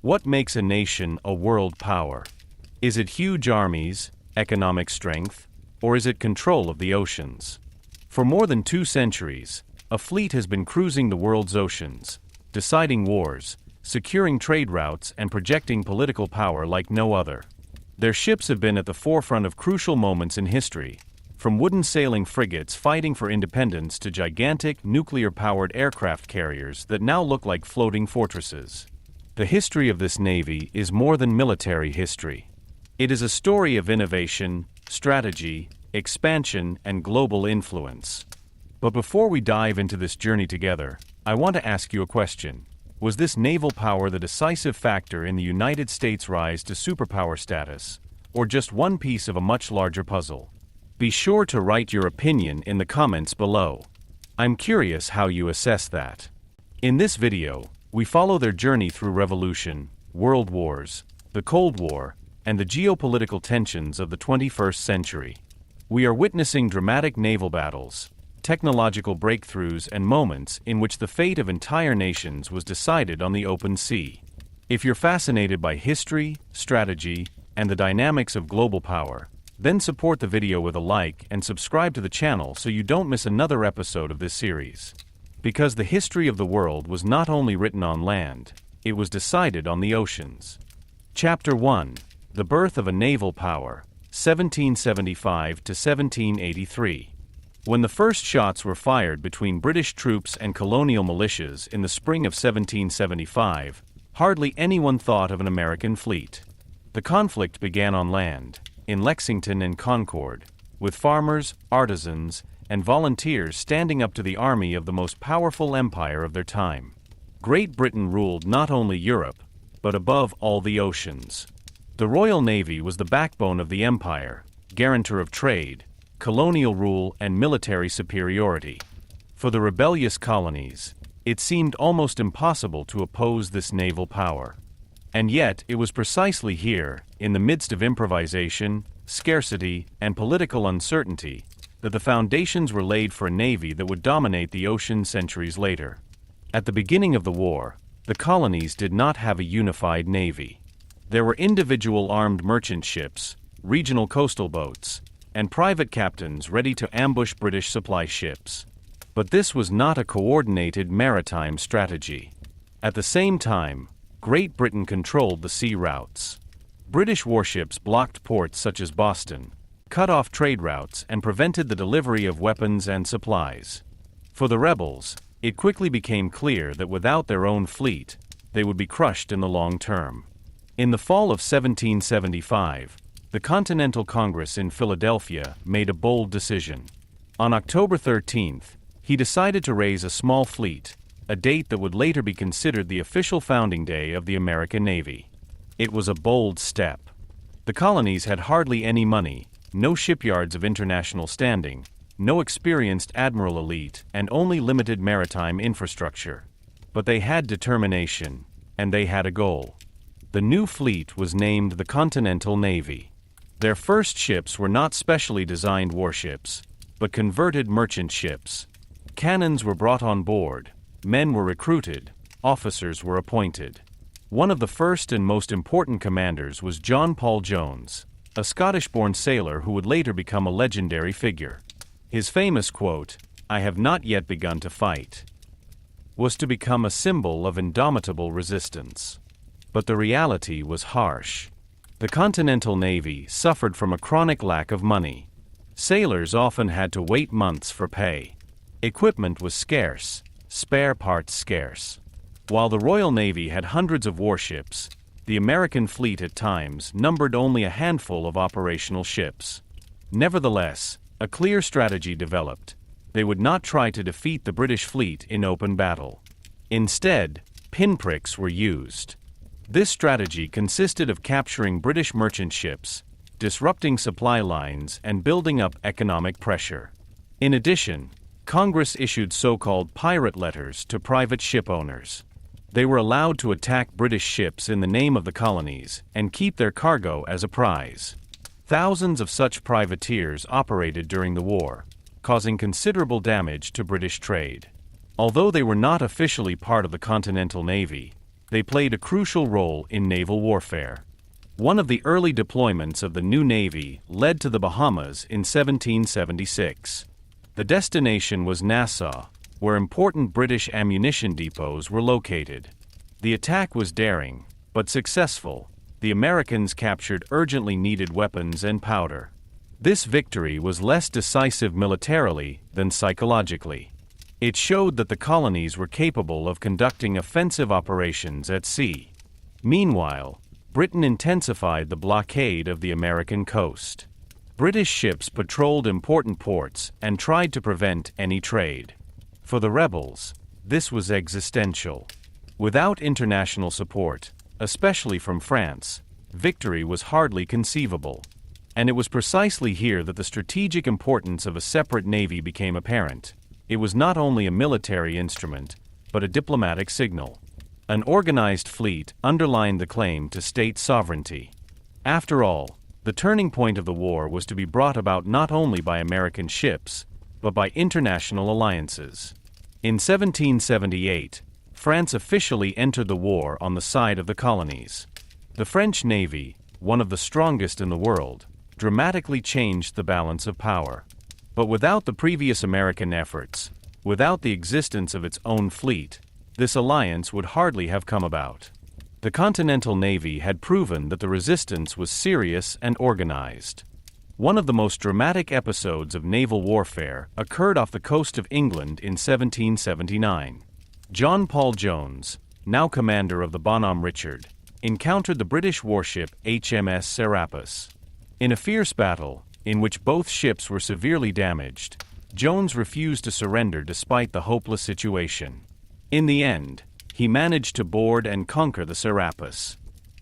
What makes a nation a world power? Is it huge armies, economic strength, or is it control of the oceans? For more than 2 centuries, a fleet has been cruising the world's oceans, deciding wars, securing trade routes, and projecting political power like no other. Their ships have been at the forefront of crucial moments in history, from wooden sailing frigates fighting for independence to gigantic nuclear-powered aircraft carriers that now look like floating fortresses. The history of this navy is more than military history. It is a story of innovation, strategy, expansion, and global influence. But before we dive into this journey together, I want to ask you a question. Was this naval power the decisive factor in the United States' rise to superpower status, or just one piece of a much larger puzzle? Be sure to write your opinion in the comments below. I'm curious how you assess that. In this video, we follow their journey through revolution, world wars, the Cold War, and the geopolitical tensions of the 21st century. We are witnessing dramatic naval battles, technological breakthroughs, and moments in which the fate of entire nations was decided on the open sea. If you're fascinated by history, strategy, and the dynamics of global power, then support the video with a like and subscribe to the channel so you don't miss another episode of this series. Because the history of the world was not only written on land, it was decided on the oceans. Chapter 1: The Birth of a Naval Power, 1775 to 1783. When the first shots were fired between British troops and colonial militias in the spring of 1775, hardly anyone thought of an American fleet. The conflict began on land, in Lexington and Concord, with farmers, artisans, and volunteers standing up to the army of the most powerful empire of their time. Great Britain ruled not only Europe, but above all the oceans. The Royal Navy was the backbone of the empire, guarantor of trade, colonial rule, and military superiority. For the rebellious colonies, it seemed almost impossible to oppose this naval power. And yet, it was precisely here, in the midst of improvisation, scarcity, and political uncertainty, that the foundations were laid for a navy that would dominate the ocean centuries later. At the beginning of the war, the colonies did not have a unified navy. There were individual armed merchant ships, regional coastal boats, and private captains ready to ambush British supply ships. But this was not a coordinated maritime strategy. At the same time, Great Britain controlled the sea routes. British warships blocked ports such as Boston, cut off trade routes, and prevented the delivery of weapons and supplies. For the rebels, it quickly became clear that without their own fleet, they would be crushed in the long term. In the fall of 1775, the Continental Congress in Philadelphia made a bold decision. On October 13th, he decided to raise a small fleet, a date that would later be considered the official founding day of the American Navy. It was a bold step. The colonies had hardly any money, no shipyards of international standing, no experienced admiral elite, and only limited maritime infrastructure. But they had determination, and they had a goal. The new fleet was named the Continental Navy. Their first ships were not specially designed warships, but converted merchant ships. Cannons were brought on board, men were recruited, officers were appointed. One of the first and most important commanders was John Paul Jones, a Scottish-born sailor who would later become a legendary figure. His famous quote, "I have not yet begun to fight," was to become a symbol of indomitable resistance. But the reality was harsh. The Continental Navy suffered from a chronic lack of money. Sailors often had to wait months for pay. Equipment was scarce, spare parts scarce. While the Royal Navy had hundreds of warships, the American fleet at times numbered only a handful of operational ships. Nevertheless, a clear strategy developed. They would not try to defeat the British fleet in open battle. Instead, pinpricks were used. This strategy consisted of capturing British merchant ships, disrupting supply lines, and building up economic pressure. In addition, Congress issued so-called pirate letters to private ship owners. They were allowed to attack British ships in the name of the colonies and keep their cargo as a prize. Thousands of such privateers operated during the war, causing considerable damage to British trade. Although they were not officially part of the Continental Navy, they played a crucial role in naval warfare. One of the early deployments of the new Navy led to the Bahamas in 1776. The destination was Nassau, where important British ammunition depots were located. The attack was daring, but successful. The Americans captured urgently needed weapons and powder. This victory was less decisive militarily than psychologically. It showed that the colonies were capable of conducting offensive operations at sea. Meanwhile, Britain intensified the blockade of the American coast. British ships patrolled important ports and tried to prevent any trade. For the rebels, this was existential. Without international support, especially from France, victory was hardly conceivable. And it was precisely here that the strategic importance of a separate navy became apparent. It was not only a military instrument, but a diplomatic signal. An organized fleet underlined the claim to state sovereignty. After all, the turning point of the war was to be brought about not only by American ships, but by international alliances. In 1778, France officially entered the war on the side of the colonies. The French Navy, one of the strongest in the world, dramatically changed the balance of power. But without the previous American efforts, without the existence of its own fleet, this alliance would hardly have come about. The Continental Navy had proven that the resistance was serious and organized. One of the most dramatic episodes of naval warfare occurred off the coast of England in 1779. John Paul Jones, now commander of the Bonhomme Richard, encountered the British warship HMS Serapis. In a fierce battle, in which both ships were severely damaged, Jones refused to surrender despite the hopeless situation. In the end, he managed to board and conquer the Serapis.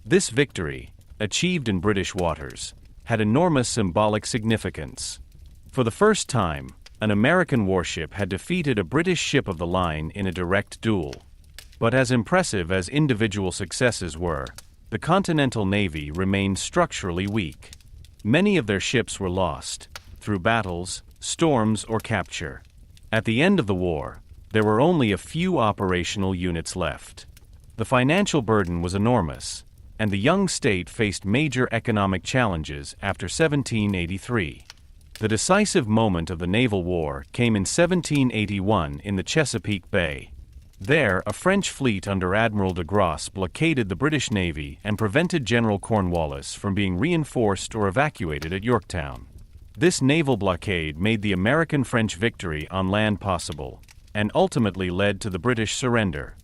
This victory, achieved in British waters, had enormous symbolic significance. For the first time, an American warship had defeated a British ship of the line in a direct duel. But as impressive as individual successes were, the Continental Navy remained structurally weak. Many of their ships were lost, through battles, storms, or capture. At the end of the war, there were only a few operational units left. The financial burden was enormous, and the young state faced major economic challenges after 1783. The decisive moment of the naval war came in 1781 in the Chesapeake Bay. There, a French fleet under Admiral de Grasse blockaded the British Navy and prevented General Cornwallis from being reinforced or evacuated at Yorktown. This naval blockade made the American-French victory on land possible, and ultimately led to the British surrender.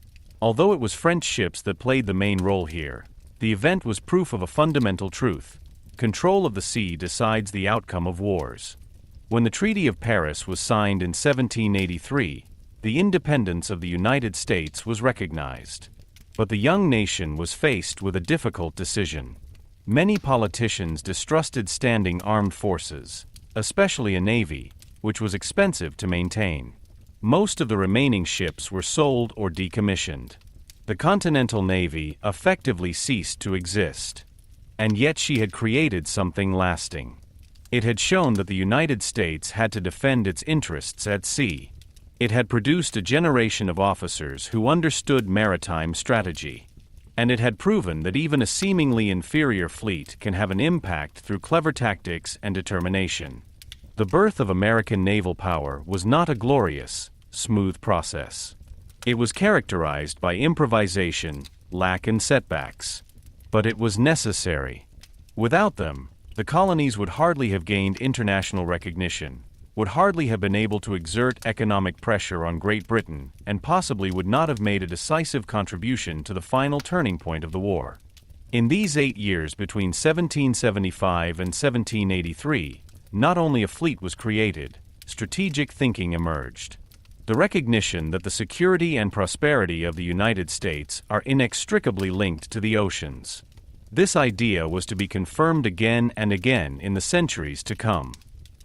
Although it was French ships that played the main role here, the event was proof of a fundamental truth. Control of the sea decides the outcome of wars. When the Treaty of Paris was signed in 1783, the independence of the United States was recognized. But the young nation was faced with a difficult decision. Many politicians distrusted standing armed forces, especially a navy, which was expensive to maintain. Most of the remaining ships were sold or decommissioned. The Continental Navy effectively ceased to exist. And yet she had created something lasting. It had shown that the United States had to defend its interests at sea. It had produced a generation of officers who understood maritime strategy. And it had proven that even a seemingly inferior fleet can have an impact through clever tactics and determination. The birth of American naval power was not a glorious, smooth process. It was characterized by improvisation, lack, and setbacks. But it was necessary. Without them, the colonies would hardly have gained international recognition, would hardly have been able to exert economic pressure on Great Britain, and possibly would not have made a decisive contribution to the final turning point of the war. In these 8 years between 1775 and 1783, not only a fleet was created, strategic thinking emerged. The recognition that the security and prosperity of the United States are inextricably linked to the oceans. This idea was to be confirmed again and again in the centuries to come.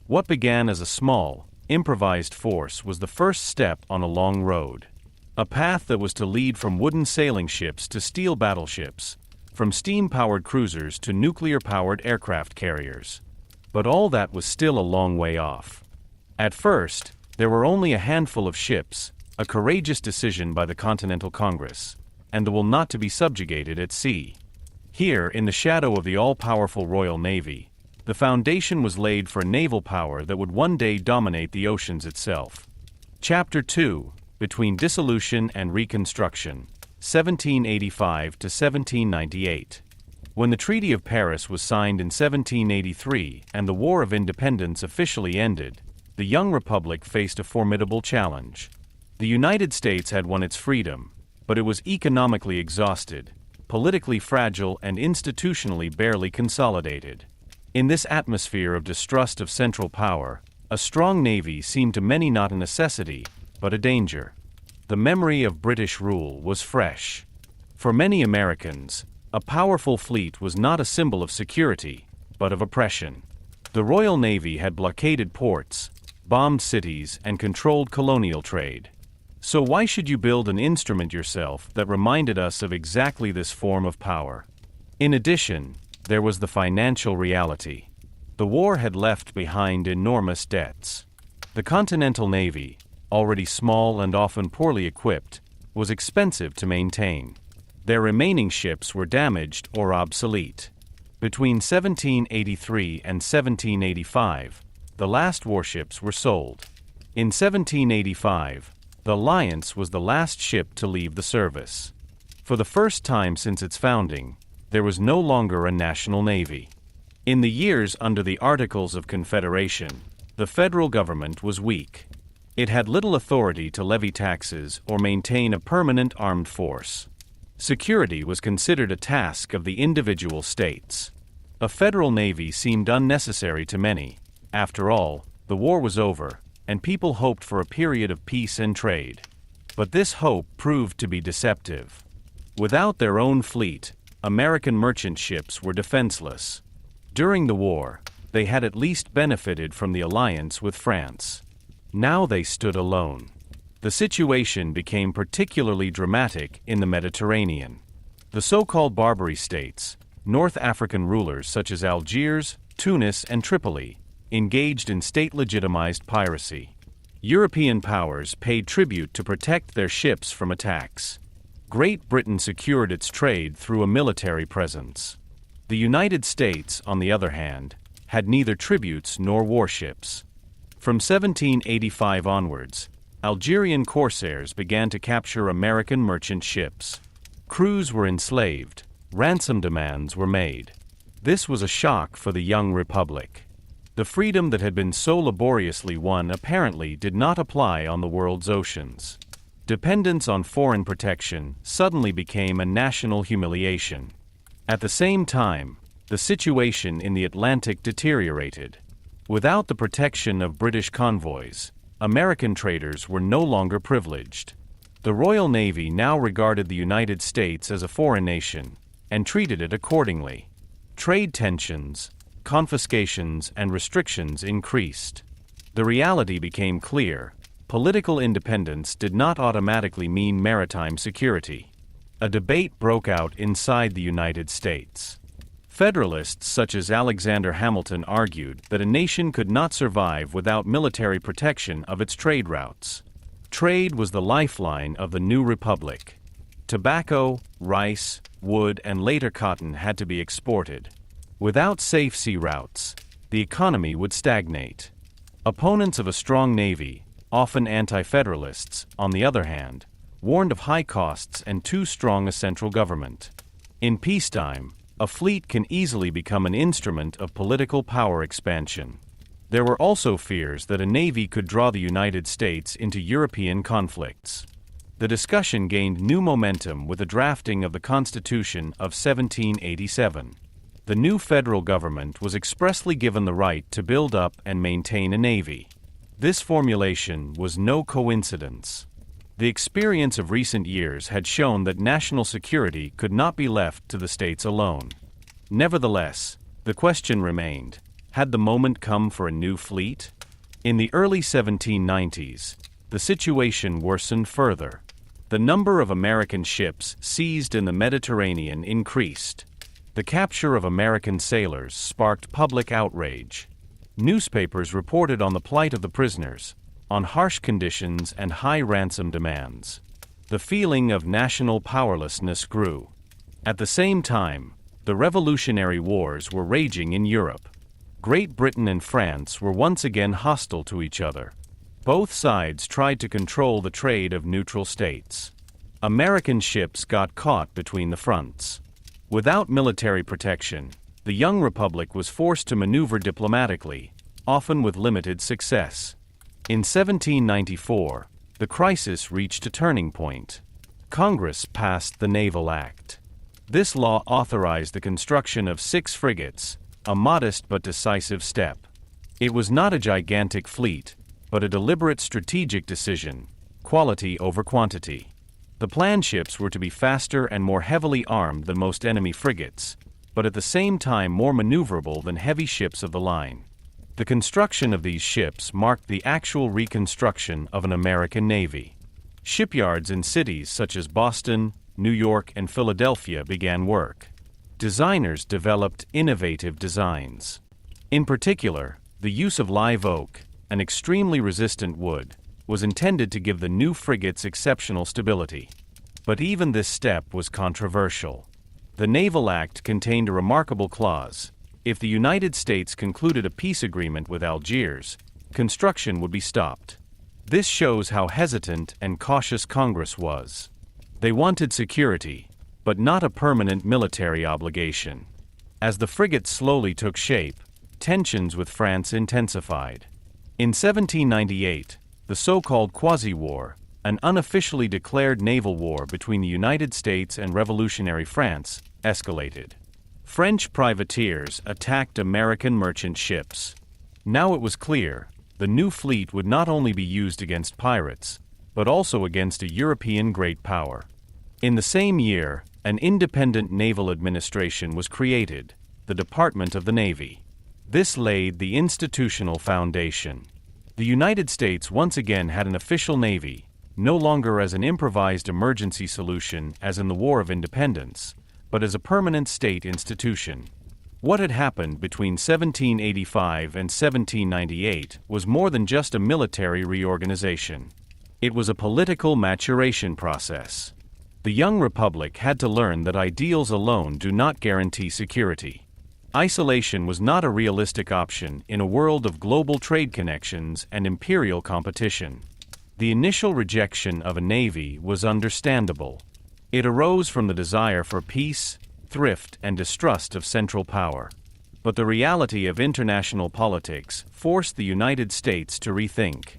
What began as a small, improvised force was the first step on a long road. A path that was to lead from wooden sailing ships to steel battleships, from steam-powered cruisers to nuclear-powered aircraft carriers. But all that was still a long way off. At first, there were only a handful of ships, a courageous decision by the Continental Congress. and the will not to be subjugated at sea. Here, in the shadow of the all-powerful Royal Navy, the foundation was laid for a naval power that would one day dominate the oceans itself. Chapter 2, Between Dissolution and Reconstruction, 1785 to 1798. When the Treaty of Paris was signed in 1783 and the War of Independence officially ended, the young republic faced a formidable challenge. The United States had won its freedom, but it was economically exhausted, politically fragile, and institutionally barely consolidated. In this atmosphere of distrust of central power, a strong navy seemed to many not a necessity, but a danger. The memory of British rule was fresh. For many Americans, a powerful fleet was not a symbol of security, but of oppression. The Royal Navy had blockaded ports, bombed cities, and controlled colonial trade. So why should you build an instrument yourself that reminded us of exactly this form of power? In addition, there was the financial reality. The war had left behind enormous debts. The Continental Navy, already small and often poorly equipped, was expensive to maintain. Their remaining ships were damaged or obsolete. Between 1783 and 1785, the last warships were sold. In 1785, the Alliance was the last ship to leave the service. For the first time since its founding, there was no longer a national navy. In the years under the Articles of Confederation, the federal government was weak. It had little authority to levy taxes or maintain a permanent armed force. Security was considered a task of the individual states. A federal navy seemed unnecessary to many. After all, the war was over, and people hoped for a period of peace and trade. But this hope proved to be deceptive. Without their own fleet, American merchant ships were defenseless. During the war, they had at least benefited from the alliance with France. Now they stood alone. The situation became particularly dramatic in the Mediterranean. The so-called Barbary states, North African rulers such as Algiers, Tunis, and Tripoli, engaged in state-legitimized piracy. European powers paid tribute to protect their ships from attacks. Great Britain secured its trade through a military presence. The United States, on the other hand, had neither tributes nor warships. From 1785 onwards, Algerian corsairs began to capture American merchant ships. Crews were enslaved, ransom demands were made. This was a shock for the young republic. The freedom that had been so laboriously won apparently did not apply on the world's oceans. Dependence on foreign protection suddenly became a national humiliation. At the same time, the situation in the Atlantic deteriorated. Without the protection of British convoys, American traders were no longer privileged. The Royal Navy now regarded the United States as a foreign nation, and treated it accordingly. Trade tensions, confiscations, and restrictions increased. The reality became clear: political independence did not automatically mean maritime security. A debate broke out inside the United States. Federalists such as Alexander Hamilton argued that a nation could not survive without military protection of its trade routes. Trade was the lifeline of the new republic. Tobacco, rice, wood, and later cotton had to be exported. Without safe sea routes, the economy would stagnate. Opponents of a strong navy, often anti-federalists, on the other hand, warned of high costs and too strong a central government. In peacetime, a fleet can easily become an instrument of political power expansion. There were also fears that a navy could draw the United States into European conflicts. The discussion gained new momentum with the drafting of the Constitution of 1787. The new federal government was expressly given the right to build up and maintain a navy. This formulation was no coincidence. The experience of recent years had shown that national security could not be left to the states alone. Nevertheless, the question remained: had the moment come for a new fleet? In the early 1790s, the situation worsened further. The number of American ships seized in the Mediterranean increased. The capture of American sailors sparked public outrage. Newspapers reported on the plight of the prisoners, on harsh conditions and high ransom demands. The feeling of national powerlessness grew. At the same time, the Revolutionary Wars were raging in Europe. Great Britain and France were once again hostile to each other. Both sides tried to control the trade of neutral states. American ships got caught between the fronts. Without military protection, the young republic was forced to maneuver diplomatically, often with limited success. In 1794, the crisis reached a turning point. Congress passed the Naval Act. This law authorized the construction of 6 frigates, a modest but decisive step. It was not a gigantic fleet, but a deliberate strategic decision, quality over quantity. The planned ships were to be faster and more heavily armed than most enemy frigates, but at the same time more maneuverable than heavy ships of the line. The construction of these ships marked the actual reconstruction of an American Navy. Shipyards in cities such as Boston, New York, and Philadelphia began work. Designers developed innovative designs. In particular, the use of live oak, an extremely resistant wood, was intended to give the new frigates exceptional stability. But even this step was controversial. The Naval Act contained a remarkable clause. If the United States concluded a peace agreement with Algiers, construction would be stopped. This shows how hesitant and cautious Congress was. They wanted security, but not a permanent military obligation. As the frigates slowly took shape, tensions with France intensified. In 1798, the so-called Quasi-War, an unofficially declared naval war between the United States and Revolutionary France, escalated. French privateers attacked American merchant ships. Now it was clear, the new fleet would not only be used against pirates, but also against a European great power. In the same year, an independent naval administration was created, the Department of the Navy. This laid the institutional foundation. The United States once again had an official navy, no longer as an improvised emergency solution as in the War of Independence, but as a permanent state institution. What had happened between 1785 and 1798 was more than just a military reorganization. It was a political maturation process. The young republic had to learn that ideals alone do not guarantee security. Isolation was not a realistic option in a world of global trade connections and imperial competition. The initial rejection of a navy was understandable. It arose from the desire for peace, thrift, and distrust of central power. But the reality of international politics forced the United States to rethink.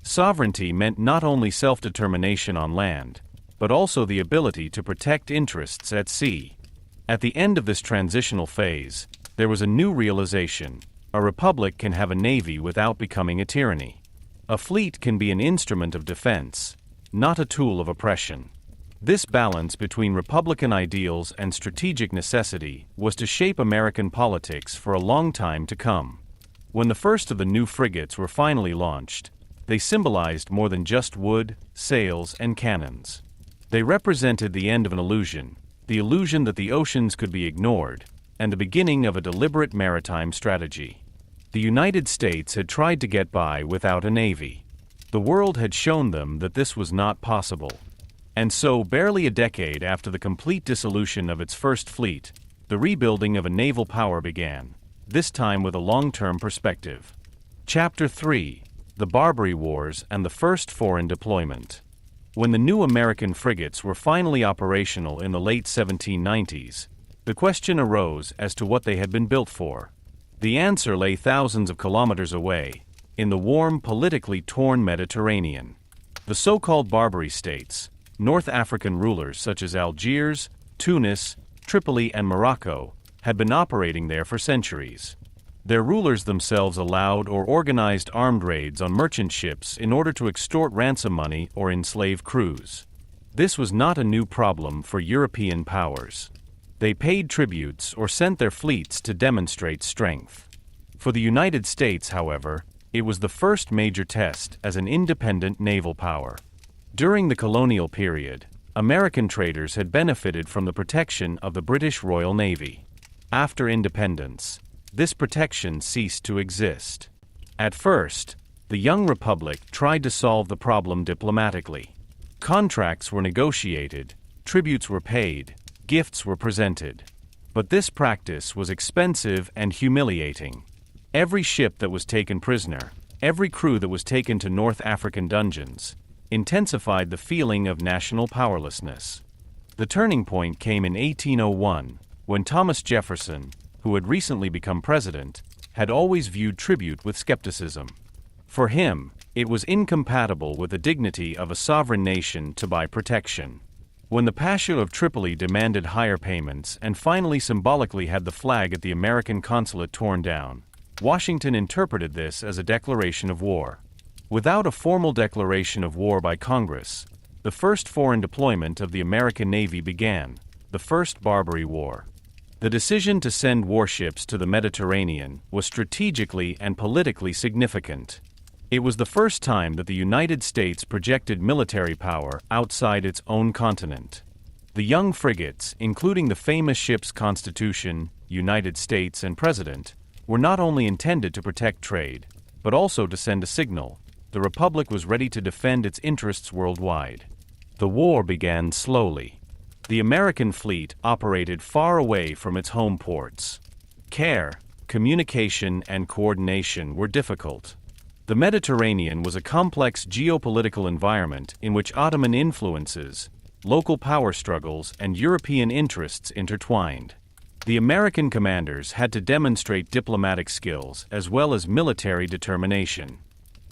Sovereignty meant not only self-determination on land, but also the ability to protect interests at sea. At the end of this transitional phase, there was a new realization: a republic can have a navy without becoming a tyranny. A fleet can be an instrument of defense, not a tool of oppression. This balance between republican ideals and strategic necessity was to shape American politics for a long time to come. When the first of the new frigates were finally launched, they symbolized more than just wood, sails, and cannons. They represented the end of an illusion, the illusion that the oceans could be ignored, and the beginning of a deliberate maritime strategy. The United States had tried to get by without a navy. The world had shown them that this was not possible. And so, barely a decade after the complete dissolution of its first fleet, the rebuilding of a naval power began, this time with a long-term perspective. Chapter 3: The Barbary Wars and the First Foreign Deployment. When the new American frigates were finally operational in the late 1790s, the question arose as to what they had been built for. The answer lay thousands of kilometers away, in the warm, politically torn Mediterranean. The so-called Barbary states, North African rulers such as Algiers, Tunis, Tripoli, and Morocco, had been operating there for centuries. Their rulers themselves allowed or organized armed raids on merchant ships in order to extort ransom money or enslave crews. This was not a new problem for European powers. They paid tributes or sent their fleets to demonstrate strength. For the United States, however, it was the first major test as an independent naval power. During the colonial period, American traders had benefited from the protection of the British Royal Navy. After independence, this protection ceased to exist. At first, the young republic tried to solve the problem diplomatically. Contracts were negotiated, tributes were paid, gifts were presented. But this practice was expensive and humiliating. Every ship that was taken prisoner, every crew that was taken to North African dungeons, intensified the feeling of national powerlessness. The turning point came in 1801, when Thomas Jefferson, who had recently become president, had always viewed tribute with skepticism. For him, it was incompatible with the dignity of a sovereign nation to buy protection. When the Pasha of Tripoli demanded higher payments and finally symbolically had the flag at the American consulate torn down, Washington interpreted this as a declaration of war. Without a formal declaration of war by Congress, the first foreign deployment of the American Navy began, the First Barbary War. The decision to send warships to the Mediterranean was strategically and politically significant. It was the first time that the United States projected military power outside its own continent. The young frigates, including the famous ships Constitution, United States, and President, were not only intended to protect trade, but also to send a signal: the Republic was ready to defend its interests worldwide. The war began slowly. The American fleet operated far away from its home ports. Care, communication, and coordination were difficult. The Mediterranean was a complex geopolitical environment in which Ottoman influences, local power struggles, and European interests intertwined. The American commanders had to demonstrate diplomatic skills as well as military determination.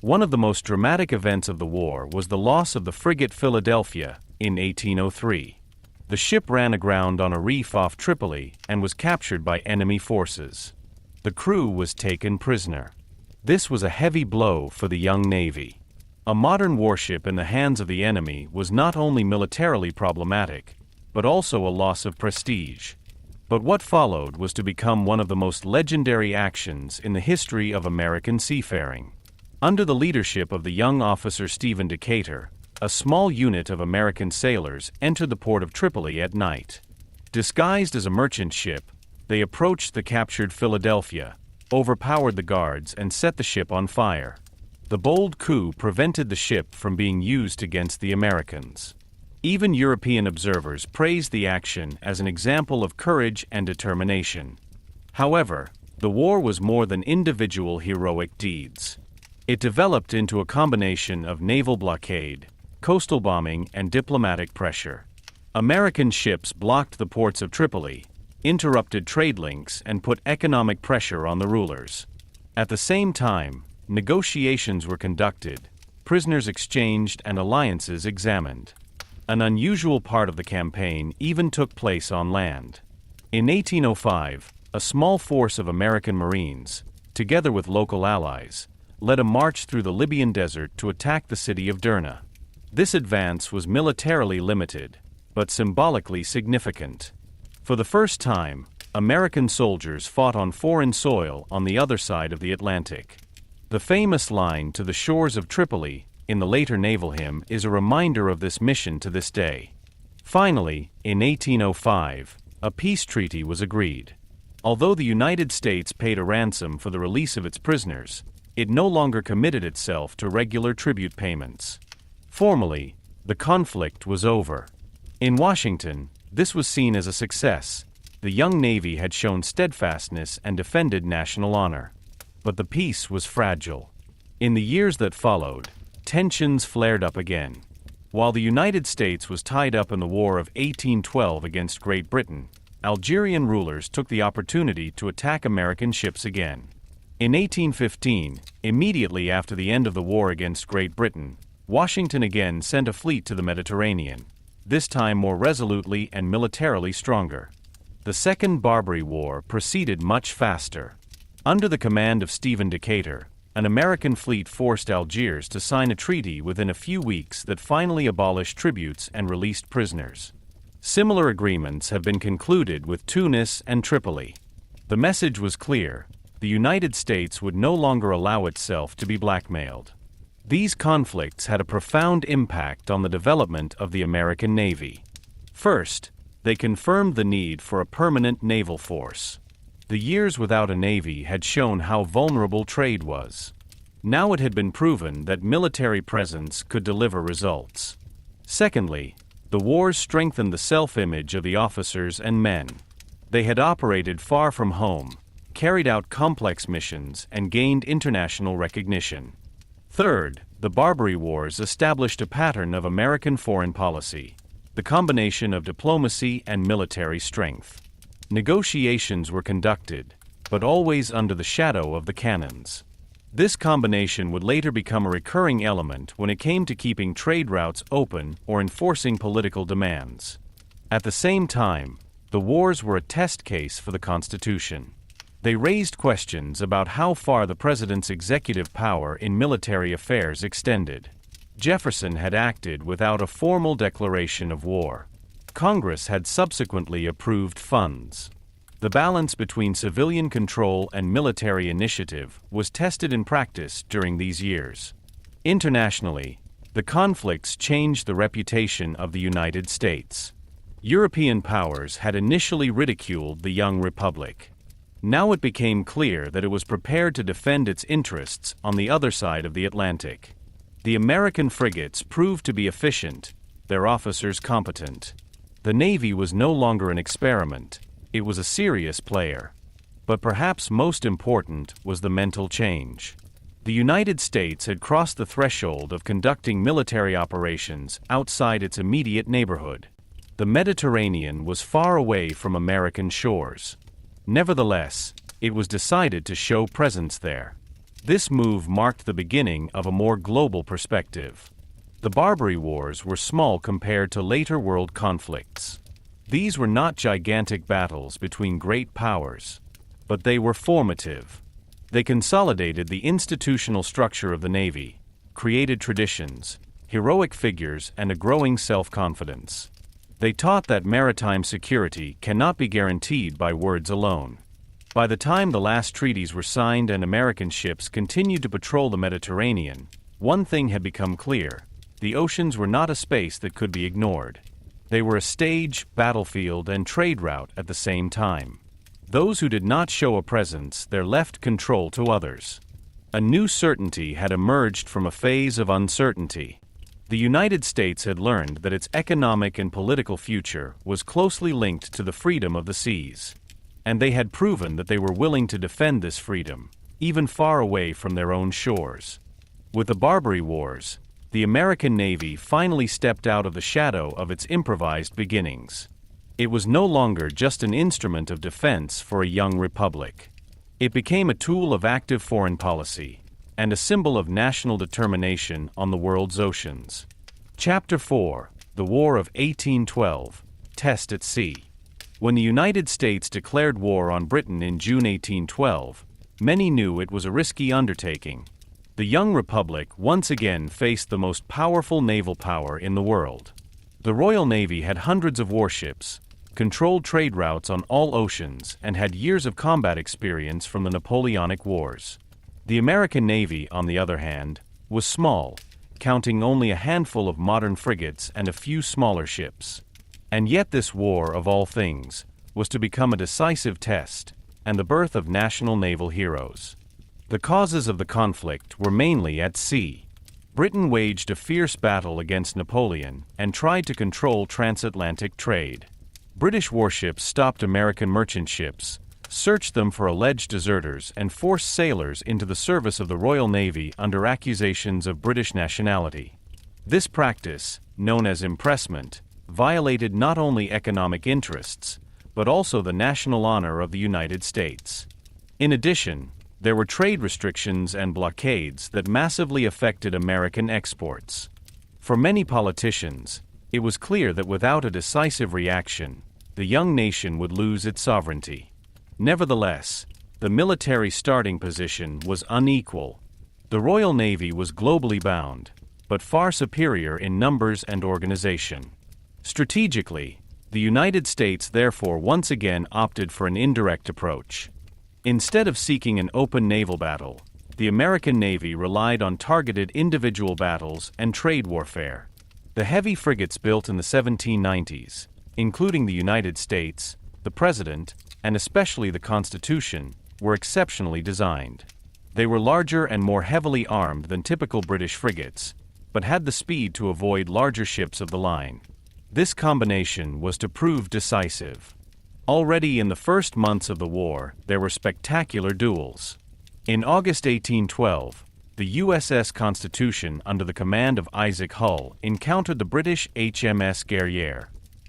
One of the most dramatic events of the war was the loss of the frigate Philadelphia in 1803. The ship ran aground on a reef off Tripoli and was captured by enemy forces. The crew was taken prisoner. This was a heavy blow for the young Navy. A modern warship in the hands of the enemy was not only militarily problematic, but also a loss of prestige. But what followed was to become one of the most legendary actions in the history of American seafaring. Under the leadership of the young officer Stephen Decatur, a small unit of American sailors entered the port of Tripoli at night. Disguised as a merchant ship, they approached the captured Philadelphia, overpowered the guards, and set the ship on fire. The bold coup prevented the ship from being used against the Americans. Even European observers praised the action as an example of courage and determination. However, the war was more than individual heroic deeds. It developed into a combination of naval blockade, coastal bombing, and diplomatic pressure. American ships blocked the ports of Tripoli, interrupted trade links, and put economic pressure on the rulers. At the same time, negotiations were conducted, prisoners exchanged, and alliances examined. An unusual part of the campaign even took place on land. In 1805, a small force of American Marines, together with local allies, led a march through the Libyan desert to attack the city of Derna. This advance was militarily limited, but symbolically significant. For the first time, American soldiers fought on foreign soil on the other side of the Atlantic. The famous line "to the shores of Tripoli" in the later naval hymn is a reminder of this mission to this day. Finally, in 1805, a peace treaty was agreed. Although the United States paid a ransom for the release of its prisoners, it no longer committed itself to regular tribute payments. Formally, the conflict was over. In Washington, this was seen as a success. The young Navy had shown steadfastness and defended national honor. But the peace was fragile. In the years that followed, tensions flared up again. While the United States was tied up in the War of 1812 against Great Britain, Algerian rulers took the opportunity to attack American ships again. In 1815, immediately after the end of the war against Great Britain, Washington again sent a fleet to the Mediterranean, this time more resolutely and militarily stronger. The Second Barbary War proceeded much faster. Under the command of Stephen Decatur, an American fleet forced Algiers to sign a treaty within a few weeks that finally abolished tributes and released prisoners. Similar agreements have been concluded with Tunis and Tripoli. The message was clear: the United States would no longer allow itself to be blackmailed. These conflicts had a profound impact on the development of the American Navy. First, they confirmed the need for a permanent naval force. The years without a navy had shown how vulnerable trade was. Now it had been proven that military presence could deliver results. Secondly, the wars strengthened the self-image of the officers and men. They had operated far from home, carried out complex missions, and gained international recognition. Third, the Barbary Wars established a pattern of American foreign policy, the combination of diplomacy and military strength. Negotiations were conducted, but always under the shadow of the cannons. This combination would later become a recurring element when it came to keeping trade routes open or enforcing political demands. At the same time, the wars were a test case for the Constitution. They raised questions about how far the president's executive power in military affairs extended. Jefferson had acted without a formal declaration of war. Congress had subsequently approved funds. The balance between civilian control and military initiative was tested in practice during these years. Internationally, the conflicts changed the reputation of the United States. European powers had initially ridiculed the young republic. Now it became clear that it was prepared to defend its interests on the other side of the Atlantic. The American frigates proved to be efficient, their officers competent. The Navy was no longer an experiment. It was a serious player. But perhaps most important was the mental change. The United States had crossed the threshold of conducting military operations outside its immediate neighborhood. The Mediterranean was far away from American shores. Nevertheless, it was decided to show presence there. This move marked the beginning of a more global perspective. The Barbary Wars were small compared to later world conflicts. These were not gigantic battles between great powers, but they were formative. They consolidated the institutional structure of the Navy, created traditions, heroic figures, and a growing self-confidence. They taught that maritime security cannot be guaranteed by words alone. By the time the last treaties were signed and American ships continued to patrol the Mediterranean, one thing had become clear: the oceans were not a space that could be ignored. They were a stage, battlefield, and trade route at the same time. Those who did not show a presence there left control to others. A new certainty had emerged from a phase of uncertainty. The United States had learned that its economic and political future was closely linked to the freedom of the seas. And they had proven that they were willing to defend this freedom, even far away from their own shores. With the Barbary Wars, the American Navy finally stepped out of the shadow of its improvised beginnings. It was no longer just an instrument of defense for a young republic. It became a tool of active foreign policy, and a symbol of national determination on the world's oceans. Chapter 4: The War of 1812, Test at Sea. When the United States declared war on Britain in June 1812, many knew it was a risky undertaking. The young republic once again faced the most powerful naval power in the world. The Royal Navy had hundreds of warships, controlled trade routes on all oceans, and had years of combat experience from the Napoleonic Wars. The American Navy, on the other hand, was small, counting only a handful of modern frigates and a few smaller ships. And yet this war, of all things, was to become a decisive test, and the birth of national naval heroes. The causes of the conflict were mainly at sea. Britain waged a fierce battle against Napoleon and tried to control transatlantic trade. British warships stopped American merchant ships, searched them for alleged deserters, and forced sailors into the service of the Royal Navy under accusations of British nationality. This practice, known as impressment, violated not only economic interests, but also the national honor of the United States. In addition, there were trade restrictions and blockades that massively affected American exports. For many politicians, it was clear that without a decisive reaction, the young nation would lose its sovereignty. Nevertheless, the military starting position was unequal. The Royal Navy was globally bound, but far superior in numbers and organization. Strategically, the United States therefore once again opted for an indirect approach. Instead of seeking an open naval battle, the American Navy relied on targeted individual battles and trade warfare. The heavy frigates built in the 1790s, including the United States, the President, and especially the Constitution, were exceptionally designed. They were larger and more heavily armed than typical British frigates, but had the speed to avoid larger ships of the line. This combination was to prove decisive. Already in the first months of the war, there were spectacular duels. In August 1812, the USS Constitution, under the command of Isaac Hull, encountered the British HMS Guerriere.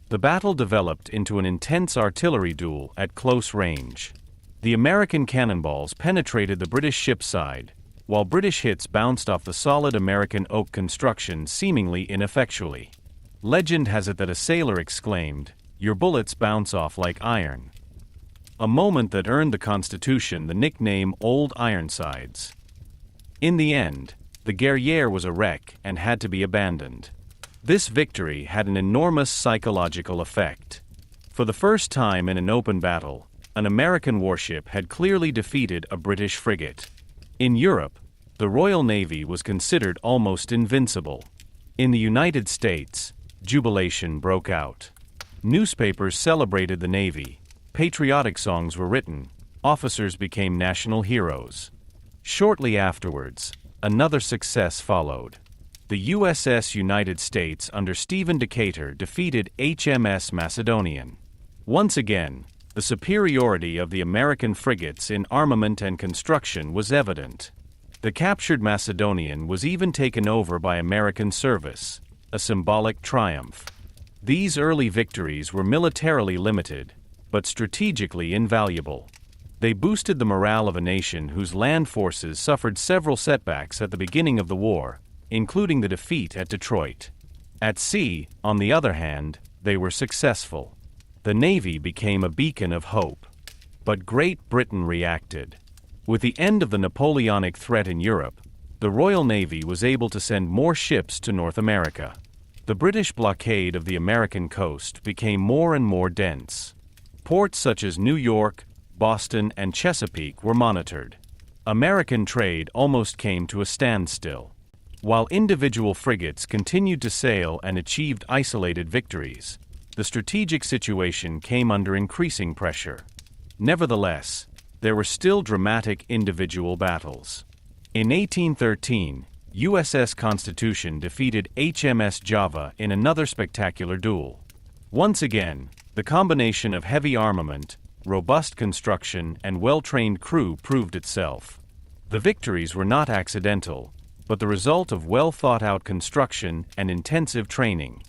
The battle developed into an intense artillery duel at close range. The American cannonballs penetrated the British ship's side, while British hits bounced off the solid American oak construction seemingly ineffectually. Legend has it that a sailor exclaimed, "Your bullets bounce off like iron." A moment that earned the Constitution the nickname Old Ironsides. In the end, the Guerriere was a wreck and had to be abandoned. This victory had an enormous psychological effect. For the first time in an open battle, an American warship had clearly defeated a British frigate. In Europe, the Royal Navy was considered almost invincible. In the United States, jubilation broke out. Newspapers celebrated the Navy, patriotic songs were written, officers became national heroes. Shortly afterwards, another success followed. The USS United States under Stephen Decatur defeated HMS Macedonian. Once again, the superiority of the American frigates in armament and construction was evident. The captured Macedonian was even taken over by American service, a symbolic triumph. These early victories were militarily limited, but strategically invaluable. They boosted the morale of a nation whose land forces suffered several setbacks at the beginning of the war, including the defeat at Detroit. At sea, on the other hand, they were successful. The Navy became a beacon of hope. But Great Britain reacted. With the end of the Napoleonic threat in Europe, the Royal Navy was able to send more ships to North America. The British blockade of the American coast became more and more dense. Ports such as New York, Boston, and Chesapeake were monitored. American trade almost came to a standstill. While individual frigates continued to sail and achieved isolated victories, the strategic situation came under increasing pressure. Nevertheless, there were still dramatic individual battles. In 1813, USS Constitution defeated HMS Java in another spectacular duel. Once again, the combination of heavy armament, robust construction, and well-trained crew proved itself. The victories were not accidental, but the result of well-thought-out construction and intensive training.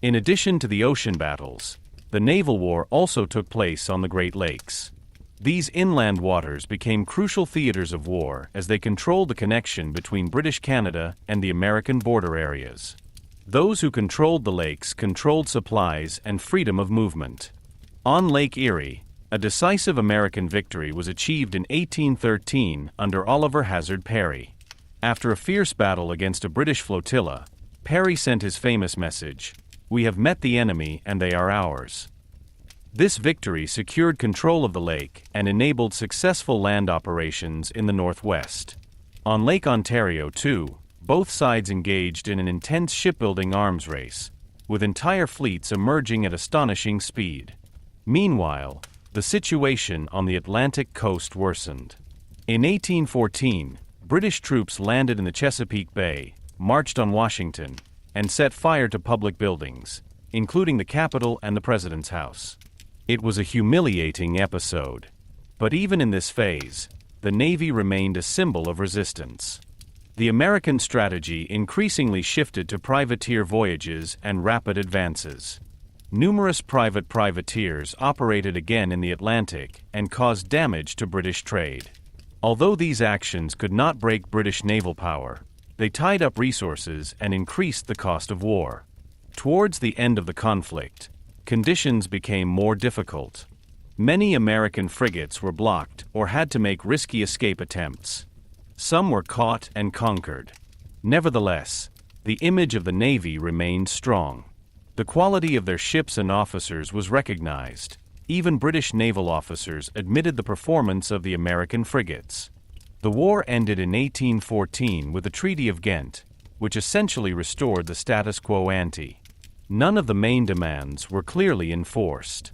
In addition to the ocean battles, the naval war also took place on the Great Lakes. These inland waters became crucial theaters of war as they controlled the connection between British Canada and the American border areas. Those who controlled the lakes controlled supplies and freedom of movement. On Lake Erie, a decisive American victory was achieved in 1813 under Oliver Hazard Perry. After a fierce battle against a British flotilla, Perry sent his famous message, "We have met the enemy and they are ours." This victory secured control of the lake and enabled successful land operations in the Northwest. On Lake Ontario, too, both sides engaged in an intense shipbuilding arms race, with entire fleets emerging at astonishing speed. Meanwhile, the situation on the Atlantic coast worsened. In 1814, British troops landed in the Chesapeake Bay, marched on Washington, and set fire to public buildings, including the Capitol and the President's House. It was a humiliating episode. But even in this phase, the Navy remained a symbol of resistance. The American strategy increasingly shifted to privateer voyages and rapid advances. Numerous private privateers operated again in the Atlantic and caused damage to British trade. Although these actions could not break British naval power, they tied up resources and increased the cost of war. Towards the end of the conflict, conditions became more difficult. Many American frigates were blocked or had to make risky escape attempts. Some were caught and conquered. Nevertheless, the image of the Navy remained strong. The quality of their ships and officers was recognized. Even British naval officers admitted the performance of the American frigates. The war ended in 1814 with the Treaty of Ghent, which essentially restored the status quo ante. None of the main demands were clearly enforced.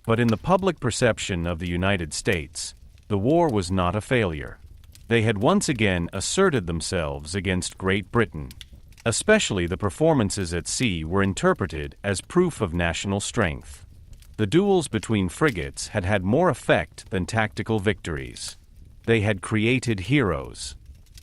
But in the public perception of the United States, the war was not a failure. They had once again asserted themselves against Great Britain. Especially the performances at sea were interpreted as proof of national strength. The duels between frigates had had more effect than tactical victories. They had created heroes.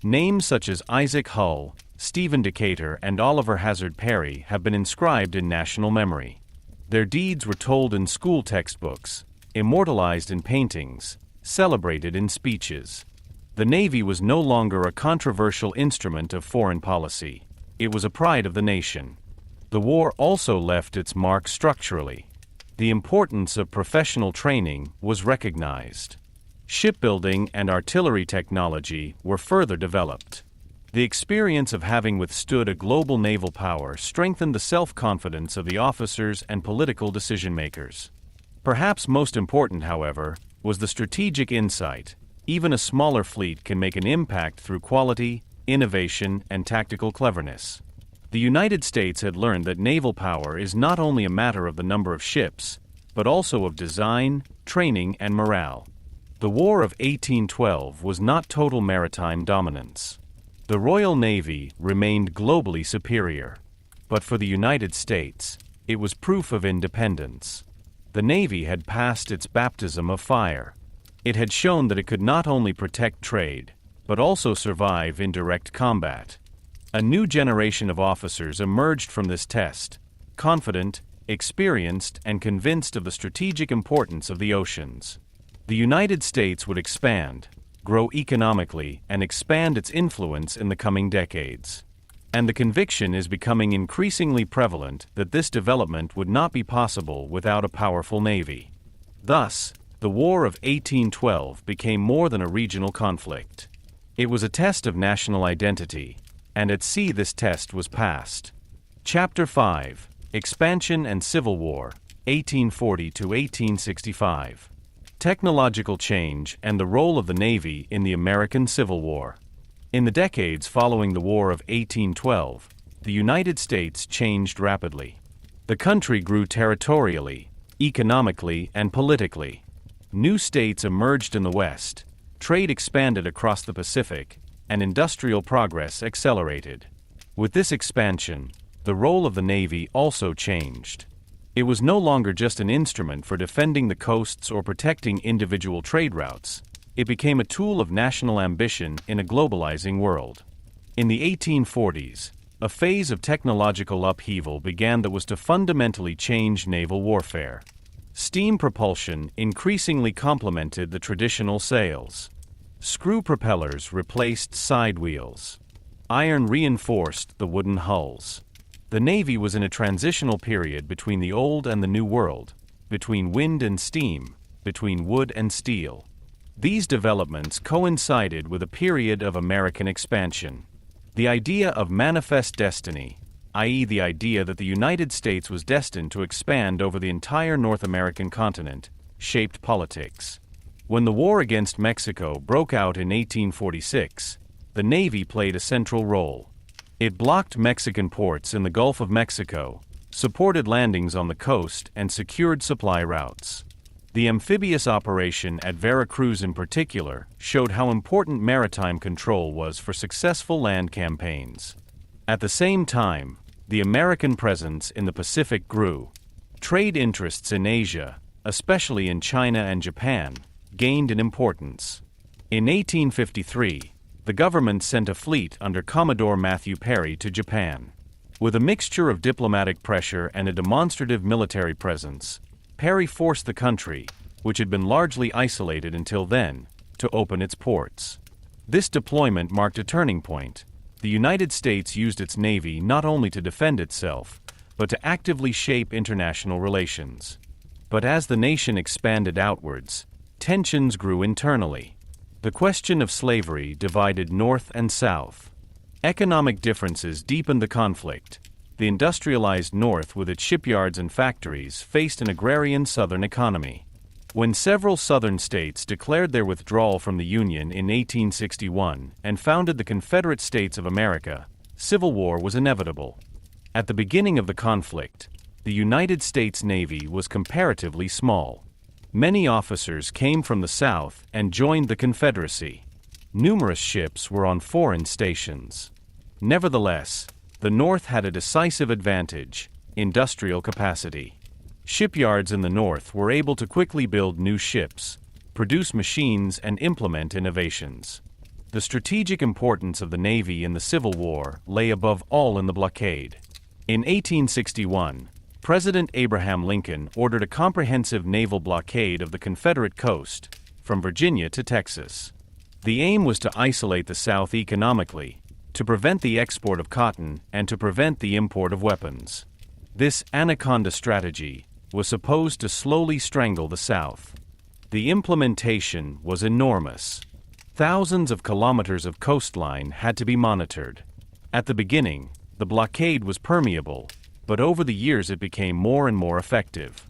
Names such as Isaac Hull, Stephen Decatur, and Oliver Hazard Perry have been inscribed in national memory. Their deeds were told in school textbooks, immortalized in paintings, celebrated in speeches. The Navy was no longer a controversial instrument of foreign policy. It was a pride of the nation. The war also left its mark structurally. The importance of professional training was recognized. Shipbuilding and artillery technology were further developed. The experience of having withstood a global naval power strengthened the self-confidence of the officers and political decision-makers. Perhaps most important, however, was the strategic insight. Even a smaller fleet can make an impact through quality, innovation, and tactical cleverness. The United States had learned that naval power is not only a matter of the number of ships, but also of design, training, and morale. The War of 1812 was not total maritime dominance. The Royal Navy remained globally superior. But for the United States, it was proof of independence. The Navy had passed its baptism of fire. It had shown that it could not only protect trade, but also survive in direct combat. A new generation of officers emerged from this test, confident, experienced, and convinced of the strategic importance of the oceans. The United States would expand, grow economically, and expand its influence in the coming decades. And the conviction is becoming increasingly prevalent that this development would not be possible without a powerful navy. Thus, the War of 1812 became more than a regional conflict. It was a test of national identity, and at sea this test was passed. Chapter 5: Expansion and Civil War, 1840 to 1865. Technological change and the role of the Navy in the American Civil War. In the decades following the War of 1812, the United States changed rapidly. The country grew territorially, economically, and politically. New states emerged in the West, trade expanded across the Pacific, and industrial progress accelerated. With this expansion, the role of the Navy also changed. It was no longer just an instrument for defending the coasts or protecting individual trade routes. It became a tool of national ambition in a globalizing world. In the 1840s, a phase of technological upheaval began that was to fundamentally change naval warfare. Steam propulsion increasingly complemented the traditional sails. Screw propellers replaced side wheels. Iron reinforced the wooden hulls. The Navy was in a transitional period between the old and the new world, between wind and steam, between wood and steel. These developments coincided with a period of American expansion. The idea of manifest destiny, i.e., the idea that the United States was destined to expand over the entire North American continent, shaped politics. When the war against Mexico broke out in 1846, the Navy played a central role. It blocked Mexican ports in the Gulf of Mexico, supported landings on the coast, and secured supply routes. The amphibious operation at Veracruz in particular showed how important maritime control was for successful land campaigns. At the same time, the American presence in the Pacific grew. Trade interests in Asia, especially in China and Japan, gained in importance. In 1853, the government sent a fleet under Commodore Matthew Perry to Japan. With a mixture of diplomatic pressure and a demonstrative military presence, Perry forced the country, which had been largely isolated until then, to open its ports. This deployment marked a turning point. The United States used its navy not only to defend itself, but to actively shape international relations. But as the nation expanded outwards, tensions grew internally. The question of slavery divided North and South. Economic differences deepened the conflict. The industrialized North with its shipyards and factories faced an agrarian Southern economy. When several Southern states declared their withdrawal from the Union in 1861 and founded the Confederate States of America, civil war was inevitable. At the beginning of the conflict, the United States Navy was comparatively small. Many officers came from the South and joined the Confederacy. Numerous ships were on foreign stations. Nevertheless, The North had a decisive advantage: industrial capacity. Shipyards in the North were able to quickly build new ships, produce machines, and implement innovations. The strategic importance of the Navy in the Civil War lay above all in the blockade. In 1861, President Abraham Lincoln ordered a comprehensive naval blockade of the Confederate coast, from Virginia to Texas. The aim was to isolate the South economically, to prevent the export of cotton, and to prevent the import of weapons. This anaconda strategy was supposed to slowly strangle the South. The implementation was enormous. Thousands of kilometers of coastline had to be monitored. At the beginning, the blockade was permeable, but over the years it became more and more effective.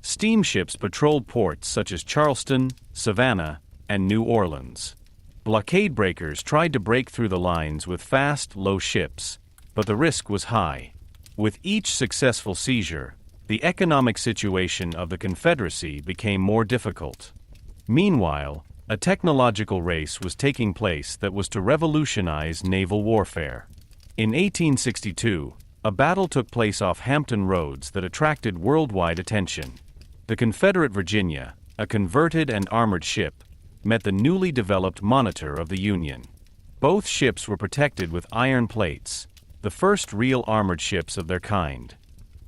Steamships patrolled ports such as Charleston, Savannah, and New Orleans. Blockade breakers tried to break through the lines with fast, low ships, but the risk was high. With each successful seizure, the economic situation of the Confederacy became more difficult. Meanwhile, a technological race was taking place that was to revolutionize naval warfare. In 1862, a battle took place off Hampton Roads that attracted worldwide attention. The Confederate Virginia, a converted and armored ship, met the newly developed Monitor of the Union. Both ships were protected with iron plates, the first real armored ships of their kind.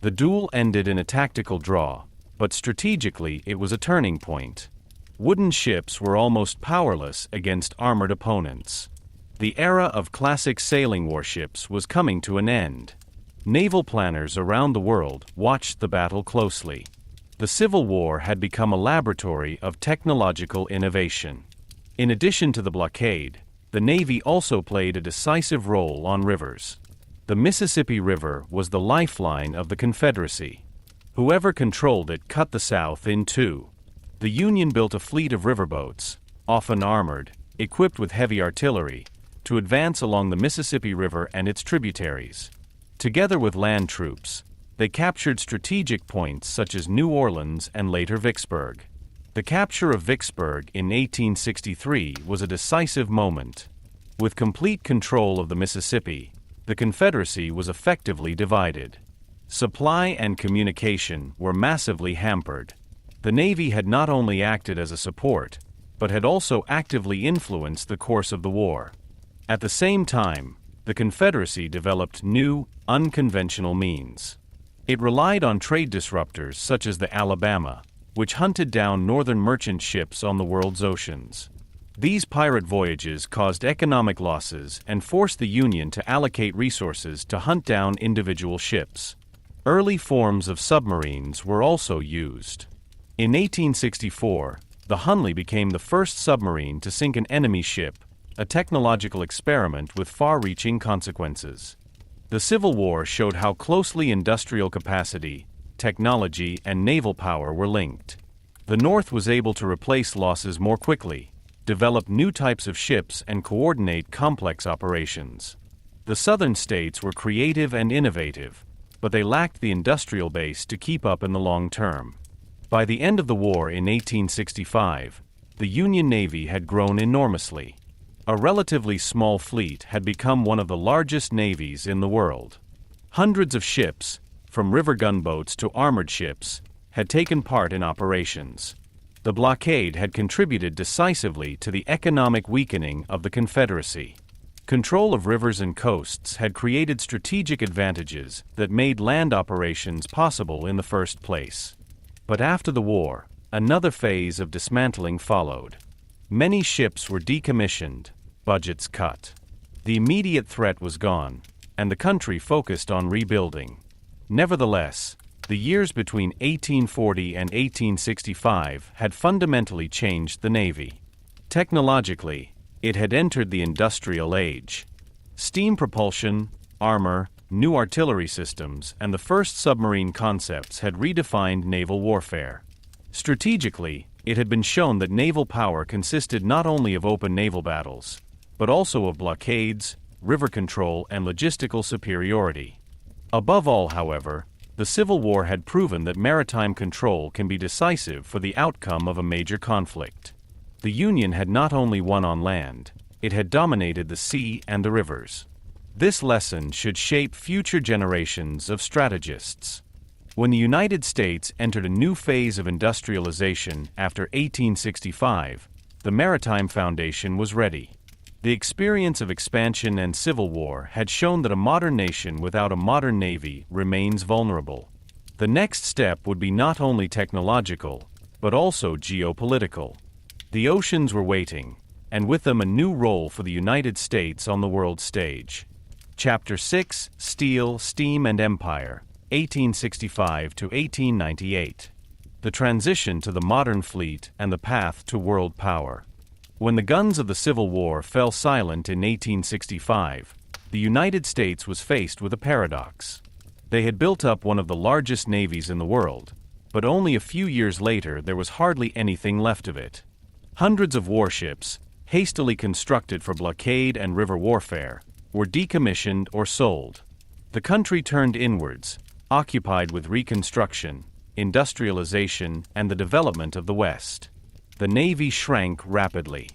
The duel ended in a tactical draw, but strategically it was a turning point. Wooden ships were almost powerless against armored opponents. The era of classic sailing warships was coming to an end. Naval planners around the world watched the battle closely. The Civil War had become a laboratory of technological innovation. In addition to the blockade, the Navy also played a decisive role on rivers. The Mississippi River was the lifeline of the Confederacy. Whoever controlled it cut the South in two. The Union built a fleet of riverboats, often armored, equipped with heavy artillery, to advance along the Mississippi River and its tributaries. Together with land troops, they captured strategic points such as New Orleans and later Vicksburg. The capture of Vicksburg in 1863 was a decisive moment. With complete control of the Mississippi, the Confederacy was effectively divided. Supply and communication were massively hampered. The Navy had not only acted as a support, but had also actively influenced the course of the war. At the same time, the Confederacy developed new, unconventional means. It relied on trade disruptors such as the Alabama, which hunted down northern merchant ships on the world's oceans. These pirate voyages caused economic losses and forced the Union to allocate resources to hunt down individual ships. Early forms of submarines were also used. In 1864, the Hunley became the first submarine to sink an enemy ship, a technological experiment with far-reaching consequences. The Civil War showed how closely industrial capacity, technology, and naval power were linked. The North was able to replace losses more quickly, develop new types of ships, and coordinate complex operations. The Southern states were creative and innovative, but they lacked the industrial base to keep up in the long term. By the end of the war in 1865, the Union Navy had grown enormously. A relatively small fleet had become one of the largest navies in the world. Hundreds of ships, from river gunboats to armored ships, had taken part in operations. The blockade had contributed decisively to the economic weakening of the Confederacy. Control of rivers and coasts had created strategic advantages that made land operations possible in the first place. But after the war, another phase of dismantling followed. Many ships were decommissioned, budgets cut. The immediate threat was gone, and the country focused on rebuilding. Nevertheless, the years between 1840 and 1865 had fundamentally changed the Navy. Technologically, it had entered the industrial age. Steam propulsion, armor, new artillery systems, and the first submarine concepts had redefined naval warfare. Strategically, it had been shown that naval power consisted not only of open naval battles, but also of blockades, river control, and logistical superiority. Above all, however, the Civil War had proven that maritime control can be decisive for the outcome of a major conflict. The Union had not only won on land, it had dominated the sea and the rivers. This lesson should shape future generations of strategists. When the United States entered a new phase of industrialization after 1865, the maritime foundation was ready. The experience of expansion and civil war had shown that a modern nation without a modern navy remains vulnerable. The next step would be not only technological, but also geopolitical. The oceans were waiting, and with them a new role for the United States on the world stage. Chapter 6: Steel, Steam and Empire, 1865 to 1898. The transition to the modern fleet and the path to world power. When the guns of the Civil War fell silent in 1865, the United States was faced with a paradox. They had built up one of the largest navies in the world, but only a few years later there was hardly anything left of it. Hundreds of warships, hastily constructed for blockade and river warfare, were decommissioned or sold. The country turned inwards, occupied with Reconstruction, industrialization, and the development of the West. The Navy shrank rapidly.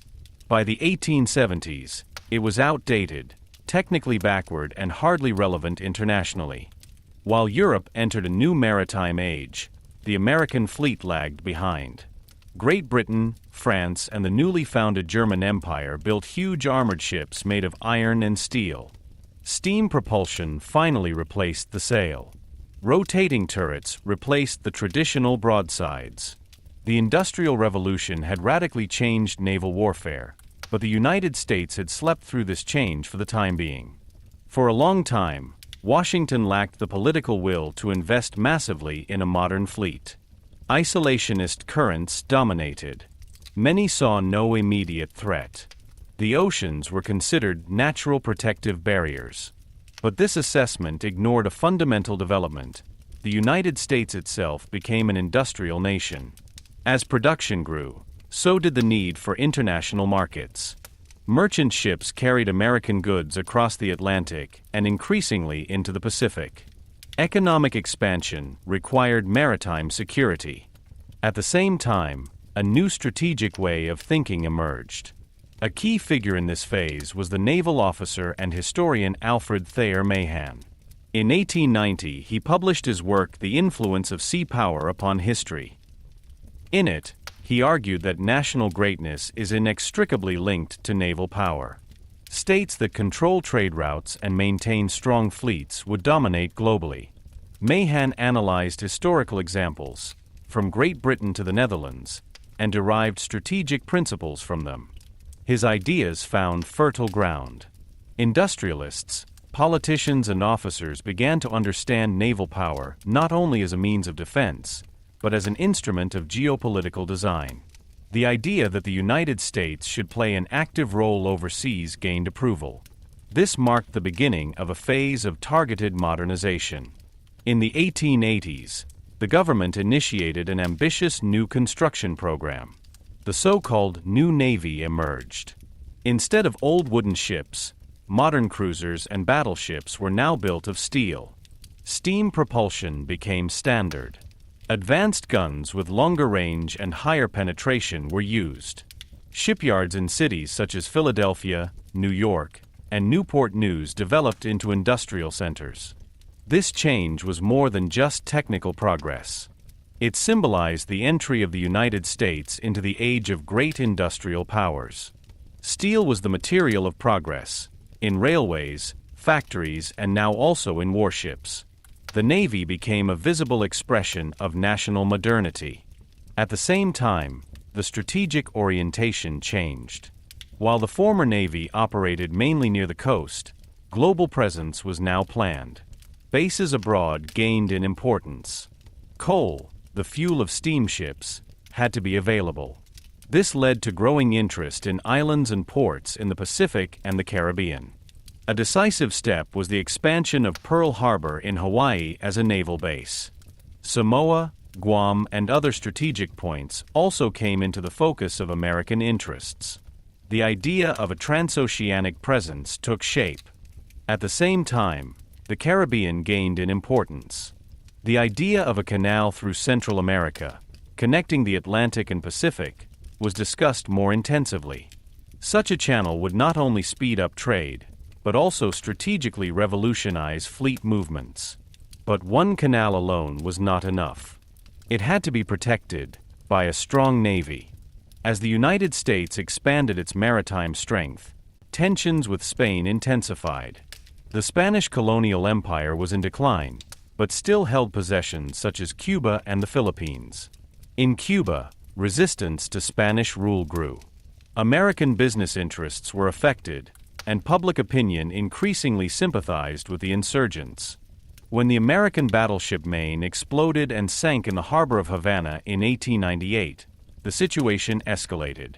By the 1870s, it was outdated, technically backward, and hardly relevant internationally. While Europe entered a new maritime age, the American fleet lagged behind. Great Britain, France, and the newly founded German Empire built huge armored ships made of iron and steel. Steam propulsion finally replaced the sail. Rotating turrets replaced the traditional broadsides. The Industrial Revolution had radically changed naval warfare, but the United States had slept through this change for the time being. For a long time, Washington lacked the political will to invest massively in a modern fleet. Isolationist currents dominated. Many saw no immediate threat. The oceans were considered natural protective barriers. But this assessment ignored a fundamental development. The United States itself became an industrial nation. As production grew, so did the need for international markets. Merchant ships carried American goods across the Atlantic and increasingly into the Pacific. Economic expansion required maritime security. At the same time, a new strategic way of thinking emerged. A key figure in this phase was the naval officer and historian Alfred Thayer Mahan. In 1890, he published his work The Influence of Sea Power Upon History. In it, he argued that national greatness is inextricably linked to naval power. States that control trade routes and maintain strong fleets would dominate globally. Mahan analyzed historical examples, from Great Britain to the Netherlands, and derived strategic principles from them. His ideas found fertile ground. Industrialists, politicians, and officers began to understand naval power not only as a means of defense, but as an instrument of geopolitical design. The idea that the United States should play an active role overseas gained approval. This marked the beginning of a phase of targeted modernization. In the 1880s, the government initiated an ambitious new construction program. The so-called New Navy emerged. Instead of old wooden ships, modern cruisers and battleships were now built of steel. Steam propulsion became standard. Advanced guns with longer range and higher penetration were used. Shipyards in cities such as Philadelphia, New York, and Newport News developed into industrial centers. This change was more than just technical progress. It symbolized the entry of the United States into the age of great industrial powers. Steel was the material of progress, in railways, factories, and now also in warships. The Navy became a visible expression of national modernity. At the same time, the strategic orientation changed. While the former Navy operated mainly near the coast, global presence was now planned. Bases abroad gained in importance. Coal, the fuel of steamships, had to be available. This led to growing interest in islands and ports in the Pacific and the Caribbean. A decisive step was the expansion of Pearl Harbor in Hawaii as a naval base. Samoa, Guam, and other strategic points also came into the focus of American interests. The idea of a transoceanic presence took shape. At the same time, the Caribbean gained in importance. The idea of a canal through Central America, connecting the Atlantic and Pacific, was discussed more intensively. Such a channel would not only speed up trade, but also strategically revolutionize fleet movements. But one canal alone was not enough. It had to be protected by a strong navy. As the United States expanded its maritime strength, tensions with Spain intensified. The Spanish colonial empire was in decline, but still held possessions such as Cuba and the Philippines. In Cuba, resistance to Spanish rule grew. American business interests were affected, and public opinion increasingly sympathized with the insurgents. When the American battleship Maine exploded and sank in the harbor of Havana in 1898, the situation escalated.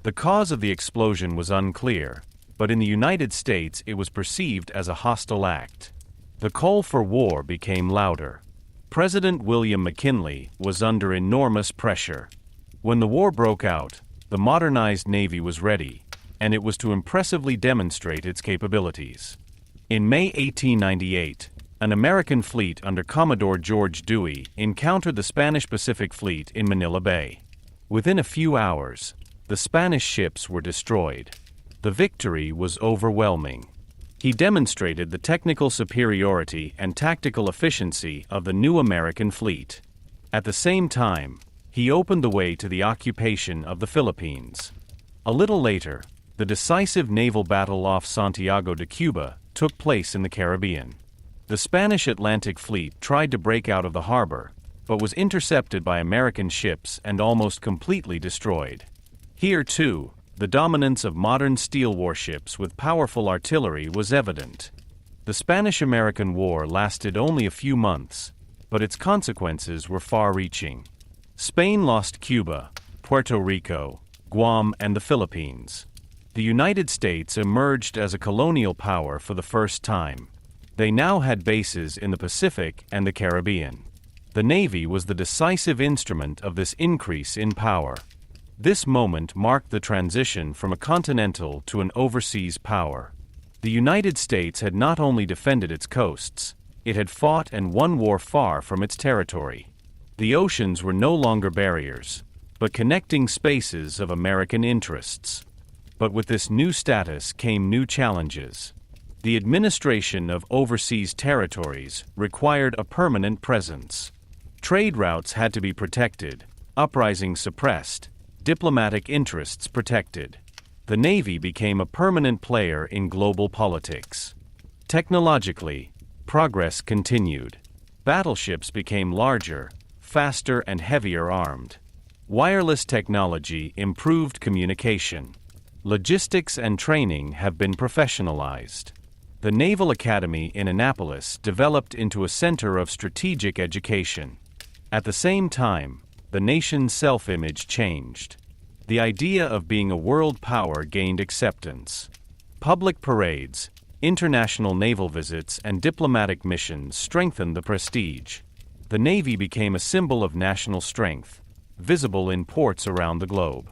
The cause of the explosion was unclear, but in the United States it was perceived as a hostile act. The call for war became louder. President William McKinley was under enormous pressure. When the war broke out, the modernized Navy was ready, and it was to impressively demonstrate its capabilities. In May 1898, an American fleet under Commodore George Dewey encountered the Spanish Pacific Fleet in Manila Bay. Within a few hours, the Spanish ships were destroyed. The victory was overwhelming. He demonstrated the technical superiority and tactical efficiency of the new American fleet. At the same time, he opened the way to the occupation of the Philippines. A little later, the decisive naval battle off Santiago de Cuba took place in the Caribbean. The Spanish Atlantic Fleet tried to break out of the harbor, but was intercepted by American ships and almost completely destroyed. Here, too, the dominance of modern steel warships with powerful artillery was evident. The Spanish-American War lasted only a few months, but its consequences were far-reaching. Spain lost Cuba, Puerto Rico, Guam, and the Philippines. The United States emerged as a colonial power for the first time. They now had bases in the Pacific and the Caribbean. The Navy was the decisive instrument of this increase in power. This moment marked the transition from a continental to an overseas power. The United States had not only defended its coasts, it had fought and won war far from its territory. The oceans were no longer barriers, but connecting spaces of American interests. But with this new status came new challenges. The administration of overseas territories required a permanent presence. Trade routes had to be protected, uprisings suppressed, diplomatic interests protected. The Navy became a permanent player in global politics. Technologically, progress continued. Battleships became larger, faster, and heavier armed. Wireless technology improved communication. Logistics and training have been professionalized. The Naval Academy in Annapolis developed into a center of strategic education. At the same time, the nation's self-image changed. The idea of being a world power gained acceptance. Public parades, international naval visits, and diplomatic missions strengthened the prestige. The Navy became a symbol of national strength, visible in ports around the globe.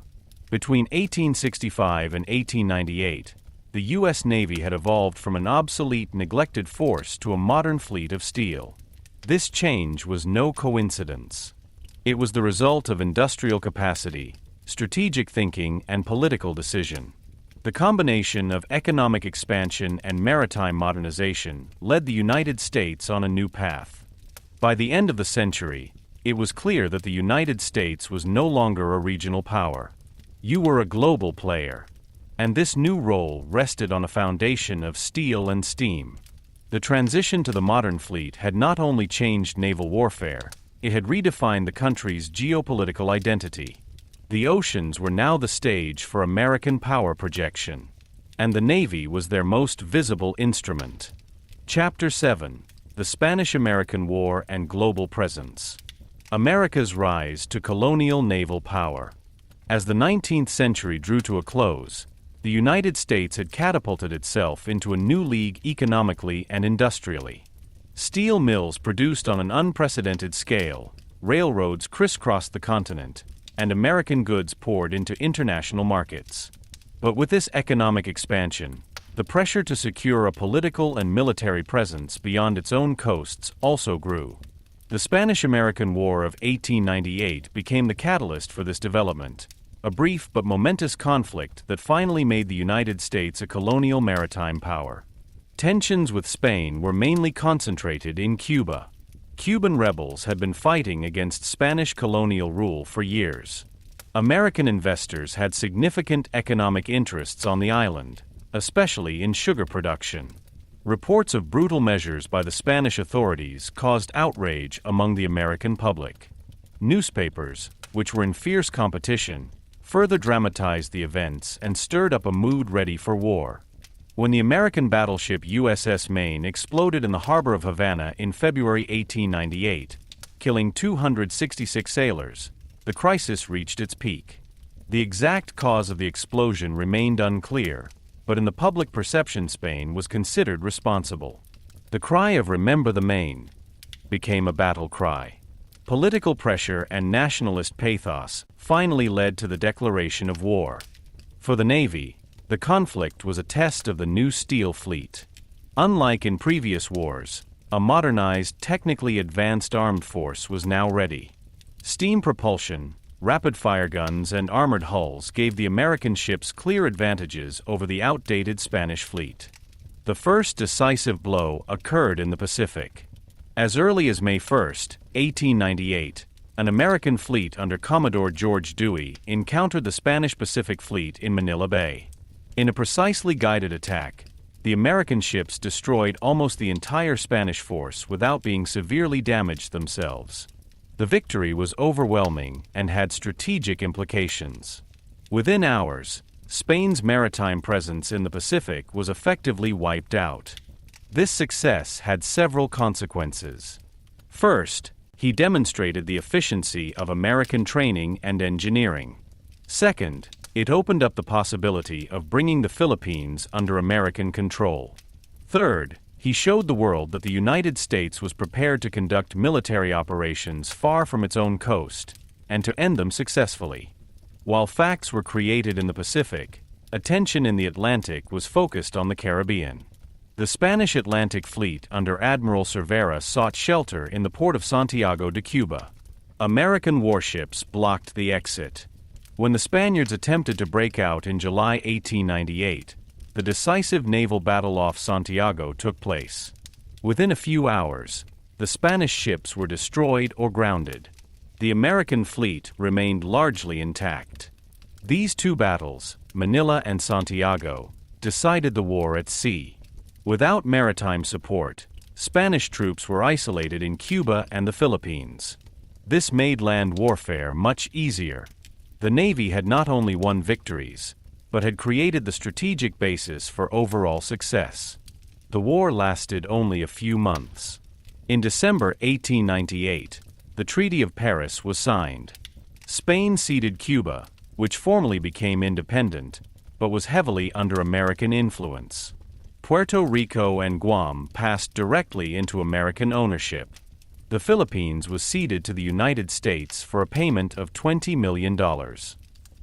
Between 1865 and 1898, the U.S. Navy had evolved from an obsolete, neglected force to a modern fleet of steel. This change was no coincidence. It was the result of industrial capacity, strategic thinking, and political decision. The combination of economic expansion and maritime modernization led the United States on a new path. By the end of the century, it was clear that the United States was no longer a regional power. You were a global player, and this new role rested on a foundation of steel and steam. The transition to the modern fleet had not only changed naval warfare, it had redefined the country's geopolitical identity. The oceans were now the stage for American power projection, and the Navy was their most visible instrument. Chapter 7: The Spanish-American War and Global Presence. America's Rise to Colonial Naval Power. As the 19th century drew to a close, the United States had catapulted itself into a new league economically and industrially. Steel mills produced on an unprecedented scale, railroads crisscrossed the continent, and American goods poured into international markets. But with this economic expansion, the pressure to secure a political and military presence beyond its own coasts also grew. The Spanish-American War of 1898 became the catalyst for this development, a brief but momentous conflict that finally made the United States a colonial maritime power. Tensions with Spain were mainly concentrated in Cuba. Cuban rebels had been fighting against Spanish colonial rule for years. American investors had significant economic interests on the island, especially in sugar production. Reports of brutal measures by the Spanish authorities caused outrage among the American public. Newspapers, which were in fierce competition, further dramatized the events and stirred up a mood ready for war. When the American battleship USS Maine exploded in the harbor of Havana in February 1898, killing 266 sailors, the crisis reached its peak. The exact cause of the explosion remained unclear, but in the public perception Spain was considered responsible. The cry of "Remember the Maine" became a battle cry. Political pressure and nationalist pathos finally led to the declaration of war. For the Navy, the conflict was a test of the new steel fleet. Unlike in previous wars, a modernized, technically advanced armed force was now ready. Steam propulsion, rapid-fire guns, and armored hulls gave the American ships clear advantages over the outdated Spanish fleet. The first decisive blow occurred in the Pacific. As early as May 1, 1898, an American fleet under Commodore George Dewey encountered the Spanish Pacific Fleet in Manila Bay. In a precisely guided attack, the American ships destroyed almost the entire Spanish force without being severely damaged themselves. The victory was overwhelming and had strategic implications. Within hours, Spain's maritime presence in the Pacific was effectively wiped out. This success had several consequences. First, he demonstrated the efficiency of American training and engineering. Second, it opened up the possibility of bringing the Philippines under American control. Third, he showed the world that the United States was prepared to conduct military operations far from its own coast, and to end them successfully. While facts were created in the Pacific, attention in the Atlantic was focused on the Caribbean. The Spanish Atlantic Fleet under Admiral Cervera sought shelter in the port of Santiago de Cuba. American warships blocked the exit. When the Spaniards attempted to break out in July 1898, the decisive naval battle off Santiago took place. Within a few hours, the Spanish ships were destroyed or grounded. The American fleet remained largely intact. These two battles, Manila and Santiago, decided the war at sea. Without maritime support, Spanish troops were isolated in Cuba and the Philippines. This made land warfare much easier. The Navy had not only won victories, but had created the strategic basis for overall success. The war lasted only a few months. In December 1898, the Treaty of Paris was signed. Spain ceded Cuba, which formally became independent, but was heavily under American influence. Puerto Rico and Guam passed directly into American ownership. The Philippines was ceded to the United States for a payment of $20 million.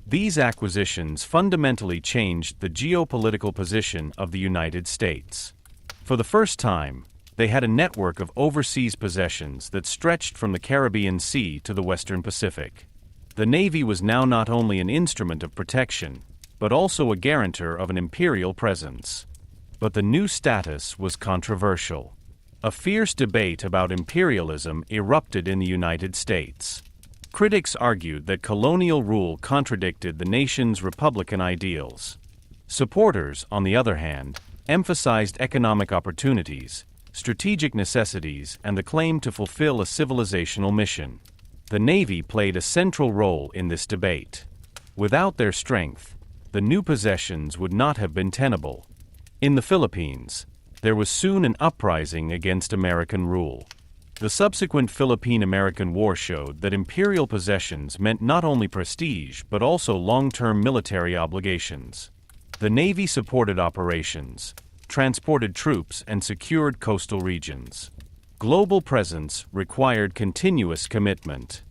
These acquisitions fundamentally changed the geopolitical position of the United States. For the first time, they had a network of overseas possessions that stretched from the Caribbean Sea to the Western Pacific. The Navy was now not only an instrument of protection, but also a guarantor of an imperial presence. But the new status was controversial. A fierce debate about imperialism erupted in the United States. Critics argued that colonial rule contradicted the nation's republican ideals. Supporters, on the other hand, emphasized economic opportunities, strategic necessities, and the claim to fulfill a civilizational mission. The Navy played a central role in this debate. Without their strength, the new possessions would not have been tenable. In the Philippines, there was soon an uprising against American rule. The subsequent Philippine-American War showed that imperial possessions meant not only prestige but also long-term military obligations. The Navy supported operations, transported troops, and secured coastal regions. Global presence required continuous commitment.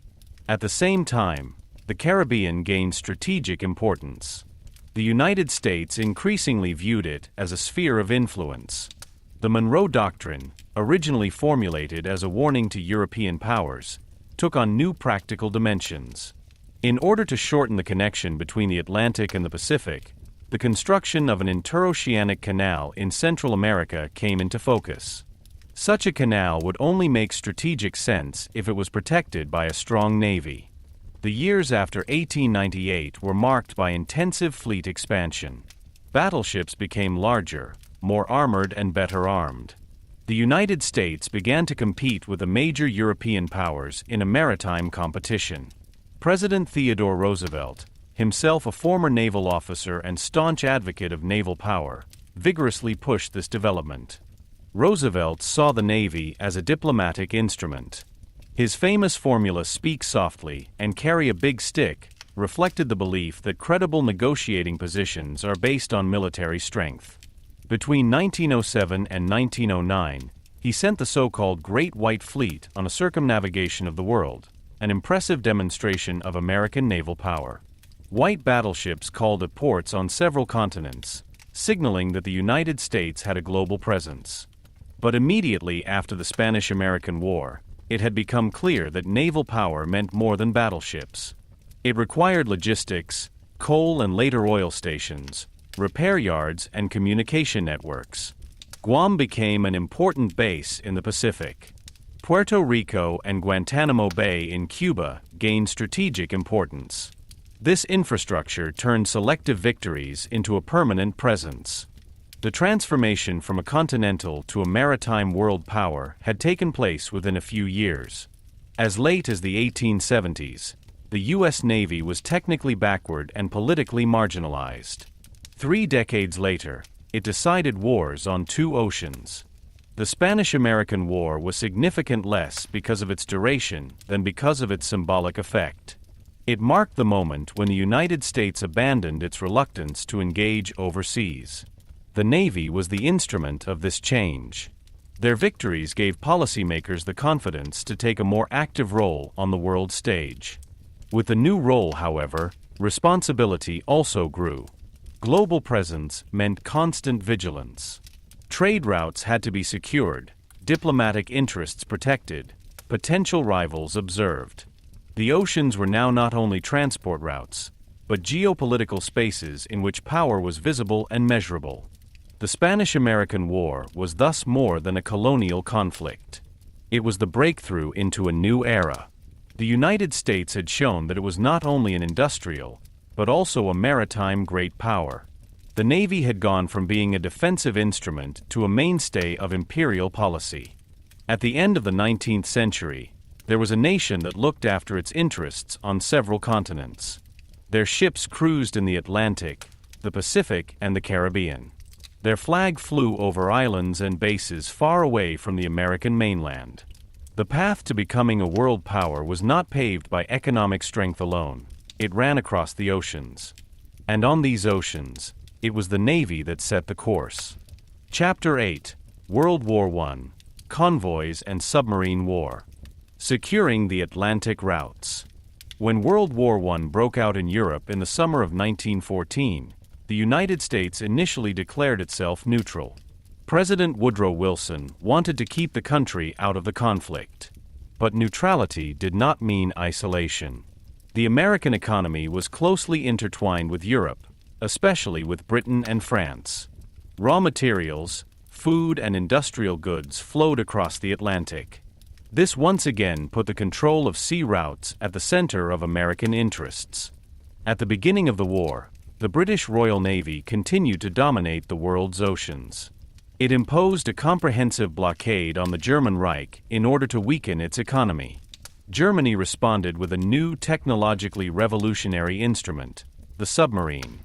At the same time, the Caribbean gained strategic importance. The United States increasingly viewed it as a sphere of influence. The Monroe Doctrine, originally formulated as a warning to European powers, took on new practical dimensions. In order to shorten the connection between the Atlantic and the Pacific, the construction of an interoceanic canal in Central America came into focus. Such a canal would only make strategic sense if it was protected by a strong navy. The years after 1898 were marked by intensive fleet expansion. Battleships became larger, more armored and better armed. The United States began to compete with the major European powers in a maritime competition. President Theodore Roosevelt, himself a former naval officer and staunch advocate of naval power, vigorously pushed this development. Roosevelt saw the Navy as a diplomatic instrument. His famous formula "speak softly and carry a big stick" reflected the belief that credible negotiating positions are based on military strength. Between 1907 and 1909, he sent the so-called Great White Fleet on a circumnavigation of the world, an impressive demonstration of American naval power. White battleships called at ports on several continents, signaling that the United States had a global presence. But immediately after the Spanish-American War, it had become clear that naval power meant more than battleships. It required logistics, coal and later oil stations, repair yards, and communication networks. Guam became an important base in the Pacific. Puerto Rico and Guantanamo Bay in Cuba gained strategic importance. This infrastructure turned selective victories into a permanent presence. The transformation from a continental to a maritime world power had taken place within a few years. As late as the 1870s, the U.S. Navy was technically backward and politically marginalized. 3 decades later, it decided wars on 2 oceans. The Spanish-American War was significant less because of its duration than because of its symbolic effect. It marked the moment when the United States abandoned its reluctance to engage overseas. The Navy was the instrument of this change. Their victories gave policymakers the confidence to take a more active role on the world stage. With the new role, however, responsibility also grew. Global presence meant constant vigilance. Trade routes had to be secured, diplomatic interests protected, potential rivals observed. The oceans were now not only transport routes, but geopolitical spaces in which power was visible and measurable. The Spanish-American War was thus more than a colonial conflict. It was the breakthrough into a new era. The United States had shown that it was not only an industrial, but also a maritime great power. The Navy had gone from being a defensive instrument to a mainstay of imperial policy. At the end of the 19th century, there was a nation that looked after its interests on several continents. Their ships cruised in the Atlantic, the Pacific, and the Caribbean. Their flag flew over islands and bases far away from the American mainland. The path to becoming a world power was not paved by economic strength alone. It ran across the oceans. And on these oceans, it was the Navy that set the course. Chapter 8: World War I, Convoys and Submarine War. Securing the Atlantic routes. When World War I broke out in Europe in the summer of 1914, the United States initially declared itself neutral. President Woodrow Wilson wanted to keep the country out of the conflict. But neutrality did not mean isolation. The American economy was closely intertwined with Europe, especially with Britain and France. Raw materials, food, and industrial goods flowed across the Atlantic. This once again put the control of sea routes at the center of American interests. At the beginning of the war, the British Royal Navy continued to dominate the world's oceans. It imposed a comprehensive blockade on the German Reich in order to weaken its economy. Germany responded with a new technologically revolutionary instrument, the submarine.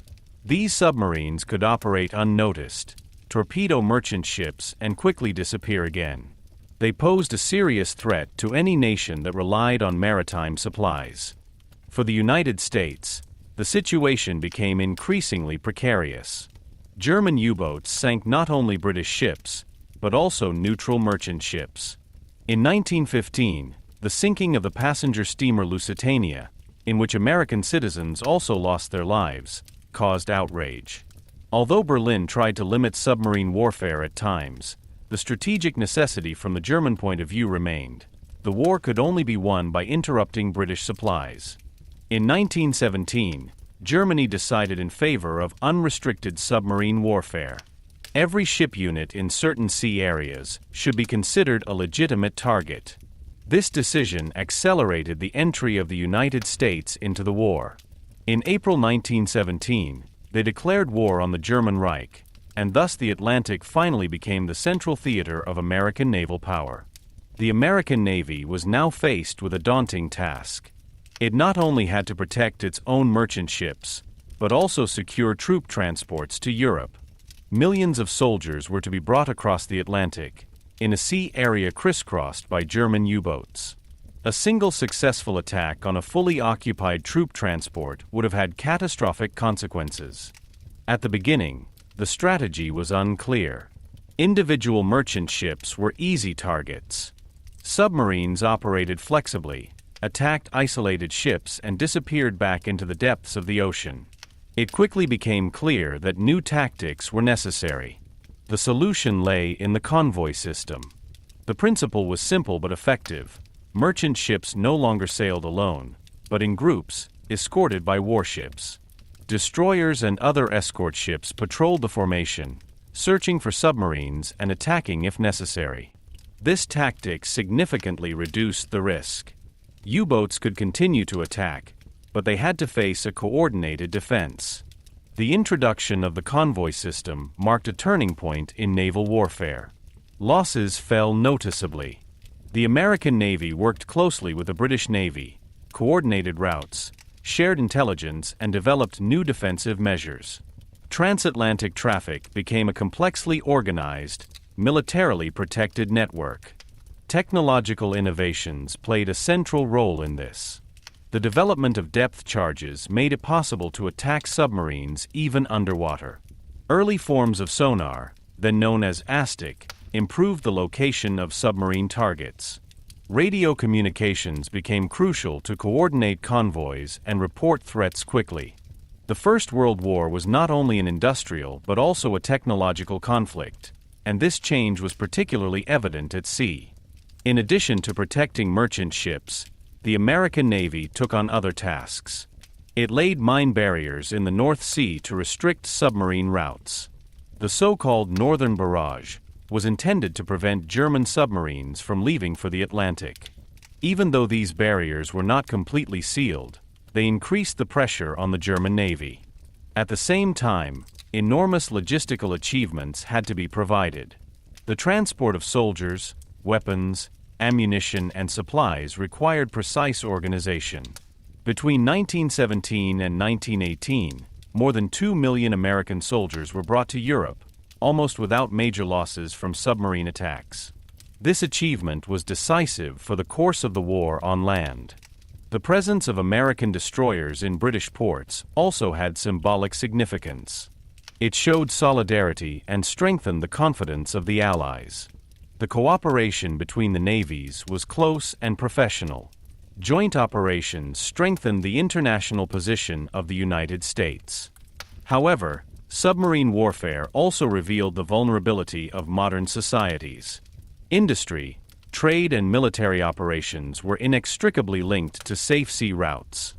These submarines could operate unnoticed, torpedo merchant ships, and quickly disappear again. They posed a serious threat to any nation that relied on maritime supplies. For the United States, the situation became increasingly precarious. German U-boats sank not only British ships, but also neutral merchant ships. In 1915, the sinking of the passenger steamer Lusitania, in which American citizens also lost their lives, caused outrage. Although Berlin tried to limit submarine warfare at times, the strategic necessity from the German point of view remained. The war could only be won by interrupting British supplies. In 1917, Germany decided in favor of unrestricted submarine warfare. Every ship unit in certain sea areas should be considered a legitimate target. This decision accelerated the entry of the United States into the war. In April 1917, they declared war on the German Reich, and thus the Atlantic finally became the central theater of American naval power. The American Navy was now faced with a daunting task. It not only had to protect its own merchant ships, but also secure troop transports to Europe. Millions of soldiers were to be brought across the Atlantic, in a sea area crisscrossed by German U-boats. A single successful attack on a fully occupied troop transport would have had catastrophic consequences. At the beginning, the strategy was unclear. Individual merchant ships were easy targets. Submarines operated flexibly, attacked isolated ships and disappeared back into the depths of the ocean. It quickly became clear that new tactics were necessary. The solution lay in the convoy system. The principle was simple but effective. Merchant ships no longer sailed alone, but in groups, escorted by warships. Destroyers and other escort ships patrolled the formation, searching for submarines and attacking if necessary. This tactic significantly reduced the risk. U-boats could continue to attack, but they had to face a coordinated defense. The introduction of the convoy system marked a turning point in naval warfare. Losses fell noticeably. The American Navy worked closely with the British Navy, coordinated routes, shared intelligence, and developed new defensive measures. Transatlantic traffic became a complexly organized, militarily protected network. Technological innovations played a central role in this. The development of depth charges made it possible to attack submarines even underwater. Early forms of sonar, then known as ASTIC, improved the location of submarine targets. Radio communications became crucial to coordinate convoys and report threats quickly. The First World War was not only an industrial but also a technological conflict, and this change was particularly evident at sea. In addition to protecting merchant ships, the American Navy took on other tasks. It laid mine barriers in the North Sea to restrict submarine routes. The so-called Northern Barrage was intended to prevent German submarines from leaving for the Atlantic. Even though these barriers were not completely sealed, they increased the pressure on the German Navy. At the same time, enormous logistical achievements had to be provided. The transport of soldiers, weapons, ammunition, and supplies required precise organization. Between 1917 and 1918, more than 2 million American soldiers were brought to Europe, almost without major losses from submarine attacks. This achievement was decisive for the course of the war on land. The presence of American destroyers in British ports also had symbolic significance. It showed solidarity and strengthened the confidence of the Allies. The cooperation between the navies was close and professional. Joint operations strengthened the international position of the United States. However, submarine warfare also revealed the vulnerability of modern societies. Industry, trade, and military operations were inextricably linked to safe sea routes.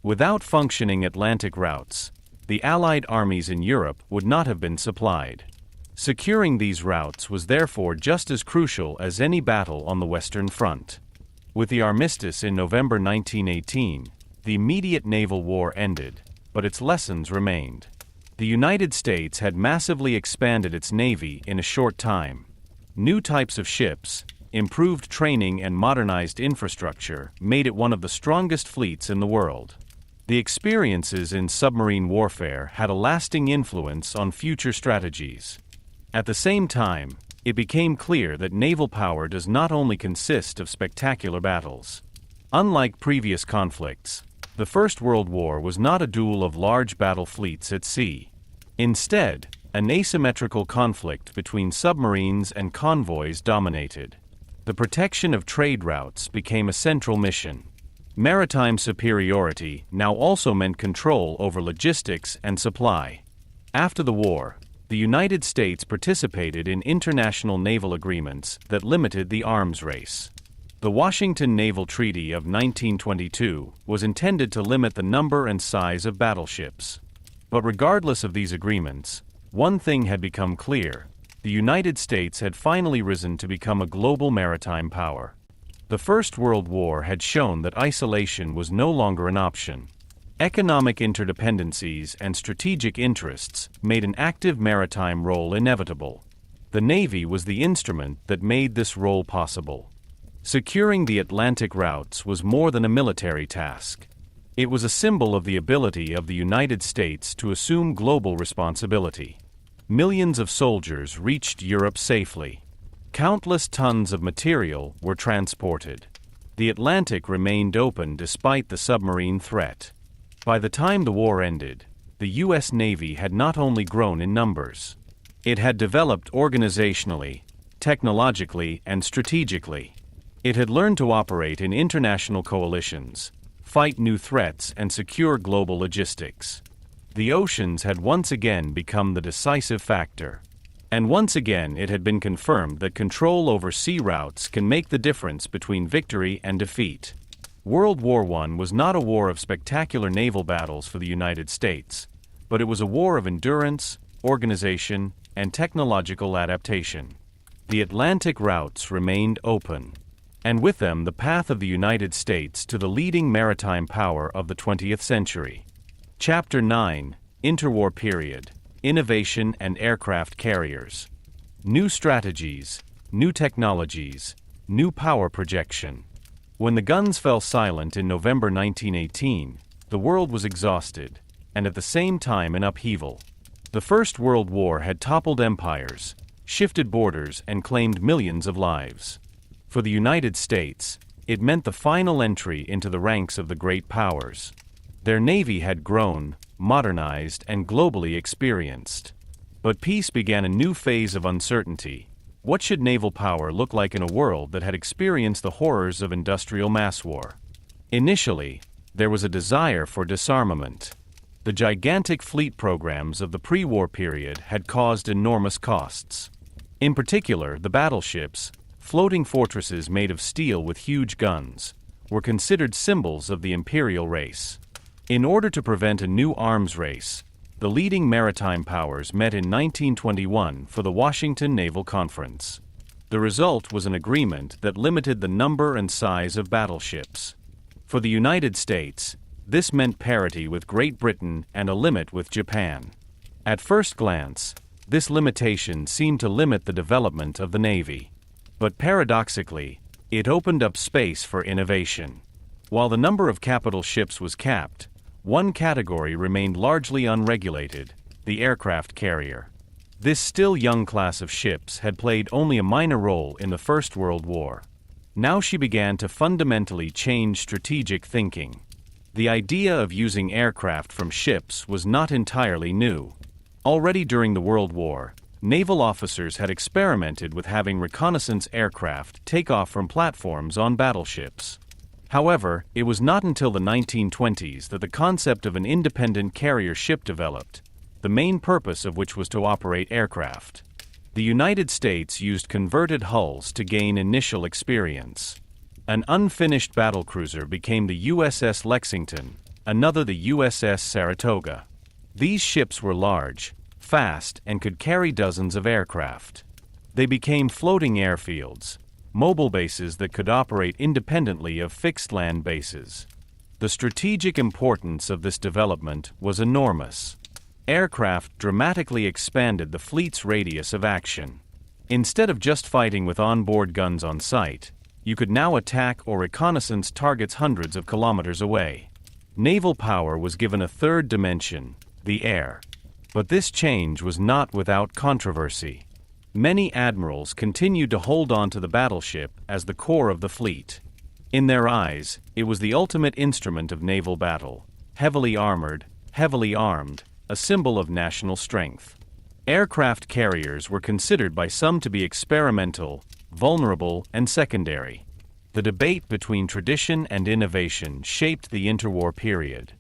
Without functioning Atlantic routes, the Allied armies in Europe would not have been supplied. Securing these routes was therefore just as crucial as any battle on the Western Front. With the armistice in November 1918, the immediate naval war ended, but its lessons remained. The United States had massively expanded its navy in a short time. New types of ships, improved training, and modernized infrastructure made it one of the strongest fleets in the world. The experiences in submarine warfare had a lasting influence on future strategies. At the same time, it became clear that naval power does not only consist of spectacular battles. Unlike previous conflicts, the First World War was not a duel of large battle fleets at sea. Instead, an asymmetrical conflict between submarines and convoys dominated. The protection of trade routes became a central mission. Maritime superiority now also meant control over logistics and supply. After the war, the United States participated in international naval agreements that limited the arms race. The Washington Naval Treaty of 1922 was intended to limit the number and size of battleships. But regardless of these agreements, one thing had become clear: the United States had finally risen to become a global maritime power. The First World War had shown that isolation was no longer an option. Economic interdependencies and strategic interests made an active maritime role inevitable. The Navy was the instrument that made this role possible. Securing the Atlantic routes was more than a military task. It was a symbol of the ability of the United States to assume global responsibility. Millions of soldiers reached Europe safely. Countless tons of material were transported. The Atlantic remained open despite the submarine threat. By the time the war ended, the U.S. Navy had not only grown in numbers. It had developed organizationally, technologically, and strategically. It had learned to operate in international coalitions, fight new threats, and secure global logistics. The oceans had once again become the decisive factor. And once again it had been confirmed that control over sea routes can make the difference between victory and defeat. World War I was not a war of spectacular naval battles for the United States, but it was a war of endurance, organization, and technological adaptation. The Atlantic routes remained open, and with them the path of the United States to the leading maritime power of the 20th century. Chapter 9: Interwar Period. Innovation and Aircraft Carriers. New strategies, new technologies, new power projection. When the guns fell silent in November 1918, the world was exhausted, and at the same time in upheaval. The First World War had toppled empires, shifted borders, and claimed millions of lives. For the United States, it meant the final entry into the ranks of the great powers. Their navy had grown, modernized, and globally experienced. But peace began a new phase of uncertainty. What should naval power look like in a world that had experienced the horrors of industrial mass war? Initially, there was a desire for disarmament. The gigantic fleet programs of the pre-war period had caused enormous costs. In particular, the battleships, floating fortresses made of steel with huge guns, were considered symbols of the imperial race. In order to prevent a new arms race, the leading maritime powers met in 1921 for the Washington Naval Conference. The result was an agreement that limited the number and size of battleships. For the United States, this meant parity with Great Britain and a limit with Japan. At first glance, this limitation seemed to limit the development of the Navy. But paradoxically, it opened up space for innovation. While the number of capital ships was capped, one category remained largely unregulated: the aircraft carrier. This still young class of ships had played only a minor role in the First World War. Now she began to fundamentally change strategic thinking. The idea of using aircraft from ships was not entirely new. Already during the World War, naval officers had experimented with having reconnaissance aircraft take off from platforms on battleships. However, it was not until the 1920s that the concept of an independent carrier ship developed, the main purpose of which was to operate aircraft. The United States used converted hulls to gain initial experience. An unfinished battlecruiser became the USS Lexington, another the USS Saratoga. These ships were large, fast, and could carry dozens of aircraft. They became floating airfields, mobile bases that could operate independently of fixed land bases. The strategic importance of this development was enormous. Aircraft dramatically expanded the fleet's radius of action. Instead of just fighting with onboard guns on site, you could now attack or reconnaissance targets hundreds of kilometers away. Naval power was given a third dimension: the air. But this change was not without controversy. Many admirals continued to hold on to the battleship as the core of the fleet. In their eyes, it was the ultimate instrument of naval battle: heavily armored, heavily armed, a symbol of national strength. Aircraft carriers were considered by some to be experimental, vulnerable, and secondary. The debate between tradition and innovation shaped the interwar period.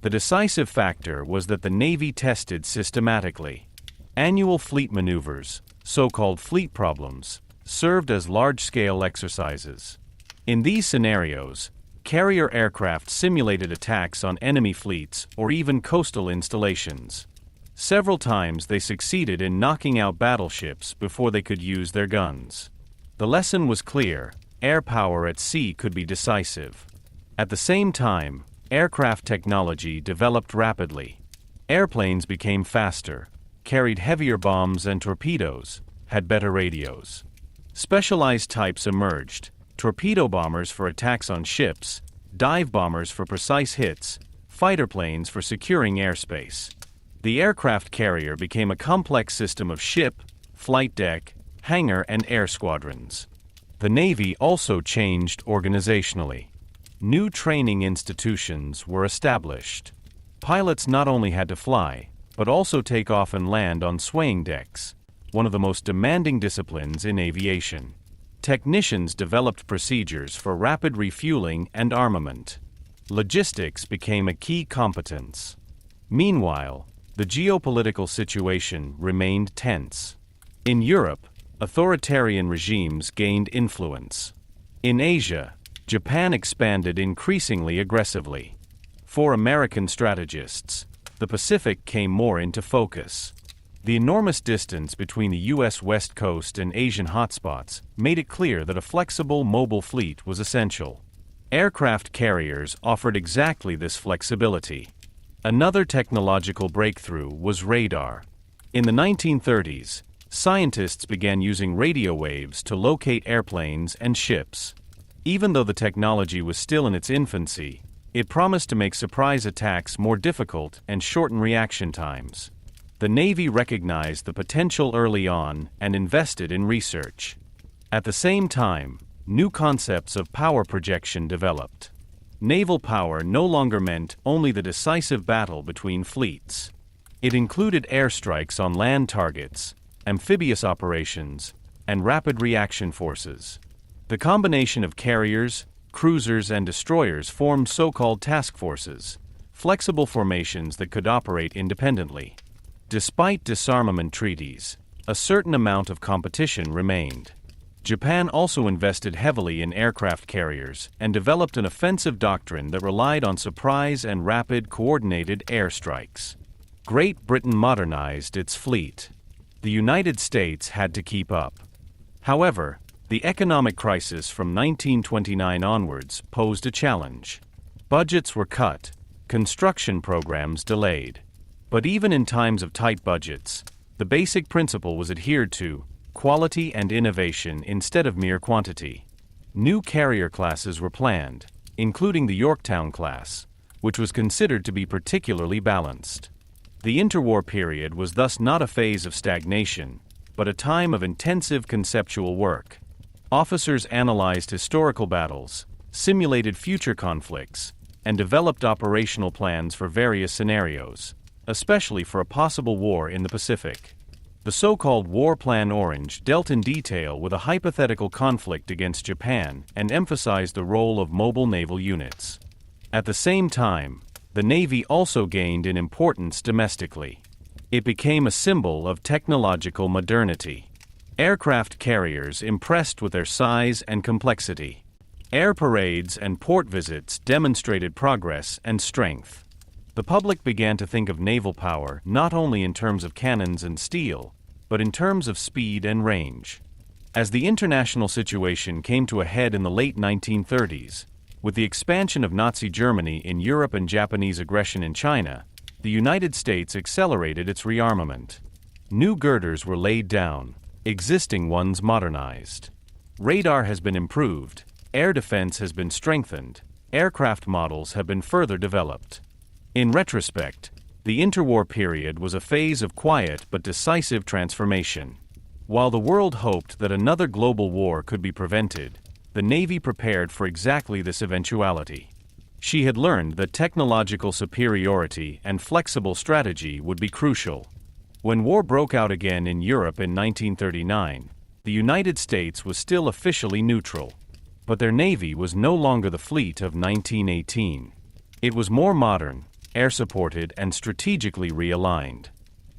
The decisive factor was that the Navy tested systematically. Annual fleet maneuvers, so-called fleet problems, served as large-scale exercises. In these scenarios, carrier aircraft simulated attacks on enemy fleets or even coastal installations. Several times they succeeded in knocking out battleships before they could use their guns. The lesson was clear: air power at sea could be decisive. At the same time, aircraft technology developed rapidly. Airplanes became faster, carried heavier bombs and torpedoes, had better radios. Specialized types emerged: torpedo bombers for attacks on ships, dive bombers for precise hits, fighter planes for securing airspace. The aircraft carrier became a complex system of ship, flight deck, hangar, and air squadrons. The Navy also changed organizationally. New training institutions were established. Pilots not only had to fly, but also take off and land on swaying decks, one of the most demanding disciplines in aviation. Technicians developed procedures for rapid refueling and armament. Logistics became a key competence. Meanwhile, the geopolitical situation remained tense. In Europe, authoritarian regimes gained influence. In Asia, Japan expanded increasingly aggressively. For American strategists, the Pacific came more into focus. The enormous distance between the U.S. West Coast and Asian hotspots made it clear that a flexible mobile fleet was essential. Aircraft carriers offered exactly this flexibility. Another technological breakthrough was radar. In the 1930s, scientists began using radio waves to locate airplanes and ships. Even though the technology was still in its infancy, it promised to make surprise attacks more difficult and shorten reaction times. The Navy recognized the potential early on and invested in research. At the same time, new concepts of power projection developed. Naval power no longer meant only the decisive battle between fleets. It included airstrikes on land targets, amphibious operations, and rapid reaction forces. The combination of carriers, cruisers, and destroyers formed so-called task forces, flexible formations that could operate independently. Despite disarmament treaties, a certain amount of competition remained. Japan also invested heavily in aircraft carriers and developed an offensive doctrine that relied on surprise and rapid, coordinated airstrikes. Great Britain modernized its fleet. The United States had to keep up. However, the economic crisis from 1929 onwards posed a challenge. Budgets were cut, construction programs delayed. But even in times of tight budgets, the basic principle was adhered to: quality and innovation instead of mere quantity. New carrier classes were planned, including the Yorktown class, which was considered to be particularly balanced. The interwar period was thus not a phase of stagnation, but a time of intensive conceptual work. Officers analyzed historical battles, simulated future conflicts, and developed operational plans for various scenarios, especially for a possible war in the Pacific. The so-called War Plan Orange dealt in detail with a hypothetical conflict against Japan and emphasized the role of mobile naval units. At the same time, the Navy also gained in importance domestically. It became a symbol of technological modernity. Aircraft carriers impressed with their size and complexity. Air parades and port visits demonstrated progress and strength. The public began to think of naval power not only in terms of cannons and steel, but in terms of speed and range. As the international situation came to a head in the late 1930s, with the expansion of Nazi Germany in Europe and Japanese aggression in China, the United States accelerated its rearmament. New girders were laid down, existing ones modernized. Radar has been improved, air defense has been strengthened, aircraft models have been further developed. In retrospect, the interwar period was a phase of quiet but decisive transformation. While the world hoped that another global war could be prevented, the Navy prepared for exactly this eventuality. She had learned that technological superiority and flexible strategy would be crucial. When war broke out again in Europe in 1939, the United States was still officially neutral. But their Navy was no longer the fleet of 1918. It was more modern, air-supported, and strategically realigned.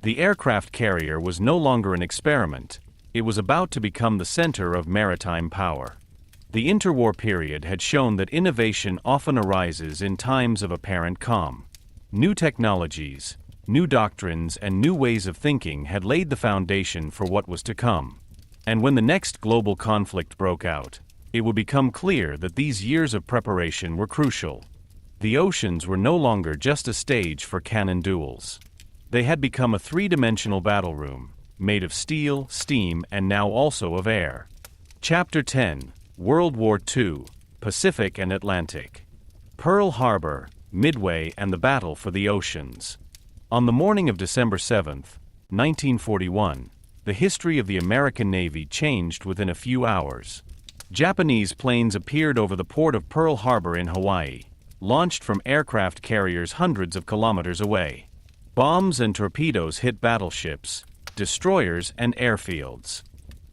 The aircraft carrier was no longer an experiment. It was about to become the center of maritime power. The interwar period had shown that innovation often arises in times of apparent calm. New technologies, new doctrines, and new ways of thinking had laid the foundation for what was to come. And when the next global conflict broke out, it would become clear that these years of preparation were crucial. The oceans were no longer just a stage for cannon duels. They had become a three-dimensional battle room, made of steel, steam, and now also of air. Chapter 10, World War II, Pacific and Atlantic. Pearl Harbor, Midway, and the Battle for the Oceans. On the morning of December 7, 1941, the history of the American Navy changed within a few hours. Japanese planes appeared over the port of Pearl Harbor in Hawaii, launched from aircraft carriers hundreds of kilometers away. Bombs and torpedoes hit battleships, destroyers, and airfields.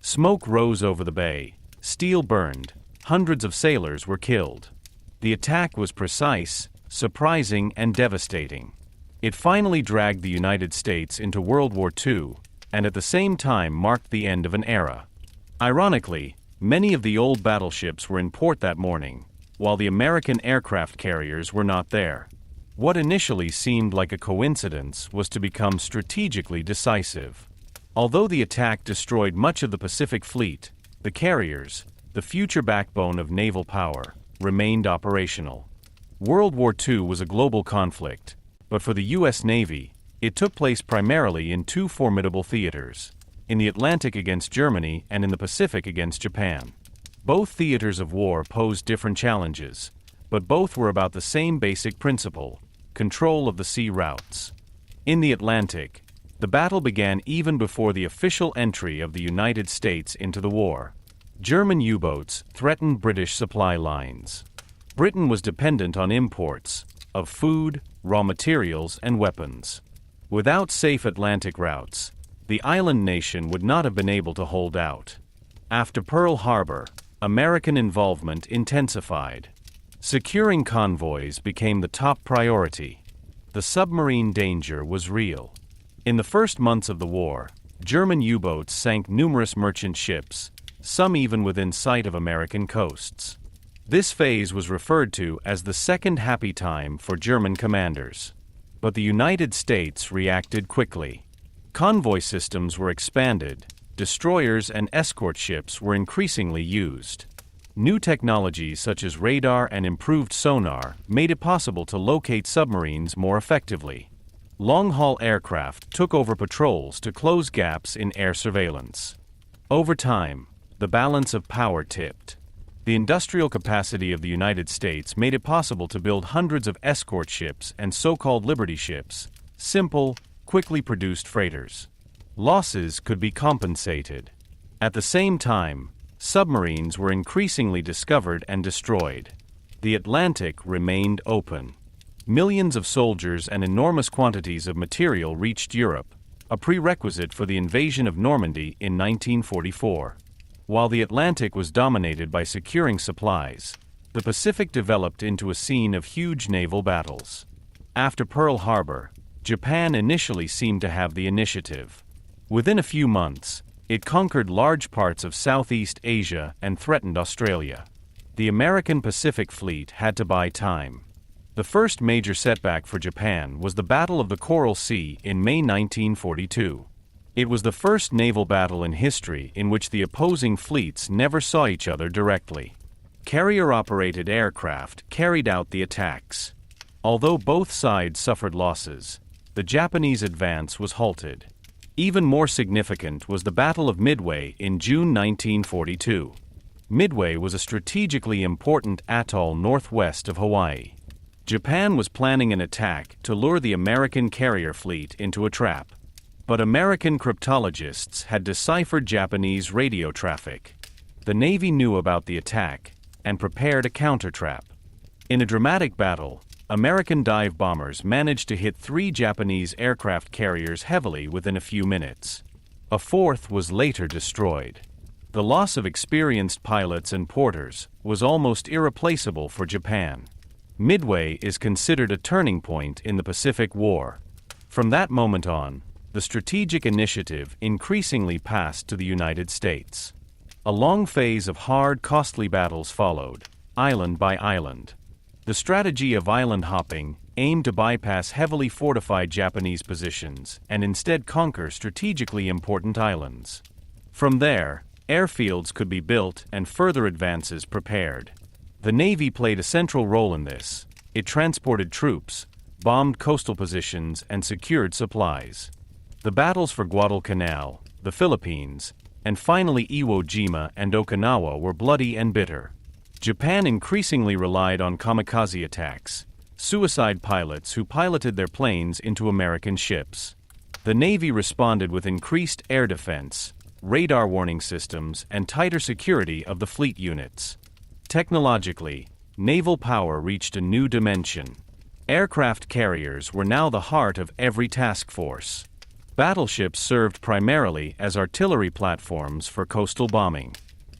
Smoke rose over the bay, steel burned, hundreds of sailors were killed. The attack was precise, surprising, and devastating. It finally dragged the United States into World War II, and at the same time marked the end of an era. Ironically, many of the old battleships were in port that morning, while the American aircraft carriers were not there. What initially seemed like a coincidence was to become strategically decisive. Although the attack destroyed much of the Pacific Fleet, the carriers, the future backbone of naval power, remained operational. World War II was a global conflict, but for the U.S. Navy, it took place primarily in two formidable theaters, in the Atlantic against Germany and in the Pacific against Japan. Both theaters of war posed different challenges, but both were about the same basic principle: control of the sea routes. In the Atlantic, the battle began even before the official entry of the United States into the war. German U-boats threatened British supply lines. Britain was dependent on imports of food, raw materials, and weapons. Without safe Atlantic routes, the island nation would not have been able to hold out. After Pearl Harbor, American involvement intensified. Securing convoys became the top priority. The submarine danger was real. In the first months of the war, German U-boats sank numerous merchant ships, some even within sight of American coasts. This phase was referred to as the second happy time for German commanders. But the United States reacted quickly. Convoy systems were expanded, destroyers and escort ships were increasingly used. New technologies such as radar and improved sonar made it possible to locate submarines more effectively. Long-haul aircraft took over patrols to close gaps in air surveillance. Over time, the balance of power tipped. The industrial capacity of the United States made it possible to build hundreds of escort ships and so-called Liberty ships, simple, quickly produced freighters. Losses could be compensated. At the same time, submarines were increasingly discovered and destroyed. The Atlantic remained open. Millions of soldiers and enormous quantities of material reached Europe, a prerequisite for the invasion of Normandy in 1944. While the Atlantic was dominated by securing supplies, the Pacific developed into a scene of huge naval battles. After Pearl Harbor, Japan initially seemed to have the initiative. Within a few months, it conquered large parts of Southeast Asia and threatened Australia. The American Pacific Fleet had to buy time. The first major setback for Japan was the Battle of the Coral Sea in May 1942. It was the first naval battle in history in which the opposing fleets never saw each other directly. Carrier-operated aircraft carried out the attacks. Although both sides suffered losses, the Japanese advance was halted. Even more significant was the Battle of Midway in June 1942. Midway was a strategically important atoll northwest of Hawaii. Japan was planning an attack to lure the American carrier fleet into a trap. But American cryptologists had deciphered Japanese radio traffic. The Navy knew about the attack and prepared a counter-trap. In a dramatic battle, American dive bombers managed to hit 3 Japanese aircraft carriers heavily within a few minutes. A fourth was later destroyed. The loss of experienced pilots and porters was almost irreplaceable for Japan. Midway is considered a turning point in the Pacific War. From that moment on, the strategic initiative increasingly passed to the United States. A long phase of hard, costly battles followed, island by island. The strategy of island hopping aimed to bypass heavily fortified Japanese positions and instead conquer strategically important islands. From there, airfields could be built and further advances prepared. The Navy played a central role in this. It transported troops, bombed coastal positions, and secured supplies. The battles for Guadalcanal, the Philippines, and finally Iwo Jima and Okinawa were bloody and bitter. Japan increasingly relied on kamikaze attacks, suicide pilots who piloted their planes into American ships. The Navy responded with increased air defense, radar warning systems, and tighter security of the fleet units. Technologically, naval power reached a new dimension. Aircraft carriers were now the heart of every task force. Battleships served primarily as artillery platforms for coastal bombing.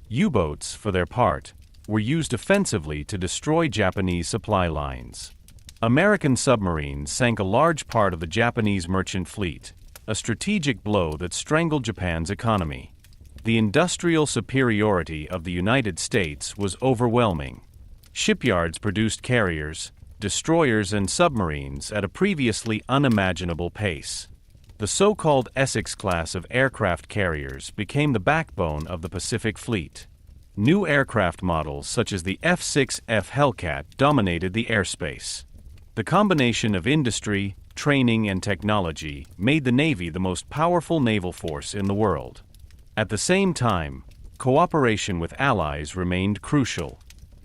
U-boats, for their part, were used offensively to destroy Japanese supply lines. American submarines sank a large part of the Japanese merchant fleet, a strategic blow that strangled Japan's economy. The industrial superiority of the United States was overwhelming. Shipyards produced carriers, destroyers, and submarines at a previously unimaginable pace. The so-called Essex class of aircraft carriers became the backbone of the Pacific Fleet. New aircraft models such as the F-6F Hellcat dominated the airspace. The combination of industry, training, and technology made the Navy the most powerful naval force in the world. At the same time, cooperation with allies remained crucial.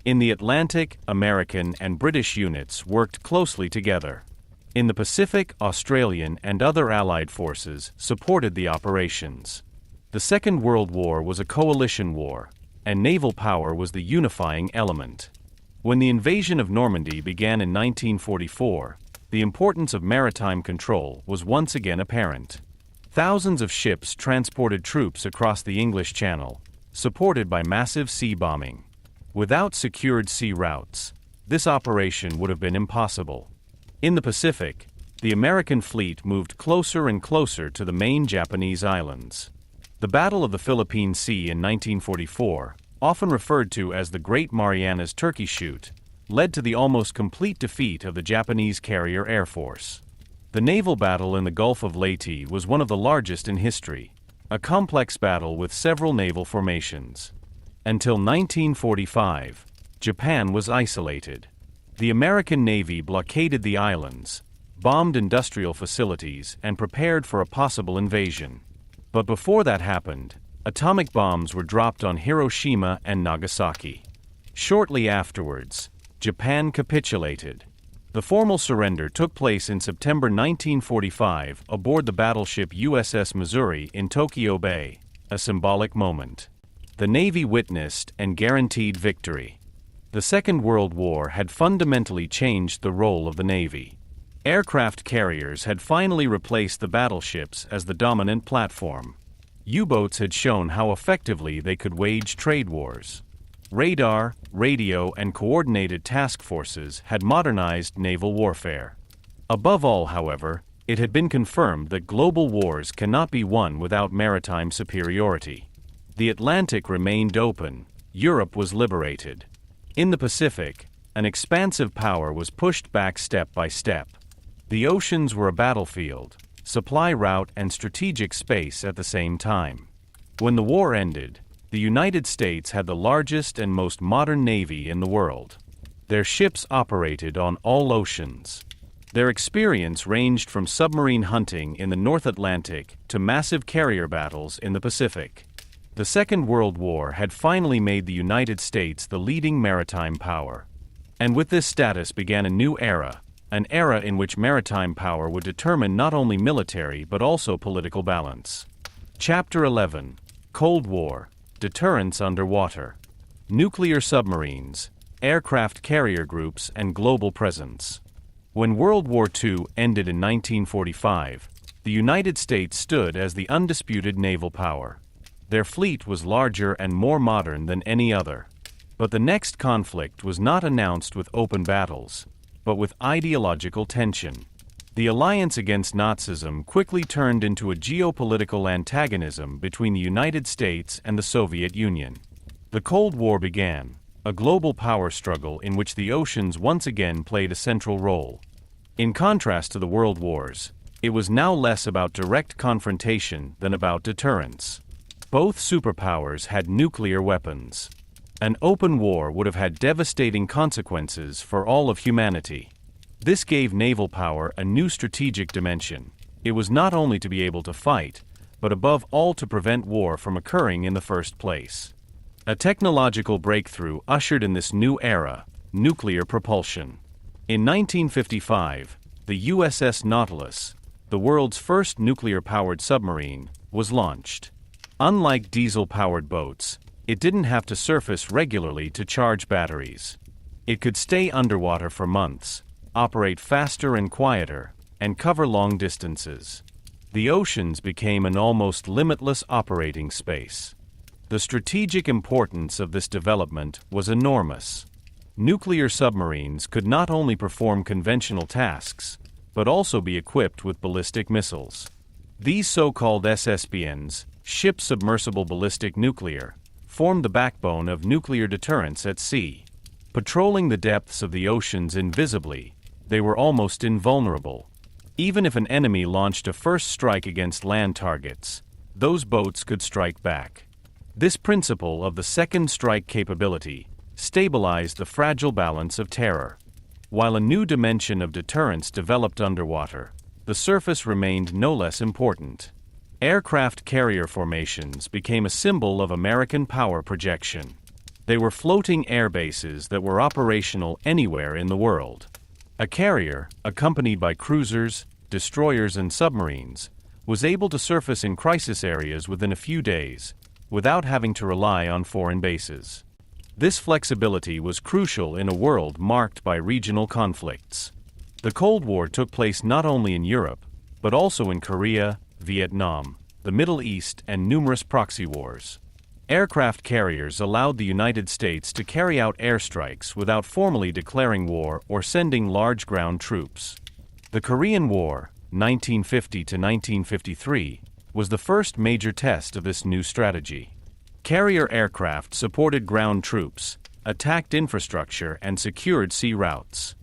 In the Atlantic, American and British units worked closely together. In the Pacific, Australian and other allied forces supported the operations. The Second World War was a coalition war, and naval power was the unifying element. When the invasion of Normandy began in 1944, the importance of maritime control was once again apparent. Thousands of ships transported troops across the English Channel, supported by massive sea bombing. Without secured sea routes, this operation would have been impossible. In the Pacific, the American fleet moved closer and closer to the main Japanese islands. The Battle of the Philippine Sea in 1944, often referred to as the Great Marianas Turkey Shoot, led to the almost complete defeat of the Japanese carrier air force. The naval battle in the Gulf of Leyte was one of the largest in history, a complex battle with several naval formations. Until 1945, Japan was isolated. The American Navy blockaded the islands, bombed industrial facilities, and prepared for a possible invasion. But before that happened, atomic bombs were dropped on Hiroshima and Nagasaki. Shortly afterwards, Japan capitulated. The formal surrender took place in September 1945 aboard the battleship USS Missouri in Tokyo Bay, a symbolic moment. The Navy witnessed and guaranteed victory. The Second World War had fundamentally changed the role of the Navy. Aircraft carriers had finally replaced the battleships as the dominant platform. U-boats had shown how effectively they could wage trade wars. Radar, radio, and coordinated task forces had modernized naval warfare. Above all, however, it had been confirmed that global wars cannot be won without maritime superiority. The Atlantic remained open. Europe was liberated. In the Pacific, an expansive power was pushed back step by step. The oceans were a battlefield, supply route, and strategic space at the same time. When the war ended, the United States had the largest and most modern navy in the world. Their ships operated on all oceans. Their experience ranged from submarine hunting in the North Atlantic to massive carrier battles in the Pacific. The Second World War had finally made the United States the leading maritime power. And with this status began a new era, an era in which maritime power would determine not only military but also political balance. Chapter 11: Cold War, Deterrence Underwater. Nuclear submarines, aircraft carrier groups, and global presence. When World War II ended in 1945, the United States stood as the undisputed naval power. Their fleet was larger and more modern than any other. But the next conflict was not announced with open battles, but with ideological tension. The alliance against Nazism quickly turned into a geopolitical antagonism between the United States and the Soviet Union. The Cold War began, a global power struggle in which the oceans once again played a central role. In contrast to the World Wars, it was now less about direct confrontation than about deterrence. Both superpowers had nuclear weapons. An open war would have had devastating consequences for all of humanity. This gave naval power a new strategic dimension. It was not only to be able to fight, but above all to prevent war from occurring in the first place. A technological breakthrough ushered in this new era, nuclear propulsion. In 1955, the USS Nautilus, the world's first nuclear-powered submarine, was launched. Unlike diesel-powered boats, it didn't have to surface regularly to charge batteries. It could stay underwater for months, operate faster and quieter, and cover long distances. The oceans became an almost limitless operating space. The strategic importance of this development was enormous. Nuclear submarines could not only perform conventional tasks, but also be equipped with ballistic missiles. These so-called SSBNs, Ship Submersible Ballistic Nuclear, formed the backbone of nuclear deterrence at sea. Patrolling the depths of the oceans invisibly, they were almost invulnerable. Even if an enemy launched a first strike against land targets, those boats could strike back. This principle of the second strike capability stabilized the fragile balance of terror. While a new dimension of deterrence developed underwater, the surface remained no less important. Aircraft carrier formations became a symbol of American power projection. They were floating air bases that were operational anywhere in the world. A carrier, accompanied by cruisers, destroyers, and submarines, was able to surface in crisis areas within a few days, without having to rely on foreign bases. This flexibility was crucial in a world marked by regional conflicts. The Cold War took place not only in Europe, but also in Korea, Vietnam, the Middle East, and numerous proxy wars. Aircraft carriers allowed the United States to carry out airstrikes without formally declaring war or sending large ground troops. The Korean War, 1950 to 1953, was the first major test of this new strategy. Carrier aircraft supported ground troops, attacked infrastructure, and secured sea routes.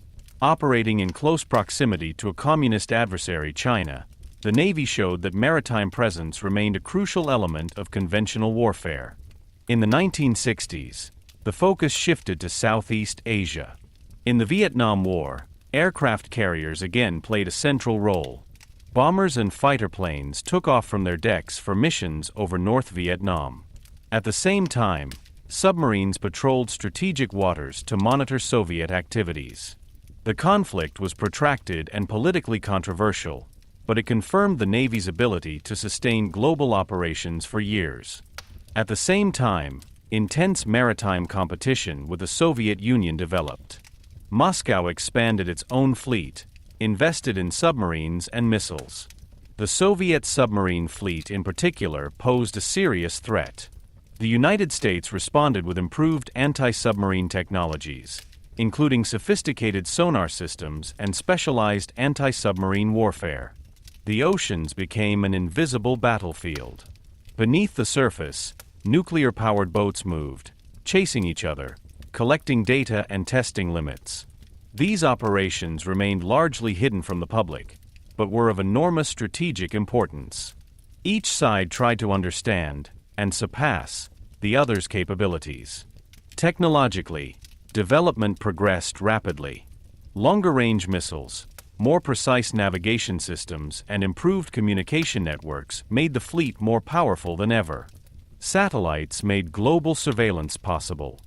Operating in close proximity to a communist adversary, China, the Navy showed that maritime presence remained a crucial element of conventional warfare. In the 1960s, the focus shifted to Southeast Asia. In the Vietnam War, aircraft carriers again played a central role. Bombers and fighter planes took off from their decks for missions over North Vietnam. At the same time, submarines patrolled strategic waters to monitor Soviet activities. The conflict was protracted and politically controversial, but it confirmed the Navy's ability to sustain global operations for years. At the same time, intense maritime competition with the Soviet Union developed. Moscow expanded its own fleet, invested in submarines and missiles. The Soviet submarine fleet in particular posed a serious threat. The United States responded with improved anti-submarine technologies, including sophisticated sonar systems and specialized anti-submarine warfare. The oceans became an invisible battlefield. Beneath the surface, nuclear-powered boats moved, chasing each other, collecting data and testing limits. These operations remained largely hidden from the public, but were of enormous strategic importance. Each side tried to understand and surpass the other's capabilities. Technologically, development progressed rapidly. Longer-range missiles, more precise navigation systems, and improved communication networks made the fleet more powerful than ever. Satellites made global surveillance possible.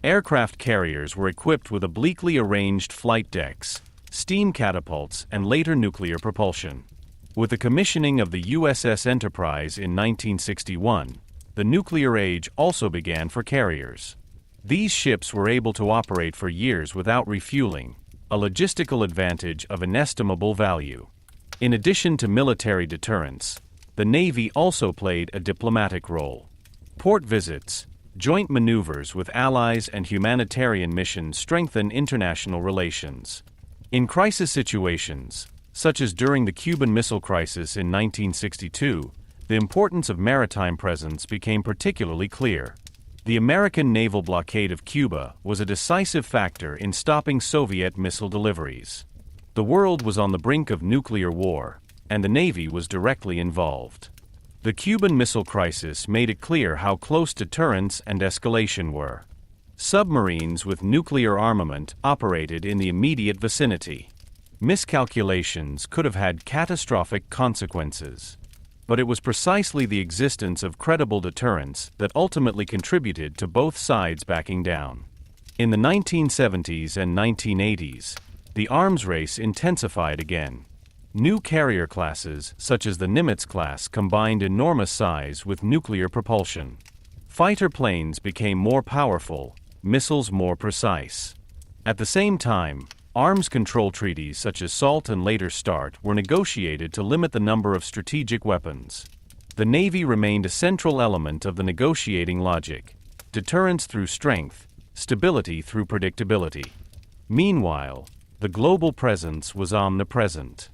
Aircraft carriers were equipped with obliquely arranged flight decks, steam catapults, and later nuclear propulsion. With the commissioning of the USS Enterprise in 1961, the nuclear age also began for carriers. These ships were able to operate for years without refueling, a logistical advantage of inestimable value. In addition to military deterrence, the Navy also played a diplomatic role. Port visits, joint maneuvers with allies, and humanitarian missions strengthen international relations. In crisis situations, such as during the Cuban Missile Crisis in 1962, the importance of maritime presence became particularly clear. The American naval blockade of Cuba was a decisive factor in stopping Soviet missile deliveries. The world was on the brink of nuclear war, and the Navy was directly involved. The Cuban Missile Crisis made it clear how close deterrence and escalation were. Submarines with nuclear armament operated in the immediate vicinity. Miscalculations could have had catastrophic consequences. But it was precisely the existence of credible deterrence that ultimately contributed to both sides backing down. In the 1970s and 1980s, the arms race intensified again. New carrier classes, such as the Nimitz class, combined enormous size with nuclear propulsion. Fighter planes became more powerful, missiles more precise. At the same time, arms control treaties such as SALT and later START were negotiated to limit the number of strategic weapons. The Navy remained a central element of the negotiating logic: deterrence through strength, stability through predictability. Meanwhile, the global presence was omnipresent.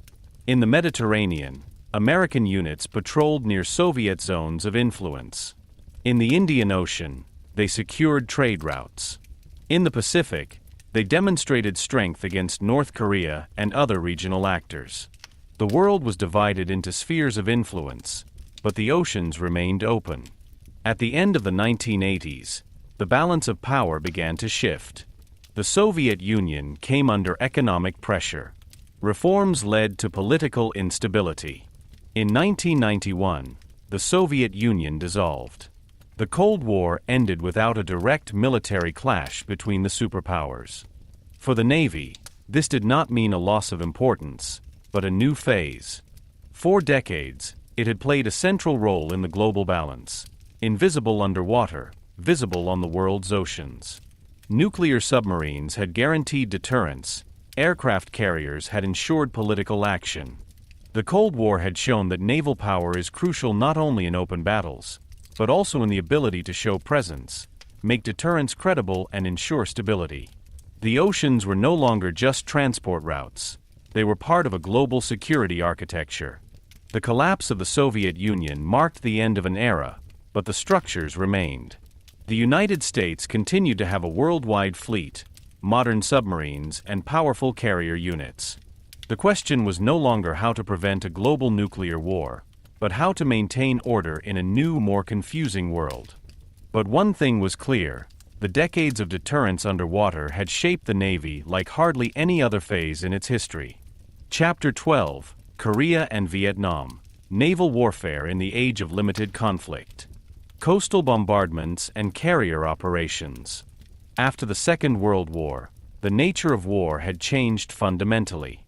In the Mediterranean, American units patrolled near Soviet zones of influence. In the Indian Ocean, they secured trade routes. In the Pacific, they demonstrated strength against North Korea and other regional actors. The world was divided into spheres of influence, but the oceans remained open. At the end of the 1980s, the balance of power began to shift. The Soviet Union came under economic pressure. Reforms led to political instability. In 1991, the Soviet Union dissolved. The Cold War ended without a direct military clash between the superpowers. For the Navy, this did not mean a loss of importance, but a new phase. For decades, it had played a central role in the global balance, invisible underwater, visible on the world's oceans. Nuclear submarines had guaranteed deterrence, aircraft carriers had ensured political action. The Cold War had shown that naval power is crucial not only in open battles, but also in the ability to show presence, make deterrence credible, and ensure stability. The oceans were no longer just transport routes. They were part of a global security architecture. The collapse of the Soviet Union marked the end of an era, but the structures remained. The United States continued to have a worldwide fleet, modern submarines, and powerful carrier units. The question was no longer how to prevent a global nuclear war, but how to maintain order in a new, more confusing world. But one thing was clear: the decades of deterrence underwater had shaped the Navy like hardly any other phase in its history. Chapter 12: Korea and Vietnam. Naval Warfare in the Age of Limited Conflict. Coastal bombardments and carrier operations. After the Second World War, the nature of war had changed fundamentally.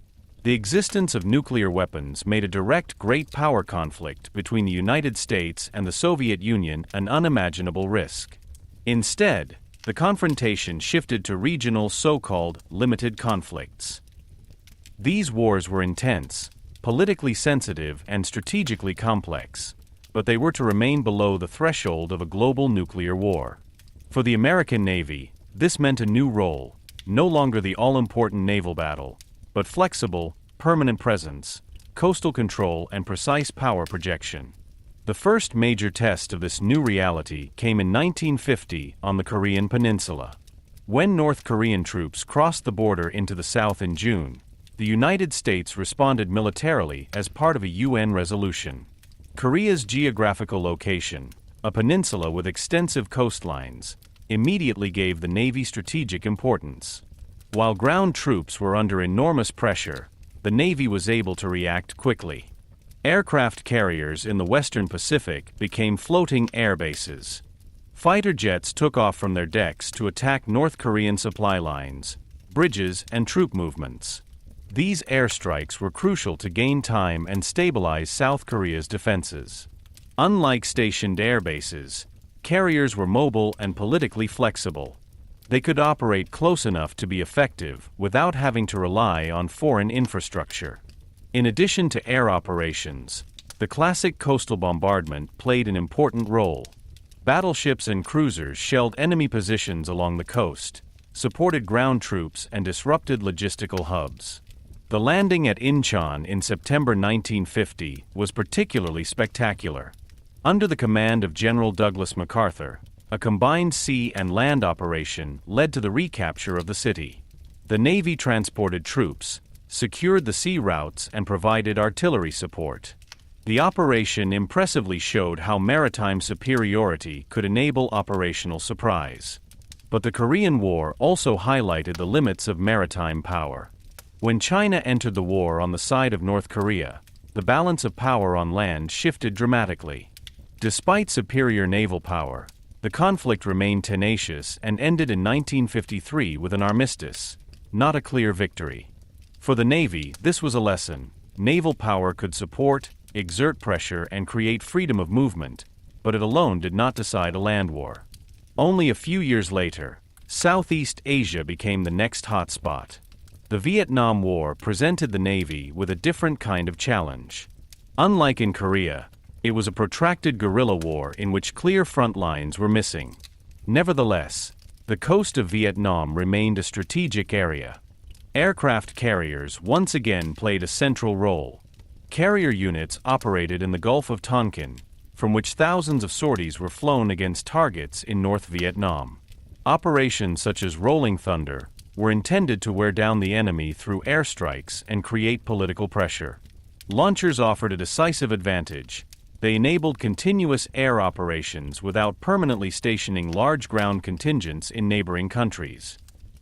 The existence of nuclear weapons made a direct great power conflict between the United States and the Soviet Union an unimaginable risk. Instead, the confrontation shifted to regional so-called limited conflicts. These wars were intense, politically sensitive, and strategically complex, but they were to remain below the threshold of a global nuclear war. For the American Navy, this meant a new role, no longer the all-important naval battle, but flexible, permanent presence, coastal control, and precise power projection. The first major test of this new reality came in 1950 on the Korean Peninsula. When North Korean troops crossed the border into the South in June, the United States responded militarily as part of a UN resolution. Korea's geographical location, a peninsula with extensive coastlines, immediately gave the Navy strategic importance. While ground troops were under enormous pressure, the Navy was able to react quickly. Aircraft carriers in the Western Pacific became floating air bases. Fighter jets took off from their decks to attack North Korean supply lines, bridges, and troop movements. These airstrikes were crucial to gain time and stabilize South Korea's defenses. Unlike stationed air bases, carriers were mobile and politically flexible. They could operate close enough to be effective without having to rely on foreign infrastructure. In addition to air operations, the classic coastal bombardment played an important role. Battleships and cruisers shelled enemy positions along the coast, supported ground troops, and disrupted logistical hubs. The landing at Incheon in September 1950 was particularly spectacular. Under the command of General Douglas MacArthur, a combined sea and land operation led to the recapture of the city. The Navy transported troops, secured the sea routes, and provided artillery support. The operation impressively showed how maritime superiority could enable operational surprise. But the Korean War also highlighted the limits of maritime power. When China entered the war on the side of North Korea, the balance of power on land shifted dramatically. Despite superior naval power, the conflict remained tenacious and ended in 1953 with an armistice, not a clear victory. For the Navy, this was a lesson. Naval power could support, exert pressure, and create freedom of movement, but it alone did not decide a land war. Only a few years later, Southeast Asia became the next hotspot. The Vietnam War presented the Navy with a different kind of challenge. Unlike in Korea, it was a protracted guerrilla war in which clear front lines were missing. Nevertheless, the coast of Vietnam remained a strategic area. Aircraft carriers once again played a central role. Carrier units operated in the Gulf of Tonkin, from which thousands of sorties were flown against targets in North Vietnam. Operations such as Rolling Thunder were intended to wear down the enemy through airstrikes and create political pressure. Launchers offered a decisive advantage. They enabled continuous air operations without permanently stationing large ground contingents in neighboring countries.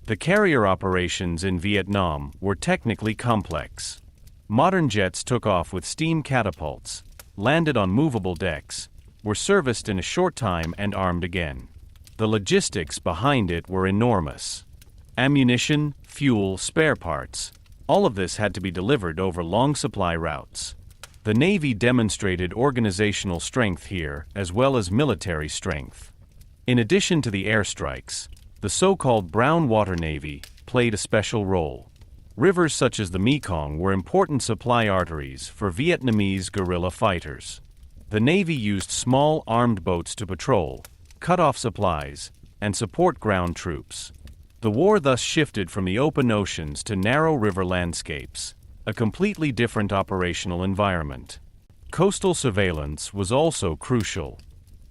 The carrier operations in Vietnam were technically complex. Modern jets took off with steam catapults, landed on movable decks, were serviced in a short time and armed again. The logistics behind it were enormous. Ammunition, fuel, spare parts, all of this had to be delivered over long supply routes. The Navy demonstrated organizational strength here as well as military strength. In addition to the airstrikes, the so-called Brown Water Navy played a special role. Rivers such as the Mekong were important supply arteries for Vietnamese guerrilla fighters. The Navy used small armed boats to patrol, cut off supplies, and support ground troops. The war thus shifted from the open oceans to narrow river landscapes, a completely different operational environment. Coastal surveillance was also crucial.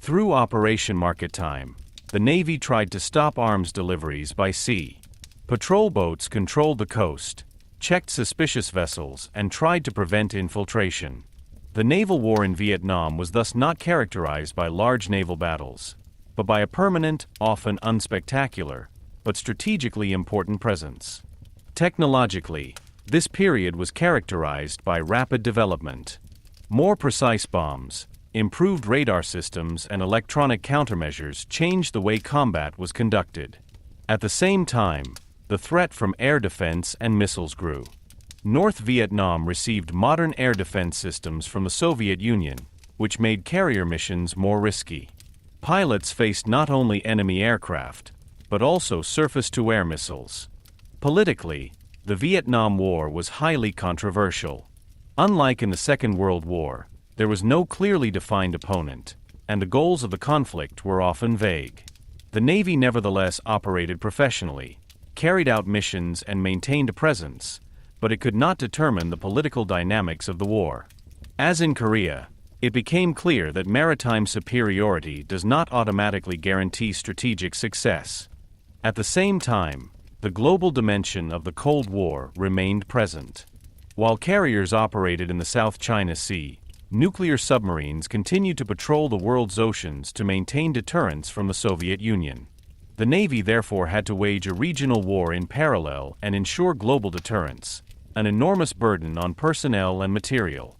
Through Operation Market Time, the Navy tried to stop arms deliveries by sea. Patrol boats controlled the coast, checked suspicious vessels, and tried to prevent infiltration. The naval war in Vietnam was thus not characterized by large naval battles, but by a permanent, often unspectacular, but strategically important presence. Technologically, this period was characterized by rapid development. More precise bombs, improved radar systems, and electronic countermeasures changed the way combat was conducted. At the same time, the threat from air defense and missiles grew. North Vietnam received modern air defense systems from the Soviet Union, which made carrier missions more risky. Pilots faced not only enemy aircraft, but also surface-to-air missiles. Politically, the Vietnam War was highly controversial. Unlike in the Second World War, there was no clearly defined opponent, and the goals of the conflict were often vague. The Navy nevertheless operated professionally, carried out missions, and maintained a presence, but it could not determine the political dynamics of the war. As in Korea, it became clear that maritime superiority does not automatically guarantee strategic success. At the same time, the global dimension of the Cold War remained present. While carriers operated in the South China Sea, nuclear submarines continued to patrol the world's oceans to maintain deterrence from the Soviet Union. The Navy therefore had to wage a regional war in parallel and ensure global deterrence, an enormous burden on personnel and material.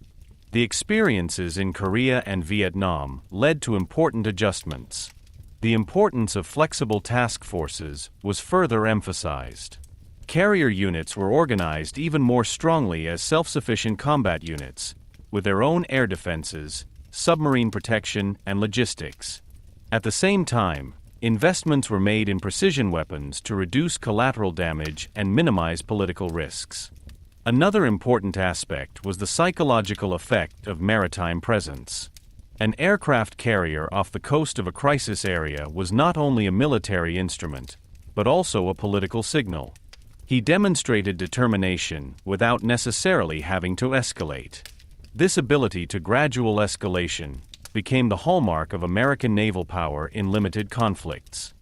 The experiences in Korea and Vietnam led to important adjustments. The importance of flexible task forces was further emphasized. Carrier units were organized even more strongly as self-sufficient combat units, with their own air defenses, submarine protection, and logistics. At the same time, investments were made in precision weapons to reduce collateral damage and minimize political risks. Another important aspect was the psychological effect of maritime presence. An aircraft carrier off the coast of a crisis area was not only a military instrument, but also a political signal. He demonstrated determination without necessarily having to escalate. This ability to gradual escalation became the hallmark of American naval power in limited conflicts.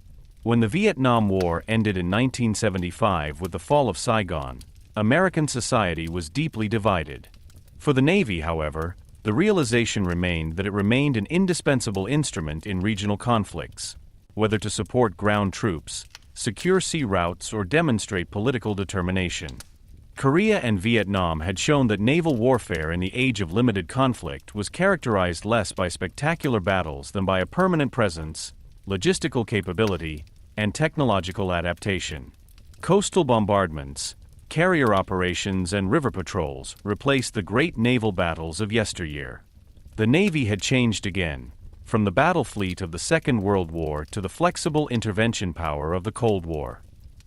When the Vietnam War ended in 1975 with the fall of Saigon, American society was deeply divided. For the Navy, however, the realization remained that it remained an indispensable instrument in regional conflicts, whether to support ground troops, secure sea routes, or demonstrate political determination. Korea and Vietnam had shown that naval warfare in the age of limited conflict was characterized less by spectacular battles than by a permanent presence, logistical capability, and technological adaptation. Coastal bombardments, carrier operations, and river patrols replaced the great naval battles of yesteryear. The Navy had changed again, from the battle fleet of the Second World War to the flexible intervention power of the Cold War.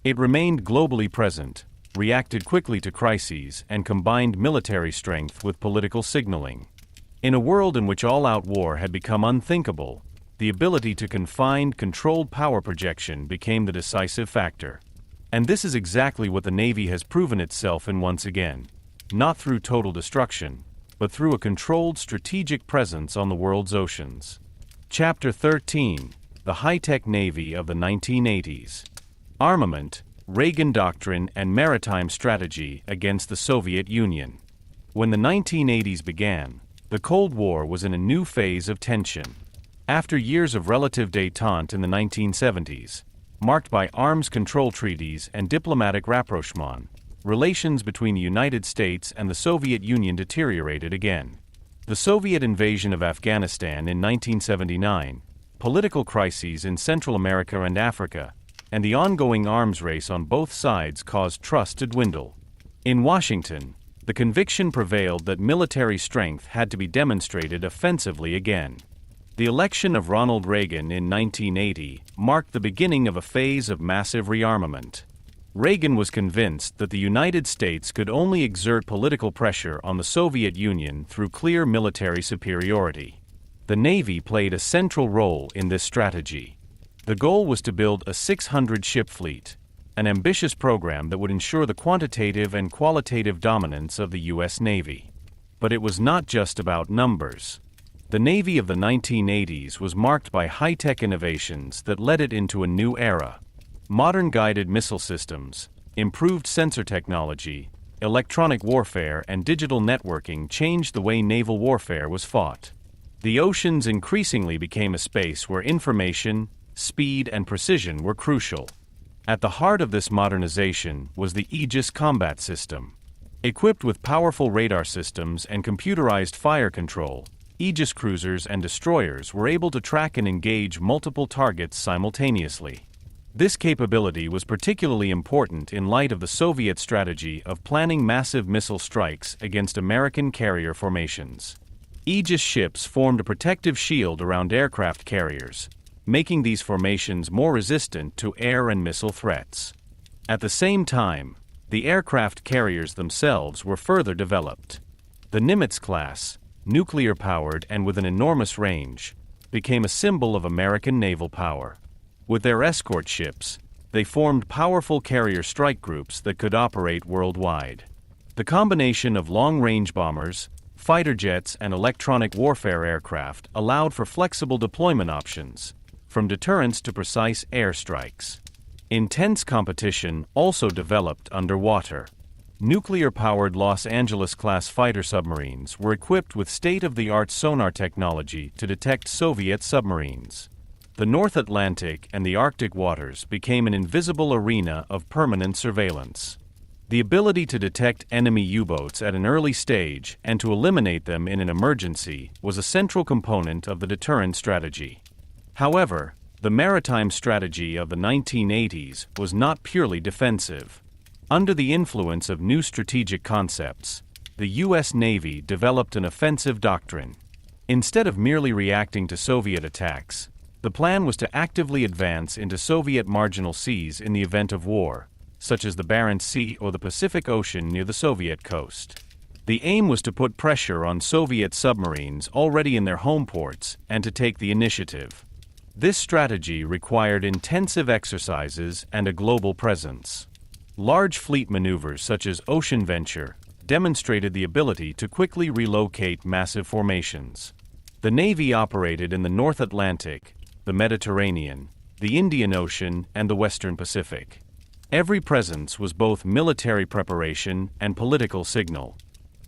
It remained globally present, reacted quickly to crises, and combined military strength with political signaling. In a world in which all-out war had become unthinkable, the ability to confine, controlled power projection became the decisive factor. And this is exactly what the Navy has proven itself in once again, not through total destruction, but through a controlled strategic presence on the world's oceans. Chapter 13: The High-Tech Navy of the 1980s. Armament, Reagan Doctrine, and Maritime Strategy against the Soviet Union. When the 1980s began, the Cold War was in a new phase of tension. After years of relative détente in the 1970s, marked by arms control treaties and diplomatic rapprochement, relations between the United States and the Soviet Union deteriorated again. The Soviet invasion of Afghanistan in 1979, political crises in Central America and Africa, and the ongoing arms race on both sides caused trust to dwindle. In Washington, the conviction prevailed that military strength had to be demonstrated offensively again. The election of Ronald Reagan in 1980 marked the beginning of a phase of massive rearmament. Reagan was convinced that the United States could only exert political pressure on the Soviet Union through clear military superiority. The Navy played a central role in this strategy. The goal was to build a 600-ship fleet, an ambitious program that would ensure the quantitative and qualitative dominance of the U.S. Navy. But it was not just about numbers. The Navy of the 1980s was marked by high-tech innovations that led it into a new era. Modern guided missile systems, improved sensor technology, electronic warfare, and digital networking changed the way naval warfare was fought. The oceans increasingly became a space where information, speed, and precision were crucial. At the heart of this modernization was the Aegis combat system. Equipped with powerful radar systems and computerized fire control, Aegis cruisers and destroyers were able to track and engage multiple targets simultaneously. This capability was particularly important in light of the Soviet strategy of planning massive missile strikes against American carrier formations. Aegis ships formed a protective shield around aircraft carriers, making these formations more resistant to air and missile threats. At the same time, the aircraft carriers themselves were further developed. The Nimitz class, nuclear-powered and with an enormous range, became a symbol of American naval power. With their escort ships, they formed powerful carrier strike groups that could operate worldwide. The combination of long-range bombers, fighter jets, and electronic warfare aircraft allowed for flexible deployment options, from deterrence to precise airstrikes. Intense competition also developed underwater. Nuclear-powered Los Angeles-class fighter submarines were equipped with state-of-the-art sonar technology to detect Soviet submarines. The North Atlantic and the Arctic waters became an invisible arena of permanent surveillance. The ability to detect enemy U-boats at an early stage and to eliminate them in an emergency was a central component of the deterrence strategy. However, the maritime strategy of the 1980s was not purely defensive. Under the influence of new strategic concepts, the U.S. Navy developed an offensive doctrine. Instead of merely reacting to Soviet attacks, the plan was to actively advance into Soviet marginal seas in the event of war, such as the Barents Sea or the Pacific Ocean near the Soviet coast. The aim was to put pressure on Soviet submarines already in their home ports and to take the initiative. This strategy required intensive exercises and a global presence. Large fleet maneuvers such as Ocean Venture demonstrated the ability to quickly relocate massive formations. The Navy operated in the North Atlantic, the Mediterranean, the Indian Ocean, and the Western Pacific. Every presence was both military preparation and political signal.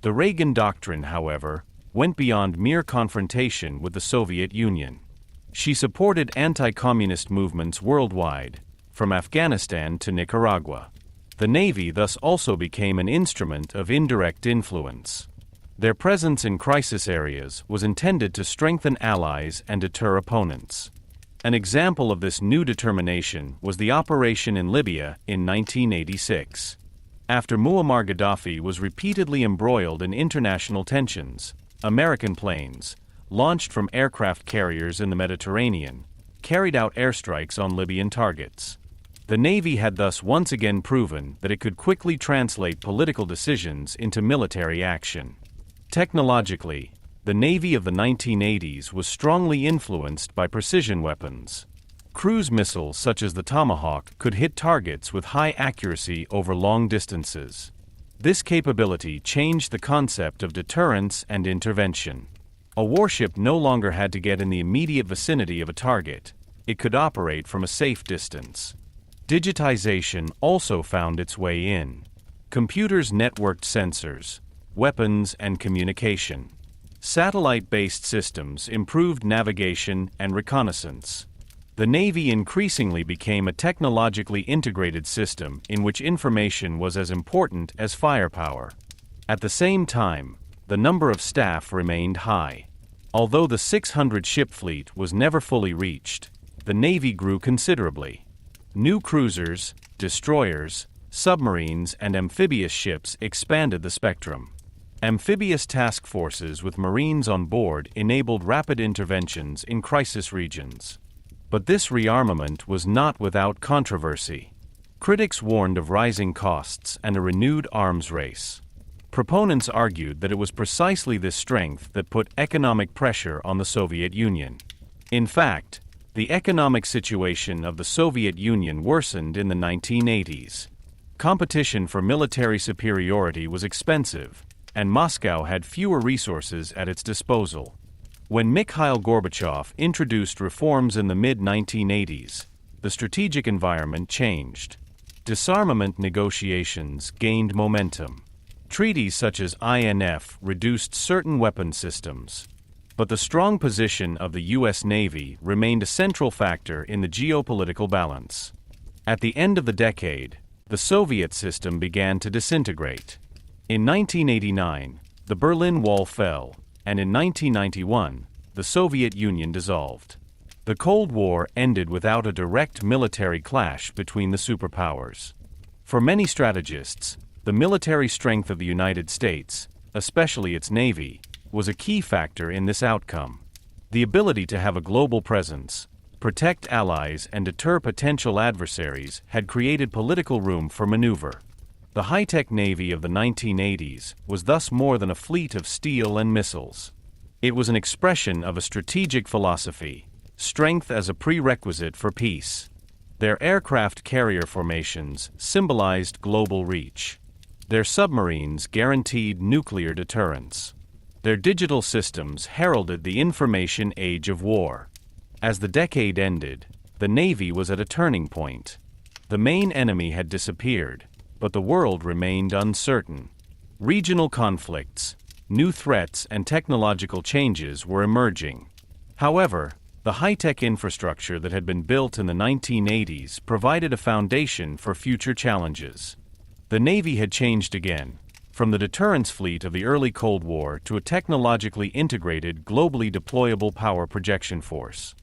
The Reagan Doctrine, however, went beyond mere confrontation with the Soviet Union. She supported anti-communist movements worldwide, from Afghanistan to Nicaragua. The Navy thus also became an instrument of indirect influence. Their presence in crisis areas was intended to strengthen allies and deter opponents. An example of this new determination was the operation in Libya in 1986. After Muammar Gaddafi was repeatedly embroiled in international tensions, American planes, launched from aircraft carriers in the Mediterranean, carried out airstrikes on Libyan targets. The Navy had thus once again proven that it could quickly translate political decisions into military action. Technologically, the Navy of the 1980s was strongly influenced by precision weapons. Cruise missiles such as the Tomahawk could hit targets with high accuracy over long distances. This capability changed the concept of deterrence and intervention. A warship no longer had to get in the immediate vicinity of a target. It could operate from a safe distance. Digitization also found its way in. Computers networked sensors, weapons, and communication. Satellite-based systems improved navigation and reconnaissance. The Navy increasingly became a technologically integrated system in which information was as important as firepower. At the same time, the number of staff remained high. Although the 600-ship fleet was never fully reached, the Navy grew considerably. New cruisers, destroyers, submarines, and amphibious ships expanded the spectrum. Amphibious task forces with Marines on board enabled rapid interventions in crisis regions. But this rearmament was not without controversy. Critics warned of rising costs and a renewed arms race. Proponents argued that it was precisely this strength that put economic pressure on the Soviet Union. In fact, the economic situation of the Soviet Union worsened in the 1980s. Competition for military superiority was expensive, and Moscow had fewer resources at its disposal. When Mikhail Gorbachev introduced reforms in the mid-1980s, the strategic environment changed. Disarmament negotiations gained momentum. Treaties such as INF reduced certain weapon systems. But the strong position of the U.S. Navy remained a central factor in the geopolitical balance. At the end of the decade, the Soviet system began to disintegrate. In 1989, the Berlin Wall fell, and in 1991, the Soviet Union dissolved. The Cold War ended without a direct military clash between the superpowers. For many strategists, the military strength of the United States, especially its Navy, was a key factor in this outcome. The ability to have a global presence, protect allies, and deter potential adversaries had created political room for maneuver. The high-tech Navy of the 1980s was thus more than a fleet of steel and missiles. It was an expression of a strategic philosophy, strength as a prerequisite for peace. Their aircraft carrier formations symbolized global reach. Their submarines guaranteed nuclear deterrence. Their digital systems heralded the information age of war. As the decade ended, the Navy was at a turning point. The main enemy had disappeared, but the world remained uncertain. Regional conflicts, new threats, and technological changes were emerging. However, the high-tech infrastructure that had been built in the 1980s provided a foundation for future challenges. The Navy had changed again, from the deterrence fleet of the early Cold War to a technologically integrated, globally deployable power projection force.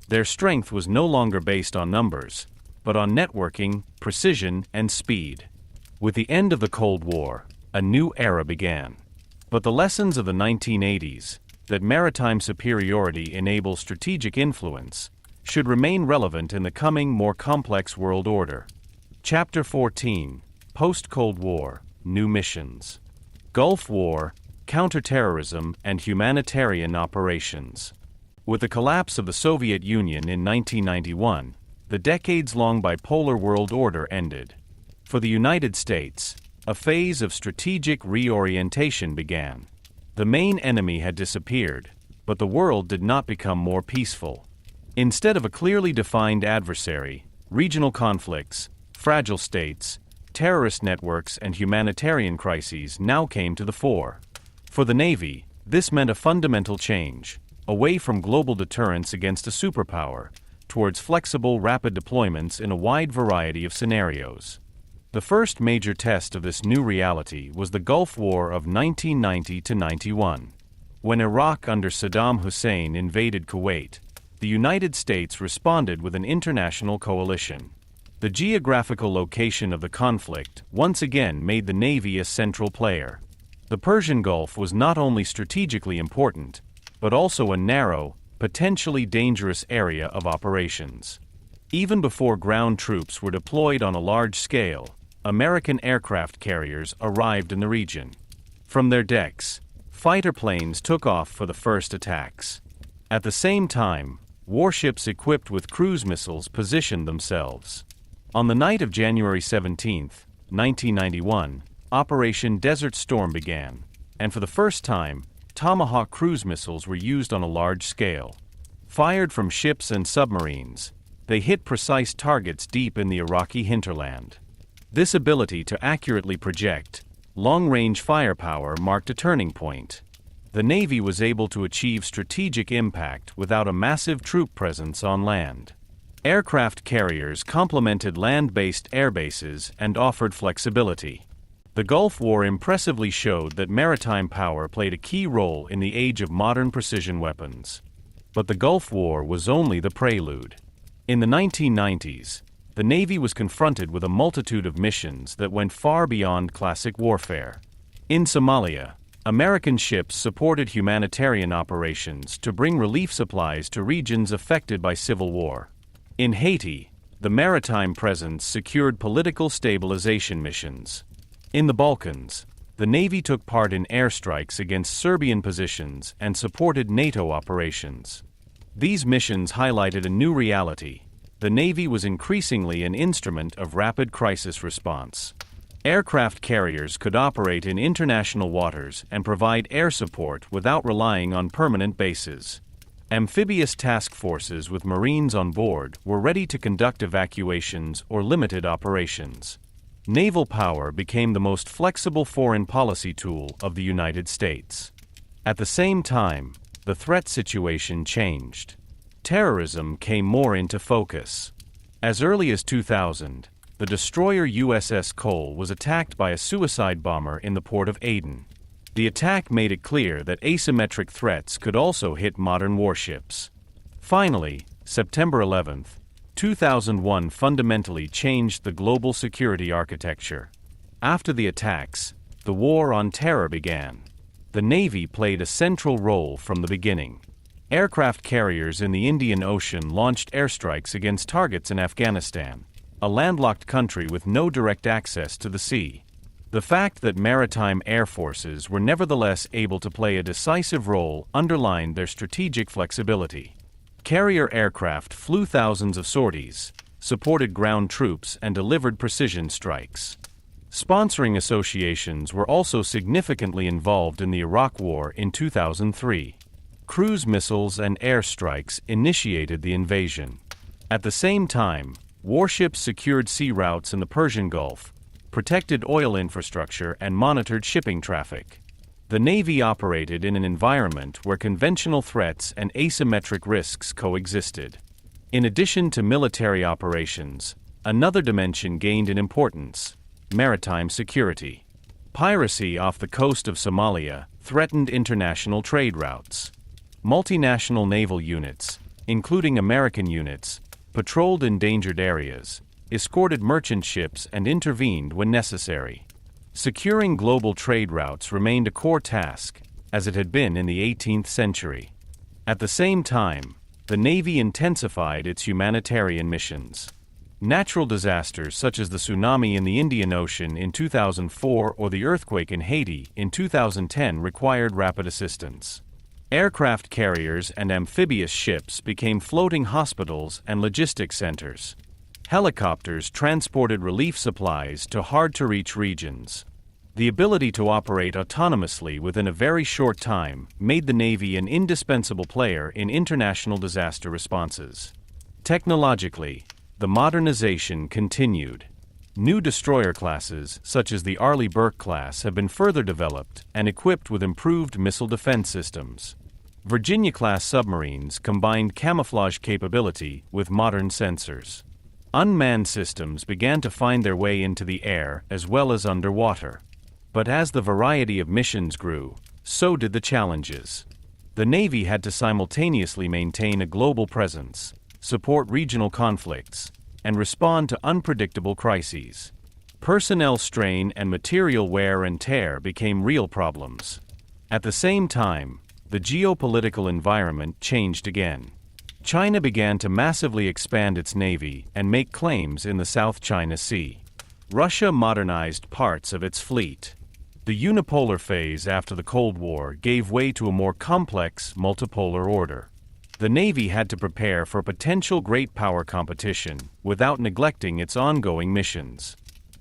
Their strength was no longer based on numbers, but on networking, precision, and speed. With the end of the Cold War, a new era began. But the lessons of the 1980s, that maritime superiority enables strategic influence, should remain relevant in the coming, more complex world order. Chapter 14, Post-Cold War, New Missions. Gulf War, Counterterrorism, and Humanitarian Operations. With the collapse of the Soviet Union in 1991, the decades-long bipolar world order ended. For the United States, a phase of strategic reorientation began. The main enemy had disappeared, but the world did not become more peaceful. Instead of a clearly defined adversary, regional conflicts, fragile states, terrorist networks, and humanitarian crises now came to the fore. For the Navy, this meant a fundamental change, away from global deterrence against a superpower, towards flexible, rapid deployments in a wide variety of scenarios. The first major test of this new reality was the Gulf War of 1990–91. When Iraq under Saddam Hussein invaded Kuwait, the United States responded with an international coalition. The geographical location of the conflict once again made the Navy a central player. The Persian Gulf was not only strategically important, but also a narrow, potentially dangerous area of operations. Even before ground troops were deployed on a large scale, American aircraft carriers arrived in the region. From their decks, fighter planes took off for the first attacks. At the same time, warships equipped with cruise missiles positioned themselves. On the night of January 17, 1991, Operation Desert Storm began, and for the first time, Tomahawk cruise missiles were used on a large scale. Fired from ships and submarines, they hit precise targets deep in the Iraqi hinterland. This ability to accurately project long-range firepower marked a turning point. The Navy was able to achieve strategic impact without a massive troop presence on land. Aircraft carriers complemented land-based airbases and offered flexibility. The Gulf War impressively showed that maritime power played a key role in the age of modern precision weapons. But the Gulf War was only the prelude. In the 1990s, the Navy was confronted with a multitude of missions that went far beyond classic warfare. In Somalia, American ships supported humanitarian operations to bring relief supplies to regions affected by civil war. In Haiti, the maritime presence secured political stabilization missions. In the Balkans, the Navy took part in airstrikes against Serbian positions and supported NATO operations. These missions highlighted a new reality. The Navy was increasingly an instrument of rapid crisis response. Aircraft carriers could operate in international waters and provide air support without relying on permanent bases. Amphibious task forces with Marines on board were ready to conduct evacuations or limited operations. Naval power became the most flexible foreign policy tool of the United States. At the same time, the threat situation changed. Terrorism came more into focus. As early as 2000, the destroyer USS Cole was attacked by a suicide bomber in the port of Aden. The attack made it clear that asymmetric threats could also hit modern warships. Finally, September 11, 2001 fundamentally changed the global security architecture. After the attacks, the war on terror began. The Navy played a central role from the beginning. Aircraft carriers in the Indian Ocean launched airstrikes against targets in Afghanistan, a landlocked country with no direct access to the sea. The fact that maritime air forces were nevertheless able to play a decisive role underlined their strategic flexibility. Carrier aircraft flew thousands of sorties, supported ground troops, and delivered precision strikes. Sponsoring associations were also significantly involved in the Iraq War in 2003. Cruise missiles and airstrikes initiated the invasion. At the same time, warships secured sea routes in the Persian Gulf, protected oil infrastructure, and monitored shipping traffic. The Navy operated in an environment where conventional threats and asymmetric risks coexisted. In addition to military operations, another dimension gained in importance: maritime security. Piracy off the coast of Somalia threatened international trade routes. Multinational naval units, including American units, patrolled endangered areas, escorted merchant ships, and intervened when necessary. Securing global trade routes remained a core task, as it had been in the 18th century. At the same time, the Navy intensified its humanitarian missions. Natural disasters such as the tsunami in the Indian Ocean in 2004 or the earthquake in Haiti in 2010 required rapid assistance. Aircraft carriers and amphibious ships became floating hospitals and logistics centers. Helicopters transported relief supplies to hard-to-reach regions. The ability to operate autonomously within a very short time made the Navy an indispensable player in international disaster responses. Technologically, the modernization continued. New destroyer classes, such as the Arleigh Burke class, have been further developed and equipped with improved missile defense systems. Virginia-class submarines combined camouflage capability with modern sensors. Unmanned systems began to find their way into the air as well as underwater. But as the variety of missions grew, so did the challenges. The Navy had to simultaneously maintain a global presence, support regional conflicts, and respond to unpredictable crises. Personnel strain and material wear and tear became real problems. At the same time, the geopolitical environment changed again. China began to massively expand its navy and make claims in the South China Sea. Russia modernized parts of its fleet. The unipolar phase after the Cold War gave way to a more complex multipolar order. The Navy had to prepare for potential great power competition without neglecting its ongoing missions.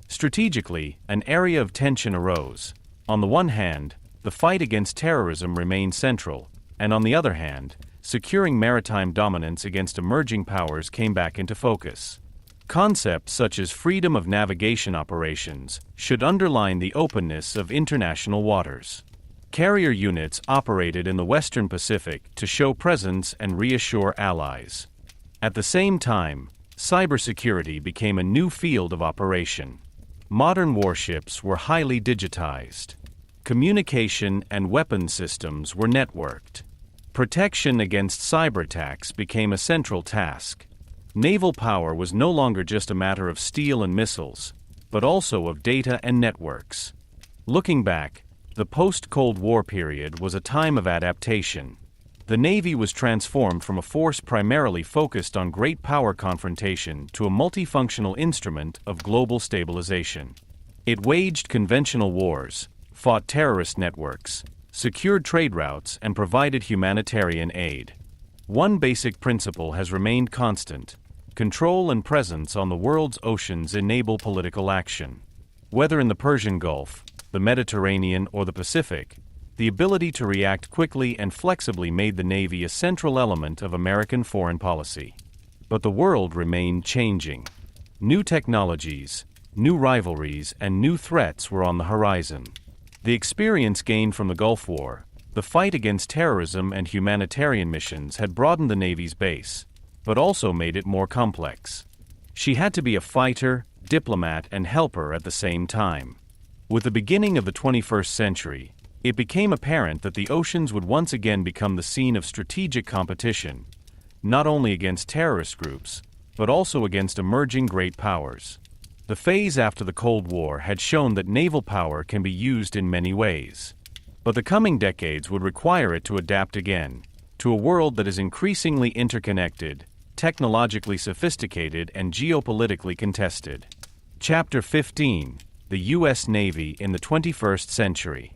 Strategically, an area of tension arose. On the one hand, the fight against terrorism remained central, and on the other hand, securing maritime dominance against emerging powers came back into focus. Concepts such as freedom of navigation operations should underline the openness of international waters. Carrier units operated in the Western Pacific to show presence and reassure allies. At the same time, cybersecurity became a new field of operation. Modern warships were highly digitized. Communication and weapon systems were networked. Protection against cyber attacks became a central task. Naval power was no longer just a matter of steel and missiles, but also of data and networks. Looking back, the post-Cold War period was a time of adaptation. The Navy was transformed from a force primarily focused on great power confrontation to a multifunctional instrument of global stabilization. It waged conventional wars, fought terrorist networks, secured trade routes, and provided humanitarian aid. One basic principle has remained constant: control and presence on the world's oceans enable political action. Whether in the Persian Gulf, the Mediterranean, or the Pacific, the ability to react quickly and flexibly made the Navy a central element of American foreign policy. But the world remained changing. New technologies, new rivalries, and new threats were on the horizon. The experience gained from the Gulf War, the fight against terrorism and humanitarian missions had broadened the Navy's base, but also made it more complex. She had to be a fighter, diplomat, and helper at the same time. With the beginning of the 21st century, it became apparent that the oceans would once again become the scene of strategic competition, not only against terrorist groups, but also against emerging great powers. The phase after the Cold War had shown that naval power can be used in many ways. But the coming decades would require it to adapt again, to a world that is increasingly interconnected, technologically sophisticated, and geopolitically contested. Chapter 15: The U.S. Navy in the 21st Century.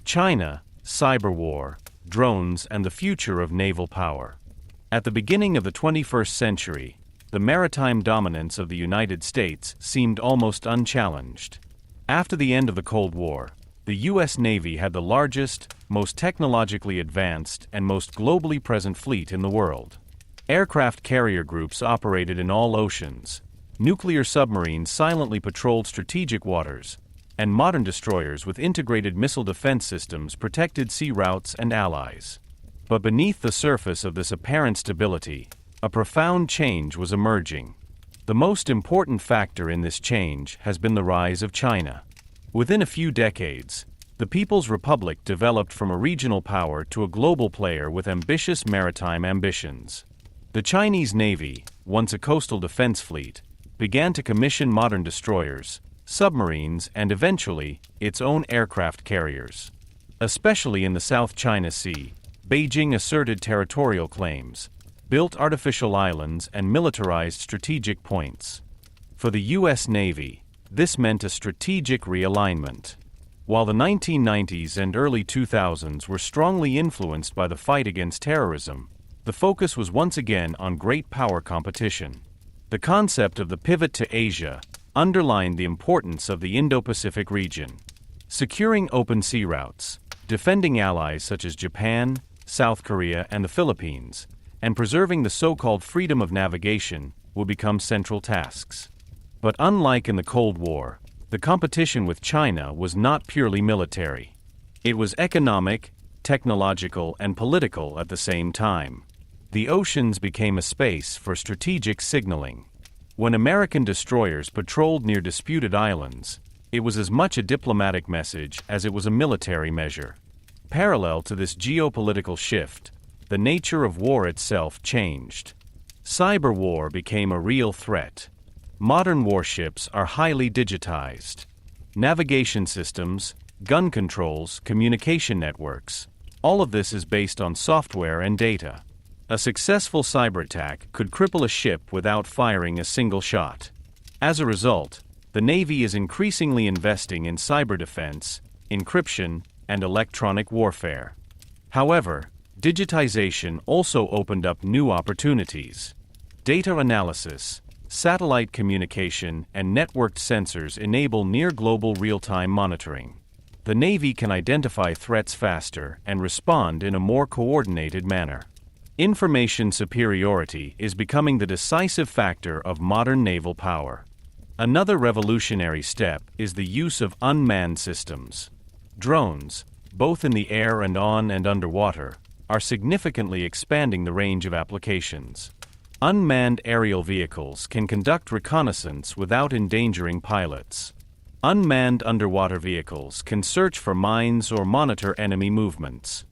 China, Cyber War, Drones, and the Future of Naval Power. At the beginning of the 21st century, the maritime dominance of the United States seemed almost unchallenged. After the end of the Cold War, the U.S. Navy had the largest, most technologically advanced, and most globally present fleet in the world. Aircraft carrier groups operated in all oceans. Nuclear submarines silently patrolled strategic waters, and modern destroyers with integrated missile defense systems protected sea routes and allies. But beneath the surface of this apparent stability, a profound change was emerging. The most important factor in this change has been the rise of China. Within a few decades, the People's Republic developed from a regional power to a global player with ambitious maritime ambitions. The Chinese Navy, once a coastal defense fleet, began to commission modern destroyers, submarines, and eventually, its own aircraft carriers. Especially in the South China Sea, Beijing asserted territorial claims, built artificial islands, and militarized strategic points. For the U.S. Navy, this meant a strategic realignment. While the 1990s and early 2000s were strongly influenced by the fight against terrorism, the focus was once again on great power competition. The concept of the pivot to Asia underlined the importance of the Indo-Pacific region. Securing open sea routes, defending allies such as Japan, South Korea, and the Philippines, and preserving the so-called freedom of navigation will become central tasks. But unlike in the Cold War, the competition with China was not purely military. It was economic, technological, and political at the same time. The oceans became a space for strategic signaling. When American destroyers patrolled near disputed islands, it was as much a diplomatic message as it was a military measure. Parallel to this geopolitical shift, the nature of war itself changed. Cyber war became a real threat. Modern warships are highly digitized. Navigation systems, gun controls, communication networks, all of this is based on software and data. A successful cyber attack could cripple a ship without firing a single shot. As a result, the Navy is increasingly investing in cyber defense, encryption, and electronic warfare. However, digitization also opened up new opportunities. Data analysis, satellite communication, and networked sensors enable near-global real-time monitoring. The Navy can identify threats faster and respond in a more coordinated manner. Information superiority is becoming the decisive factor of modern naval power. Another revolutionary step is the use of unmanned systems. Drones, both in the air and on and underwater, are significantly expanding the range of applications. Unmanned aerial vehicles can conduct reconnaissance without endangering pilots. Unmanned underwater vehicles can search for mines or monitor enemy movements.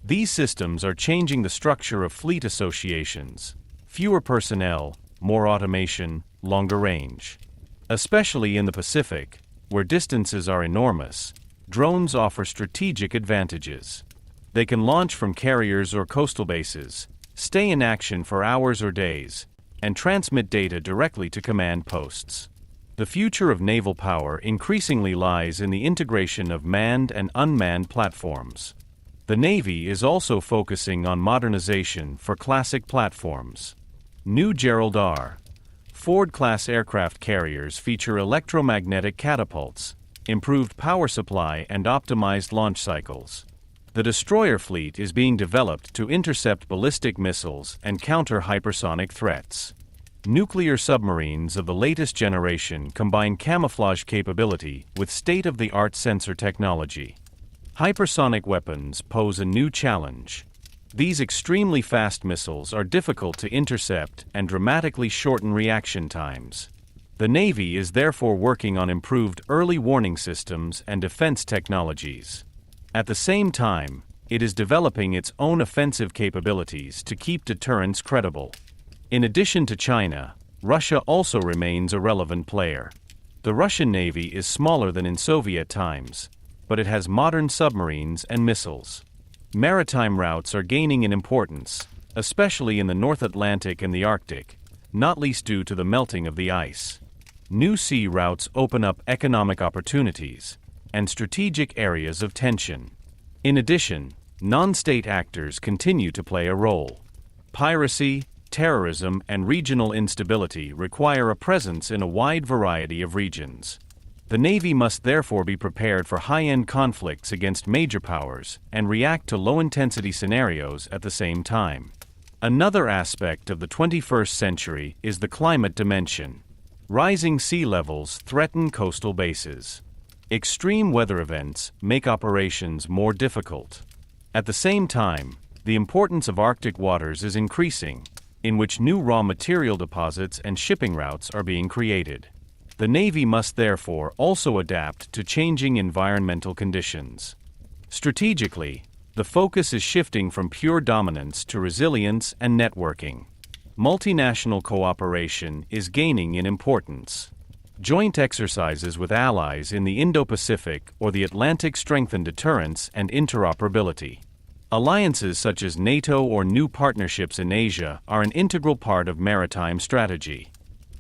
These systems are changing the structure of fleet associations. Fewer personnel, more automation, longer range. Especially in the Pacific, where distances are enormous, drones offer strategic advantages. They can launch from carriers or coastal bases, stay in action for hours or days, and transmit data directly to command posts. The future of naval power increasingly lies in the integration of manned and unmanned platforms. The Navy is also focusing on modernization for classic platforms. New Gerald R. Ford-class aircraft carriers feature electromagnetic catapults, improved power supply, and optimized launch cycles. The destroyer fleet is being developed to intercept ballistic missiles and counter hypersonic threats. Nuclear submarines of the latest generation combine camouflage capability with state-of-the-art sensor technology. Hypersonic weapons pose a new challenge. These extremely fast missiles are difficult to intercept and dramatically shorten reaction times. The Navy is therefore working on improved early warning systems and defense technologies. At the same time, it is developing its own offensive capabilities to keep deterrence credible. In addition to China, Russia also remains a relevant player. The Russian Navy is smaller than in Soviet times, but it has modern submarines and missiles. Maritime routes are gaining in importance, especially in the North Atlantic and the Arctic, not least due to the melting of the ice. New sea routes open up economic opportunities and strategic areas of tension. In addition, non-state actors continue to play a role. Piracy, terrorism, and regional instability require a presence in a wide variety of regions. The Navy must therefore be prepared for high-end conflicts against major powers and react to low-intensity scenarios at the same time. Another aspect of the 21st century is the climate dimension. Rising sea levels threaten coastal bases. Extreme weather events make operations more difficult. At the same time, the importance of Arctic waters is increasing, in which new raw material deposits and shipping routes are being created. The Navy must therefore also adapt to changing environmental conditions. Strategically, the focus is shifting from pure dominance to resilience and networking. Multinational cooperation is gaining in importance. Joint exercises with allies in the Indo-Pacific or the Atlantic strengthen deterrence and interoperability. Alliances such as NATO or new partnerships in Asia are an integral part of maritime strategy.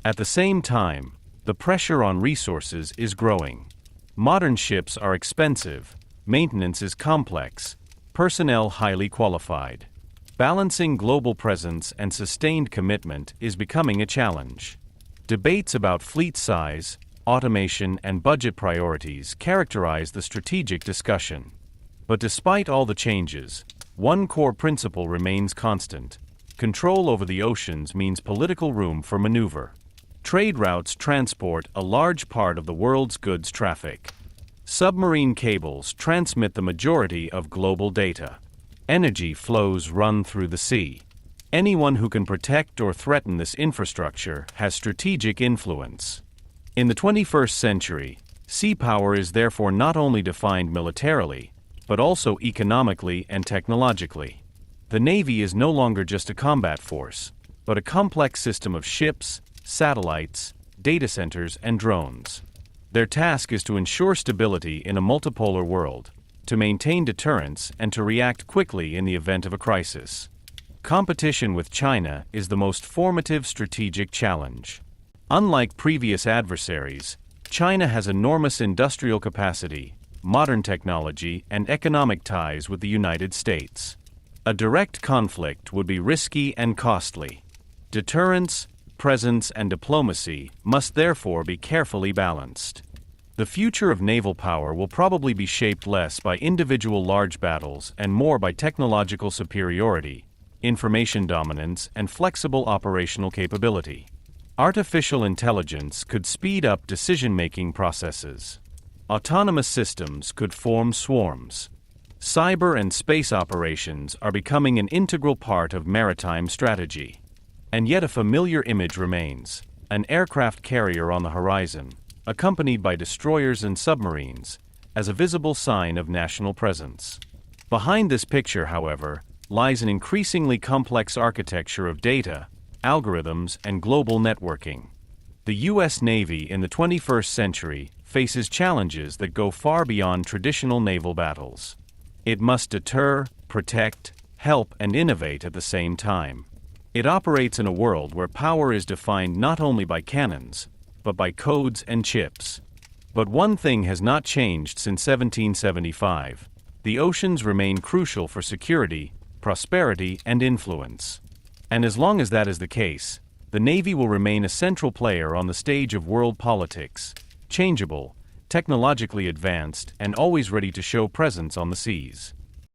At the same time, the pressure on resources is growing. Modern ships are expensive, maintenance is complex, personnel highly qualified. Balancing global presence and sustained commitment is becoming a challenge. Debates about fleet size, automation, and budget priorities characterize the strategic discussion. But despite all the changes, one core principle remains constant. Control over the oceans means political room for maneuver. Trade routes transport a large part of the world's goods traffic. Submarine cables transmit the majority of global data. Energy flows run through the sea. Anyone who can protect or threaten this infrastructure has strategic influence. In the 21st century, sea power is therefore not only defined militarily, but also economically and technologically. The Navy is no longer just a combat force, but a complex system of ships, satellites, data centers, and drones. Their task is to ensure stability in a multipolar world, to maintain deterrence, and to react quickly in the event of a crisis. Competition with China is the most formative strategic challenge. Unlike previous adversaries, China has enormous industrial capacity, modern technology, and economic ties with the United States. A direct conflict would be risky and costly. Deterrence, presence, and diplomacy must therefore be carefully balanced. The future of naval power will probably be shaped less by individual large battles and more by technological superiority, information dominance, and flexible operational capability. Artificial intelligence could speed up decision-making processes. Autonomous systems could form swarms. Cyber and space operations are becoming an integral part of maritime strategy. And yet a familiar image remains: an aircraft carrier on the horizon, accompanied by destroyers and submarines, as a visible sign of national presence. Behind this picture, however, lies an increasingly complex architecture of data, algorithms, and global networking. The U.S. Navy in the 21st century faces challenges that go far beyond traditional naval battles. It must deter, protect, help, and innovate at the same time. It operates in a world where power is defined not only by cannons, but by codes and chips. But one thing has not changed since 1775. The oceans remain crucial for security, prosperity, and influence. And as long as that is the case, the Navy will remain a central player on the stage of world politics, changeable, technologically advanced, and always ready to show presence on the seas.